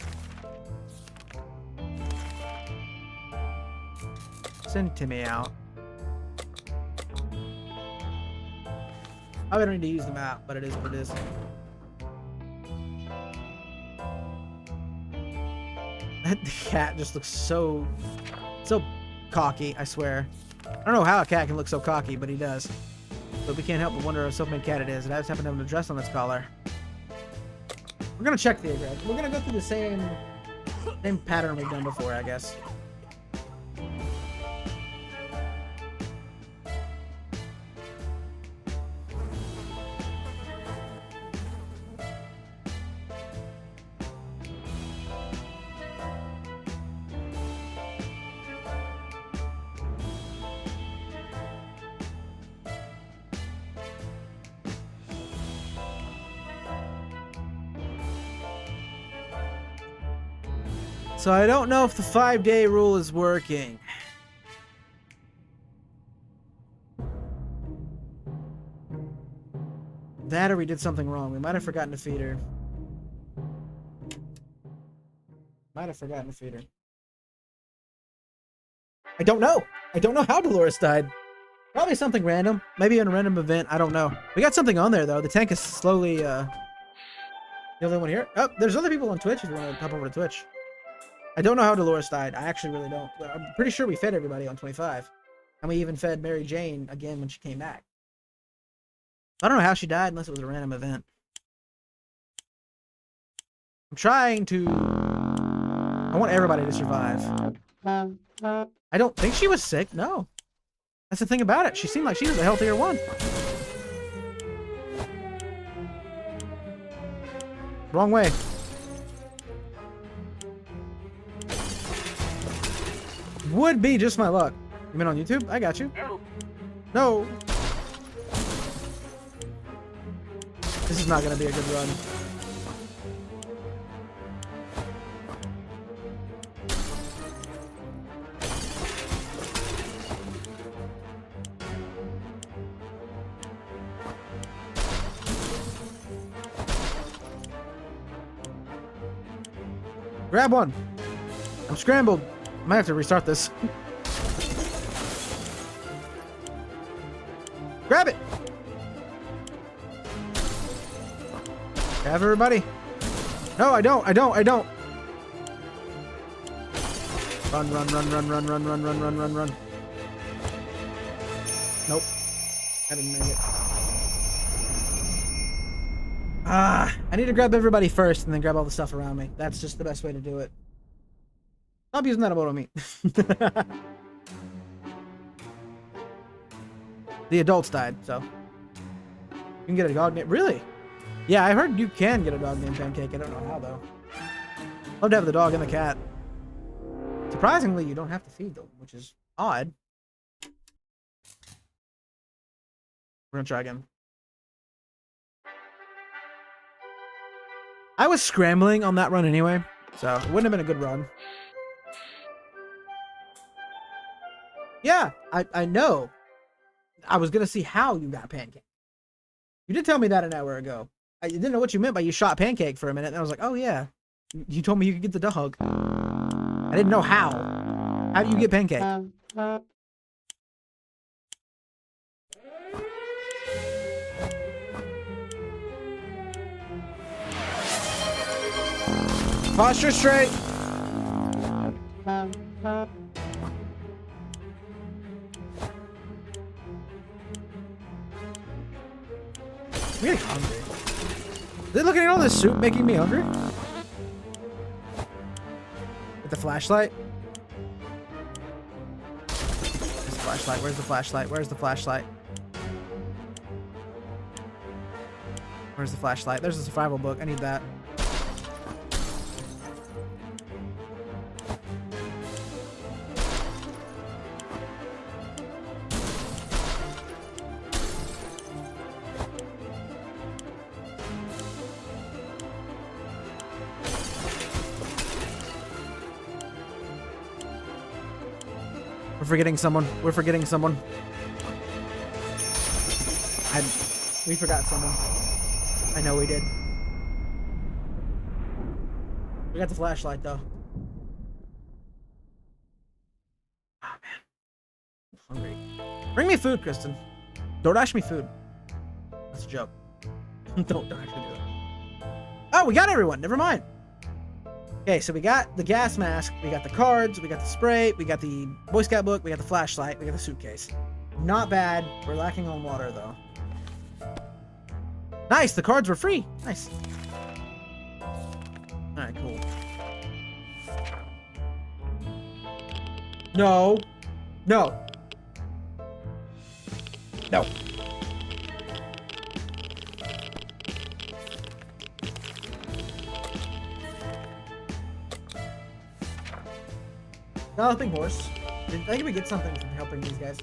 Send Timmy out. I don't need to use the map, but it is what it is. The cat just looks so cocky, I swear. I don't know how a cat can look so cocky, but he does. But we can't help but wonder what self-made cat it is. It does happen to have an address on its collar. We're gonna check the address. We're gonna go through the same pattern we've done before, I guess. So I don't know if the 5-day rule is working. That or we did something wrong. We might have forgotten to feed her. Might have forgotten to feed her. I don't know. I don't know how Dolores died. Probably something random. Maybe in a random event. I don't know. We got something on there though. The tank is slowly the only one here. Oh, there's other people on Twitch if you want to hop over to Twitch. I don't know how Dolores died. I actually really don't. I'm pretty sure we fed everybody on 25. And we even fed Mary Jane again when she came back. I don't know how she died unless it was a random event. I'm trying to... I want everybody to survive. I don't think she was sick. No. That's the thing about it. She seemed like she was a healthier one. Wrong way. Would be just my luck. You mean on YouTube? I got you. No. This is not going to be a good run. Grab one. I'm scrambled. I might have to restart this. Grab it. Grab everybody. No, I don't. Run. Nope. I didn't make it. I need to grab everybody first and then grab all the stuff around me. That's just the best way to do it. Stop using that about on me. The adults died, so. You can get a dog name. Really? Yeah, I heard you can get a dog named Pancake. I don't know how, though. Love to have the dog and the cat. Surprisingly, you don't have to feed them, which is odd. We're gonna try again. I was scrambling on that run anyway, so it wouldn't have been a good run. Yeah, I know. I was gonna see how you got Pancake. You did tell me that an hour ago. I didn't know what you meant by you shot Pancake for a minute, and I was like, oh yeah. You told me you could get the dog. I didn't know how. How do you get Pancake? Posture straight. I'm getting hungry. Is it looking at all this soup making me hungry? With the flashlight? Where's the flashlight? Where's the flashlight? Where's the flashlight? Where's the flashlight? There's a survival book. I need that. We're forgetting someone. We're forgetting someone. We forgot someone. I know we did. We got the flashlight though. Oh man. I'm hungry. Bring me food, Kristen. DoorDash me food. That's a joke. Don't actually do that. Oh, we got everyone. Never mind. Okay, so we got the gas mask, we got the cards, we got the spray, we got the Boy Scout book, we got the flashlight, we got the suitcase. Not bad. We're lacking on water, though. Nice, the cards were free. Nice. Alright, cool. No. No. No. Galloping horse. I think we get something from helping these guys.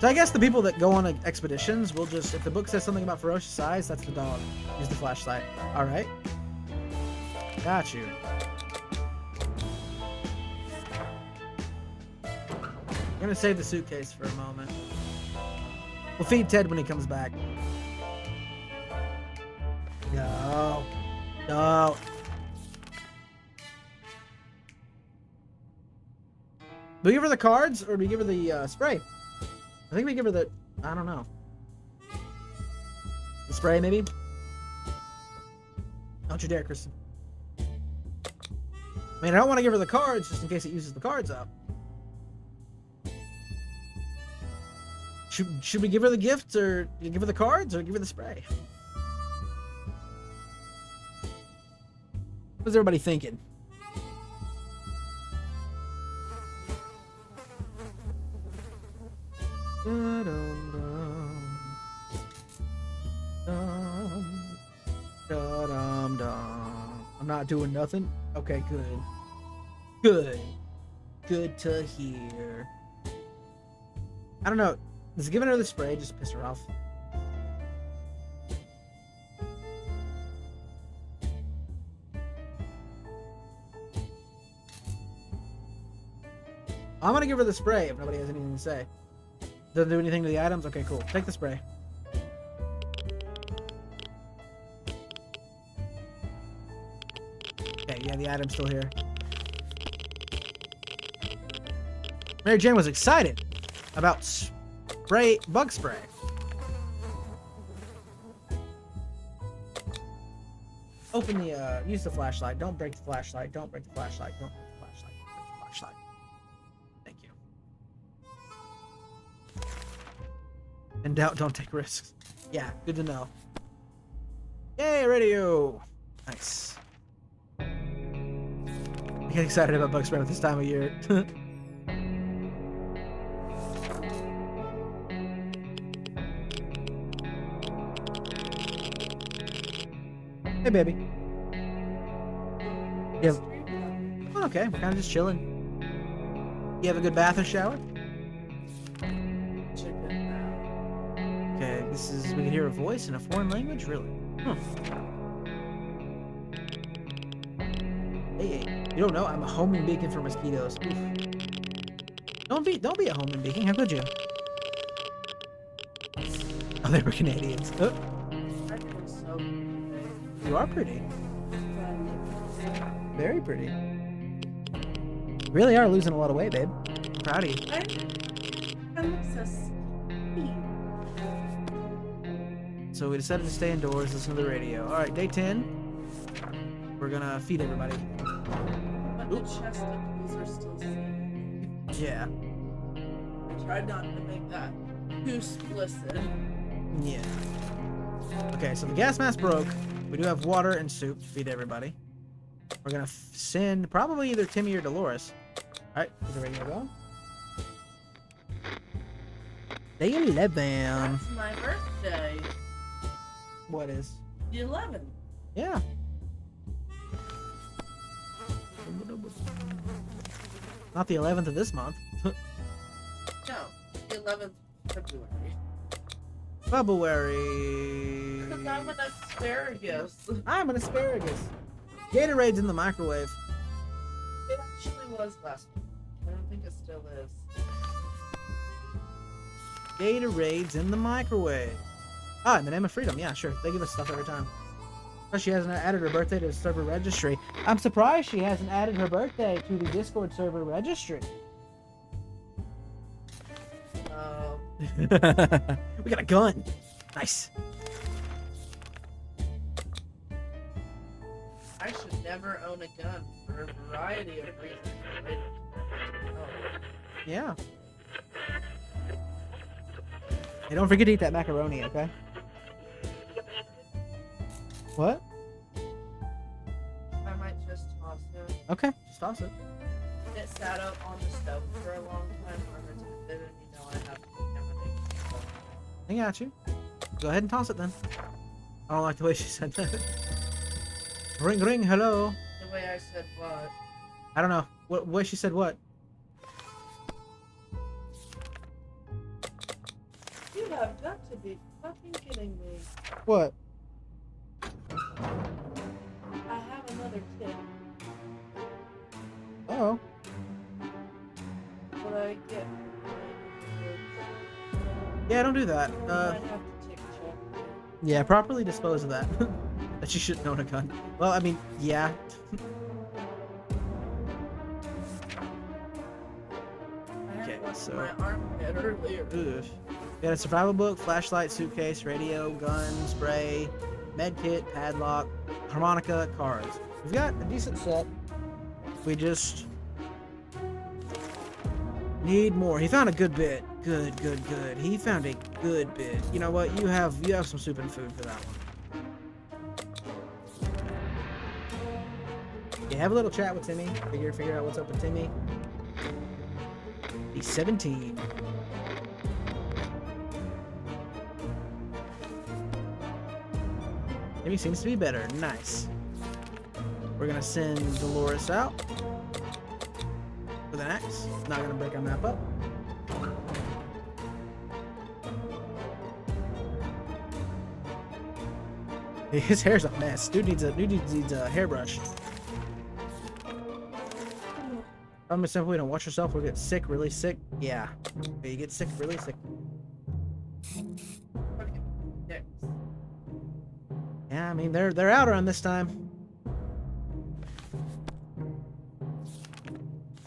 So I guess the people that go on expeditions will just, if the book says something about ferocious eyes, that's the dog. Use the flashlight. Alright. Got you. I'm gonna save the suitcase for a moment. We'll feed Ted when he comes back. No. No. Do we give her the cards, or do we give her the spray? I think we give her the... I don't know. The spray, maybe? Don't you dare, Kristen. I mean, I don't want to give her the cards, just in case it uses the cards up. Should we give her the gifts, or give her the cards, or give her the spray? What's everybody thinking? I'm not doing nothing. Okay, good. Good. Good to hear. I don't know. Does giving her the spray just piss her off? I'm gonna give her the spray if nobody has anything to say. Doesn't do anything to the items? Okay, cool. Take the spray. Okay, yeah, the item's still here. Mary Jane was excited about bug spray. Open the, use the flashlight. Don't break the flashlight. Don't break the flashlight. Don't break the flashlight. Don't break the flashlight. Thank you. In doubt, don't take risks. Yeah, good to know. Yay, radio! Nice. I get excited about bug spray at this time of year. Hey, baby. Yeah. Oh, okay, we're kind of just chilling. You have a good bath or shower? Okay, this is, we can hear a voice in a foreign language? Really? Huh. Hey, you don't know? I'm a homing beacon for mosquitoes. Oof. Don't be a homing beacon. How could you? Oh, they were Canadians. Oh, I feel so pretty. you are pretty. But Very pretty. You really are losing a lot of weight, babe. I'm proud of you. I look so sweet. So we decided to stay indoors, listen to the radio. All right, day 10. We're gonna feed everybody. But the chest of these are still safe. Yeah. I tried not to make that too explicit. Yeah. Okay, so the gas mask broke. We do have water and soup to feed everybody. We're gonna send probably either Timmy or Dolores. All right, is the radio going? Day 11. That's my birthday. What is? The 11th. Yeah. Not the 11th of this month. No, the 11th February. February. Because I'm an asparagus. I'm an asparagus. Gatorade's in the microwave. It actually was last week. I don't think it still is. Gatorade's in the microwave. Ah, in the name of freedom. Yeah, sure. They give us stuff every time. But she hasn't added her birthday to the server registry. I'm surprised she hasn't added her birthday to the Discord server registry. We got a gun. Nice. I should never own a gun for a variety of reasons. Yeah. Hey, don't forget to eat that macaroni, okay? What? I might just toss it. Okay, just toss it. It sat out on the stove for a long time unattended, and you know I have to contaminate stuff. I got you. Go ahead and toss it then. I don't like the way she said that. Ring, ring, hello. The way I said what? I don't know. What way she said what? You have got to be fucking kidding me. What? I have another tip. Oh. What I get. Yeah, don't do that. I might have to take a check. Yeah, properly dispose of that. That you shouldn't own a gun. Well, I mean, yeah. Okay, so. My armpit earlier. Ugh. We got a survival book, flashlight, suitcase, radio, gun, spray, med kit, padlock, harmonica, cards. We've got a decent set. We just need more. He found a good bit. Good, good, good. He found a good bit. You know what? You have some soup and food for that one. Yeah, have a little chat with Timmy. Figure out what's up with Timmy. He's 17. Timmy seems to be better. Nice. We're gonna send Dolores out with an axe. Not gonna break our map up. His hair's a mess. Dude needs a hairbrush. I'm just simply don't watch yourself. We'll get sick, really sick. Yeah. Okay, you get sick, really sick. Okay, next. Yeah, I mean they're out around this time.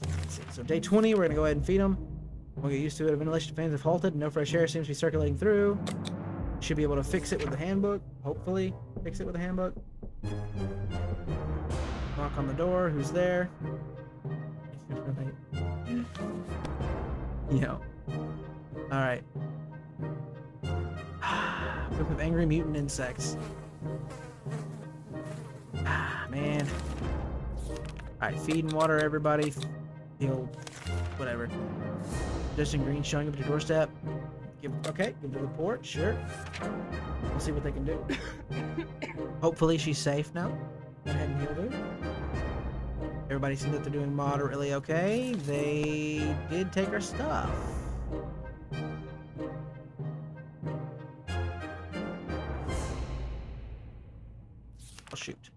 Let's see. So day 20, we're gonna go ahead and feed them. We'll get used to it. Ventilation fans have halted. No fresh air seems to be circulating through. Should be able to fix it with the handbook. Hopefully, fix it with the handbook. Knock on the door. Who's there? Yo. All right. Group of angry mutant insects. Man. Alright, feed and water everybody. He'll whatever. Justin Green showing up at your doorstep. Okay, give the report, sure. We'll see what they can do. Hopefully she's safe now. Go ahead and heal her. Everybody seems that they're doing moderately okay. They did take our stuff. Oh shoot.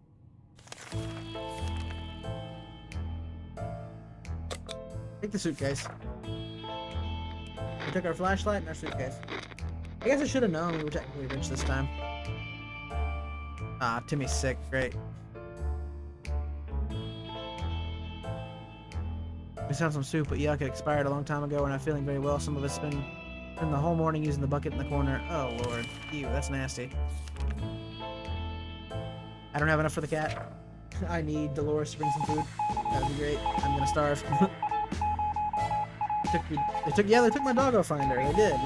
Take the suitcase. We took our flashlight and our suitcase. I guess I should have known we were technically rich this time. Ah, Timmy's sick. Great. We found some soup, but yuck, it expired a long time ago. We're not feeling very well. Some of us spend the whole morning using the bucket in the corner. Oh, Lord. Ew, that's nasty. I don't have enough for the cat. I need Dolores to bring some food. That would be great. I'm gonna starve. They took my doggo finder. They did.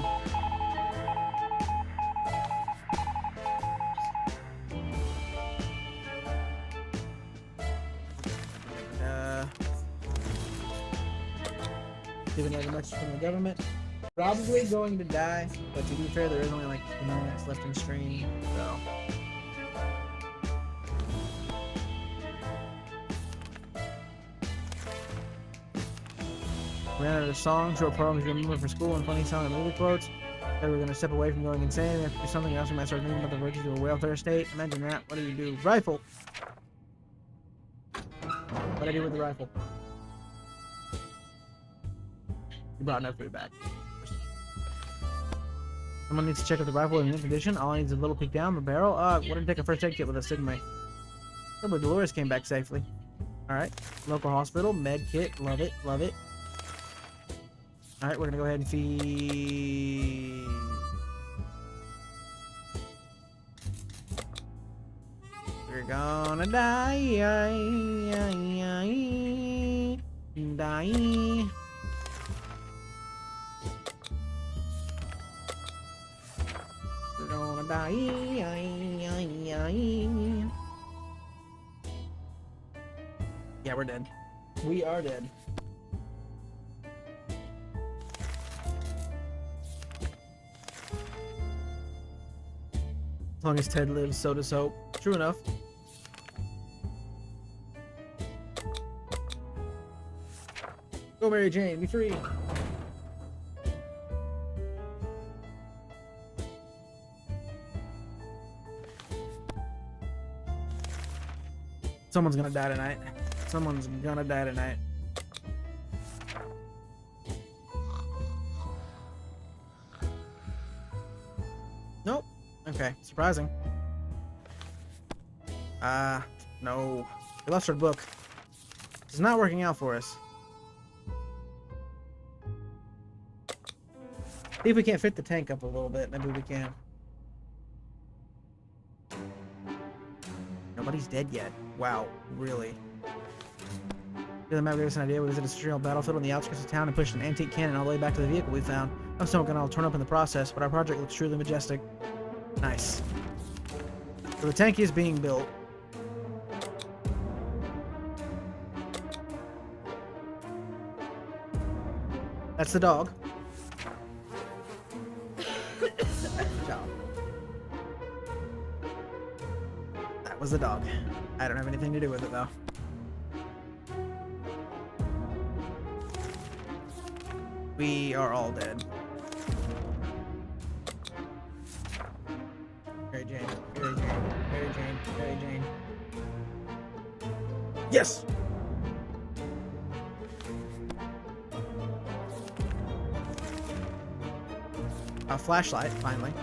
Given that much from the government, probably going to die. But to be fair, there is only like 2 minutes left in stream, so. Ran out of songs or programs we remember for school and funny song and movie quotes. Said we're gonna step away from going insane. We have to do something else. We might start thinking about the virtues of a welfare state. Imagine that. What do you do? Rifle. What do I do with the rifle? You brought no food back. Someone needs to check if the rifle is in condition. All I need is a little peek down the barrel. What didn't take a first aid kit with us, didn't we? Oh, but Dolores came back safely. Alright. Local hospital. Med kit. Love it. Love it. Alright, we're gonna go ahead and feed... We're gonna die. Die. We're gonna die. Yeah, we're dead. We are dead. As long as Ted lives, so does hope. True enough. Go, Mary Jane, be free. Someone's gonna die tonight. Someone's gonna die tonight. Nope. Okay, surprising. No. We lost our book. It's not working out for us. See if we can't fit the tank up a little bit. Maybe we can. Nobody's dead yet. Wow, really? The map gave us an idea. We visited a industrial battlefield on the outskirts of town and pushed an antique cannon all the way back to the vehicle we found. I'm still gonna all turn up in the process, but our project looks truly majestic. Nice. So the tank is being built. That's the dog. Good job. That was the dog. I don't have anything to do with it though. We are all dead. Mary Jane, Mary Jane, Mary Jane, Mary Jane. Yes! A flashlight, finally.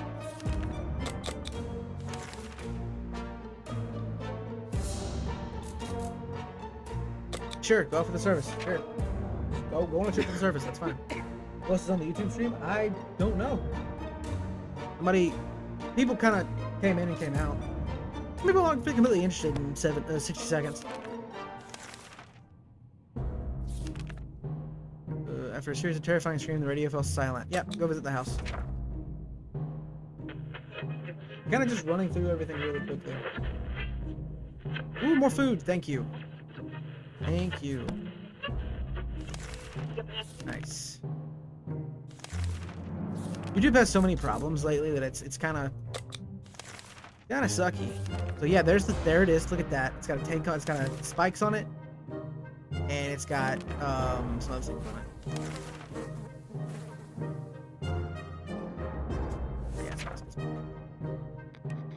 Sure, go for the service. Sure. Go on a trip to the service, that's fine. What else is on the YouTube stream? I don't know. People kind of came in and came out. People aren't completely interested in 60 seconds. After a series of terrifying screams, the radio fell silent. Yep, go visit the house. Kind of just running through everything really quickly. Ooh, more food. Thank you. Thank you. Nice. YouTube has so many problems lately that it's kind of sucky. So yeah, there it is. Look at that. It's got a tank on. It's got spikes on it, and it's got some other things on it.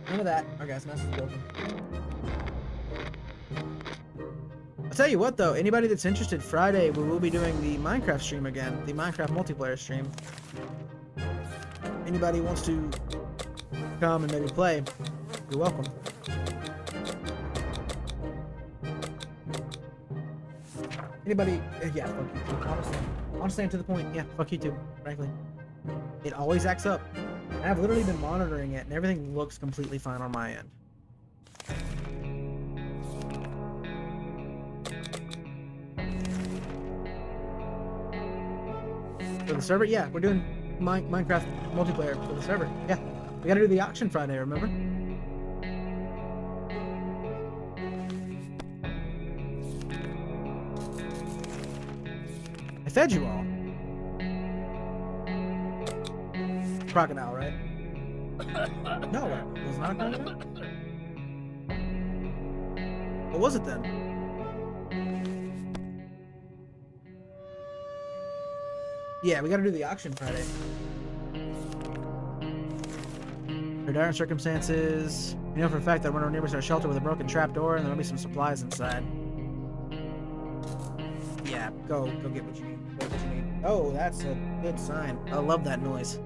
None of that. Our gas mask is broken. I'll tell you what though, anybody that's interested, Friday we will be doing the Minecraft stream again, the Minecraft multiplayer stream. anybody wants to come and maybe play, you're welcome. Anybody, yeah, fuck you too. Honestly, and to the point, yeah, fuck you too, frankly. It always acts up. And I've literally been monitoring it, and everything looks completely fine on my end. For the server? Yeah, we're doing Minecraft multiplayer for the server. Yeah, we gotta do the auction Friday, remember? I fed you all. Crocodile, right? No, it was not a crocodile. What was it then? Yeah, we gotta do the auction Friday. For dire circumstances, you know for a fact that one of our neighbors had a shelter with a broken trap door and there'll be some supplies inside. Yeah, go get what you need. Go get what you need. Oh, that's a good sign. I love that noise.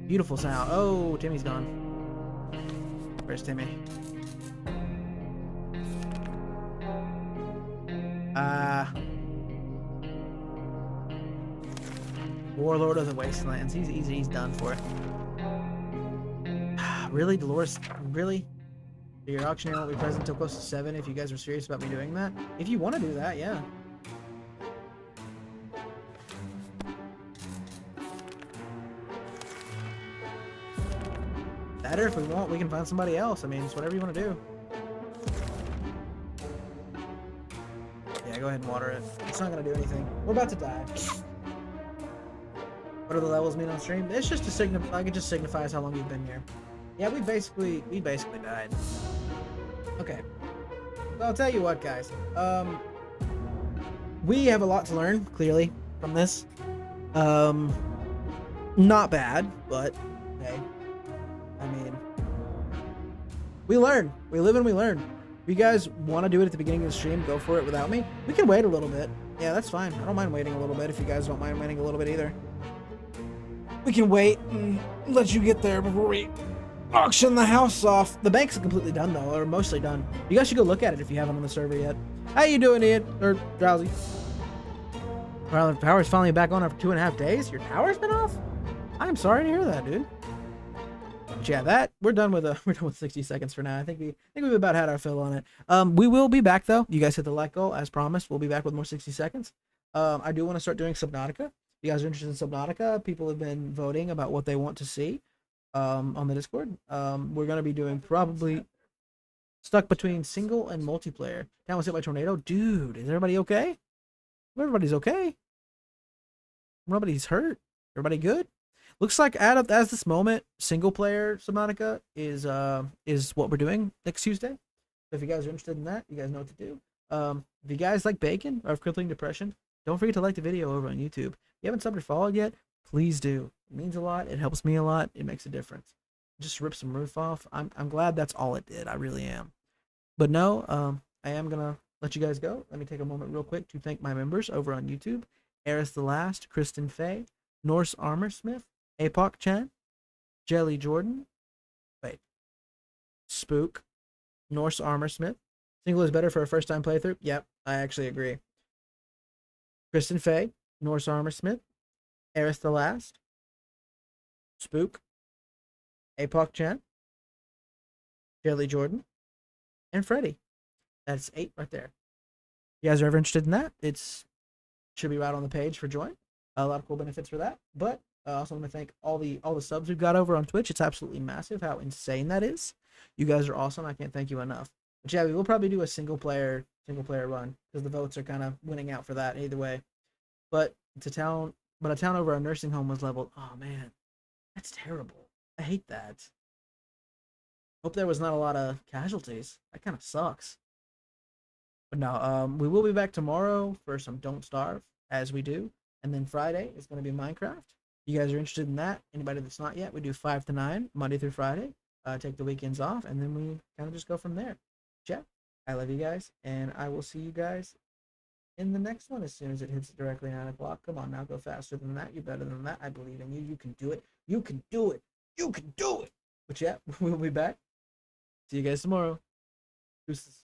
Beautiful sound. Oh, Timmy's gone. Where's Timmy? Warlord of the Wastelands. He's done for. Really, Dolores? Really? Your auctioneer won't be present until close to 7 if you guys are serious about me doing that. If you want to do that, yeah. That, or if we want, we can find somebody else. I mean, it's whatever you want to do. Yeah, go ahead and water it. It's not going to do anything. We're about to die. What do the levels mean on stream? It's just to signify, like, it just signifies how long you've been here. Yeah, we basically died. Okay. So I'll tell you what, guys. We have a lot to learn, clearly, from this. Not bad, but hey. I mean, we learn. We live and we learn. If you guys want to do it at the beginning of the stream, go for it without me. We can wait a little bit. Yeah, that's fine. I don't mind waiting a little bit if you guys don't mind waiting a little bit either. We can wait and let you get there before we auction the house off. The bank's completely done though, or mostly done. You guys should go look at it if you haven't on the server yet. How you doing, Ian? Or Drowsy? Well, the power's finally back on after 2.5 days. Your power's been off? I'm sorry to hear that, dude. But yeah, we're done with 60 seconds for now. I think we've about had our fill on it. We will be back though. You guys hit the like goal as promised. We'll be back with more 60 seconds. I do want to start doing Subnautica. If you guys are interested in Subnautica, people have been voting about what they want to see on the Discord. We're going to be doing probably stuck between single and multiplayer. Town was hit by tornado. Dude, is everybody okay? Everybody's okay. Nobody's hurt. Everybody good? Looks like as this moment, single player Subnautica is what we're doing next Tuesday. So if you guys are interested in that, you guys know what to do. If you guys like bacon or have crippling depression, don't forget to like the video over on YouTube. If you haven't subbed or followed yet, please do. It means a lot. It helps me a lot. It makes a difference. Just rip some roof off. I'm glad that's all it did. I really am. But no, I am gonna let you guys go. Let me take a moment real quick to thank my members over on YouTube. Eris the Last, Kristen Faye, Norse Armor Smith, Apoc Chan, Jelly Jordan, Spook, Norse Armor Smith. Single is better for a first time playthrough. Yep, I actually agree. Kristen Faye, Norse Armor Smith, Eris the Last, Spook, Apoc Chan, Jelly Jordan, and Freddy. That's 8 right there. If you guys are ever interested in that, should be right on the page for join. A lot of cool benefits for that. But I also want to thank all the subs we've got over on Twitch. It's absolutely massive how insane that is. You guys are awesome. I can't thank you enough. But yeah, we will probably do a single player run because the votes are kind of winning out for that either way. But a town over a nursing home was leveled. Oh man, that's terrible. I hate that. Hope there was not a lot of casualties. That kind of sucks. But no, we will be back tomorrow for some Don't Starve, as we do. And then Friday is going to be Minecraft. You guys are interested in that? Anybody that's not yet, we do 5 to 9, Monday through Friday. Take the weekends off, and then we kind of just go from there. Yeah, I love you guys, and I will see you guys in the next one as soon as it hits directly 9 o'clock. Come on now, go faster than that. You're better than that. I believe in you. You can do it. You can do it. You can do it. But yeah, we'll be back. See you guys tomorrow. Deuces.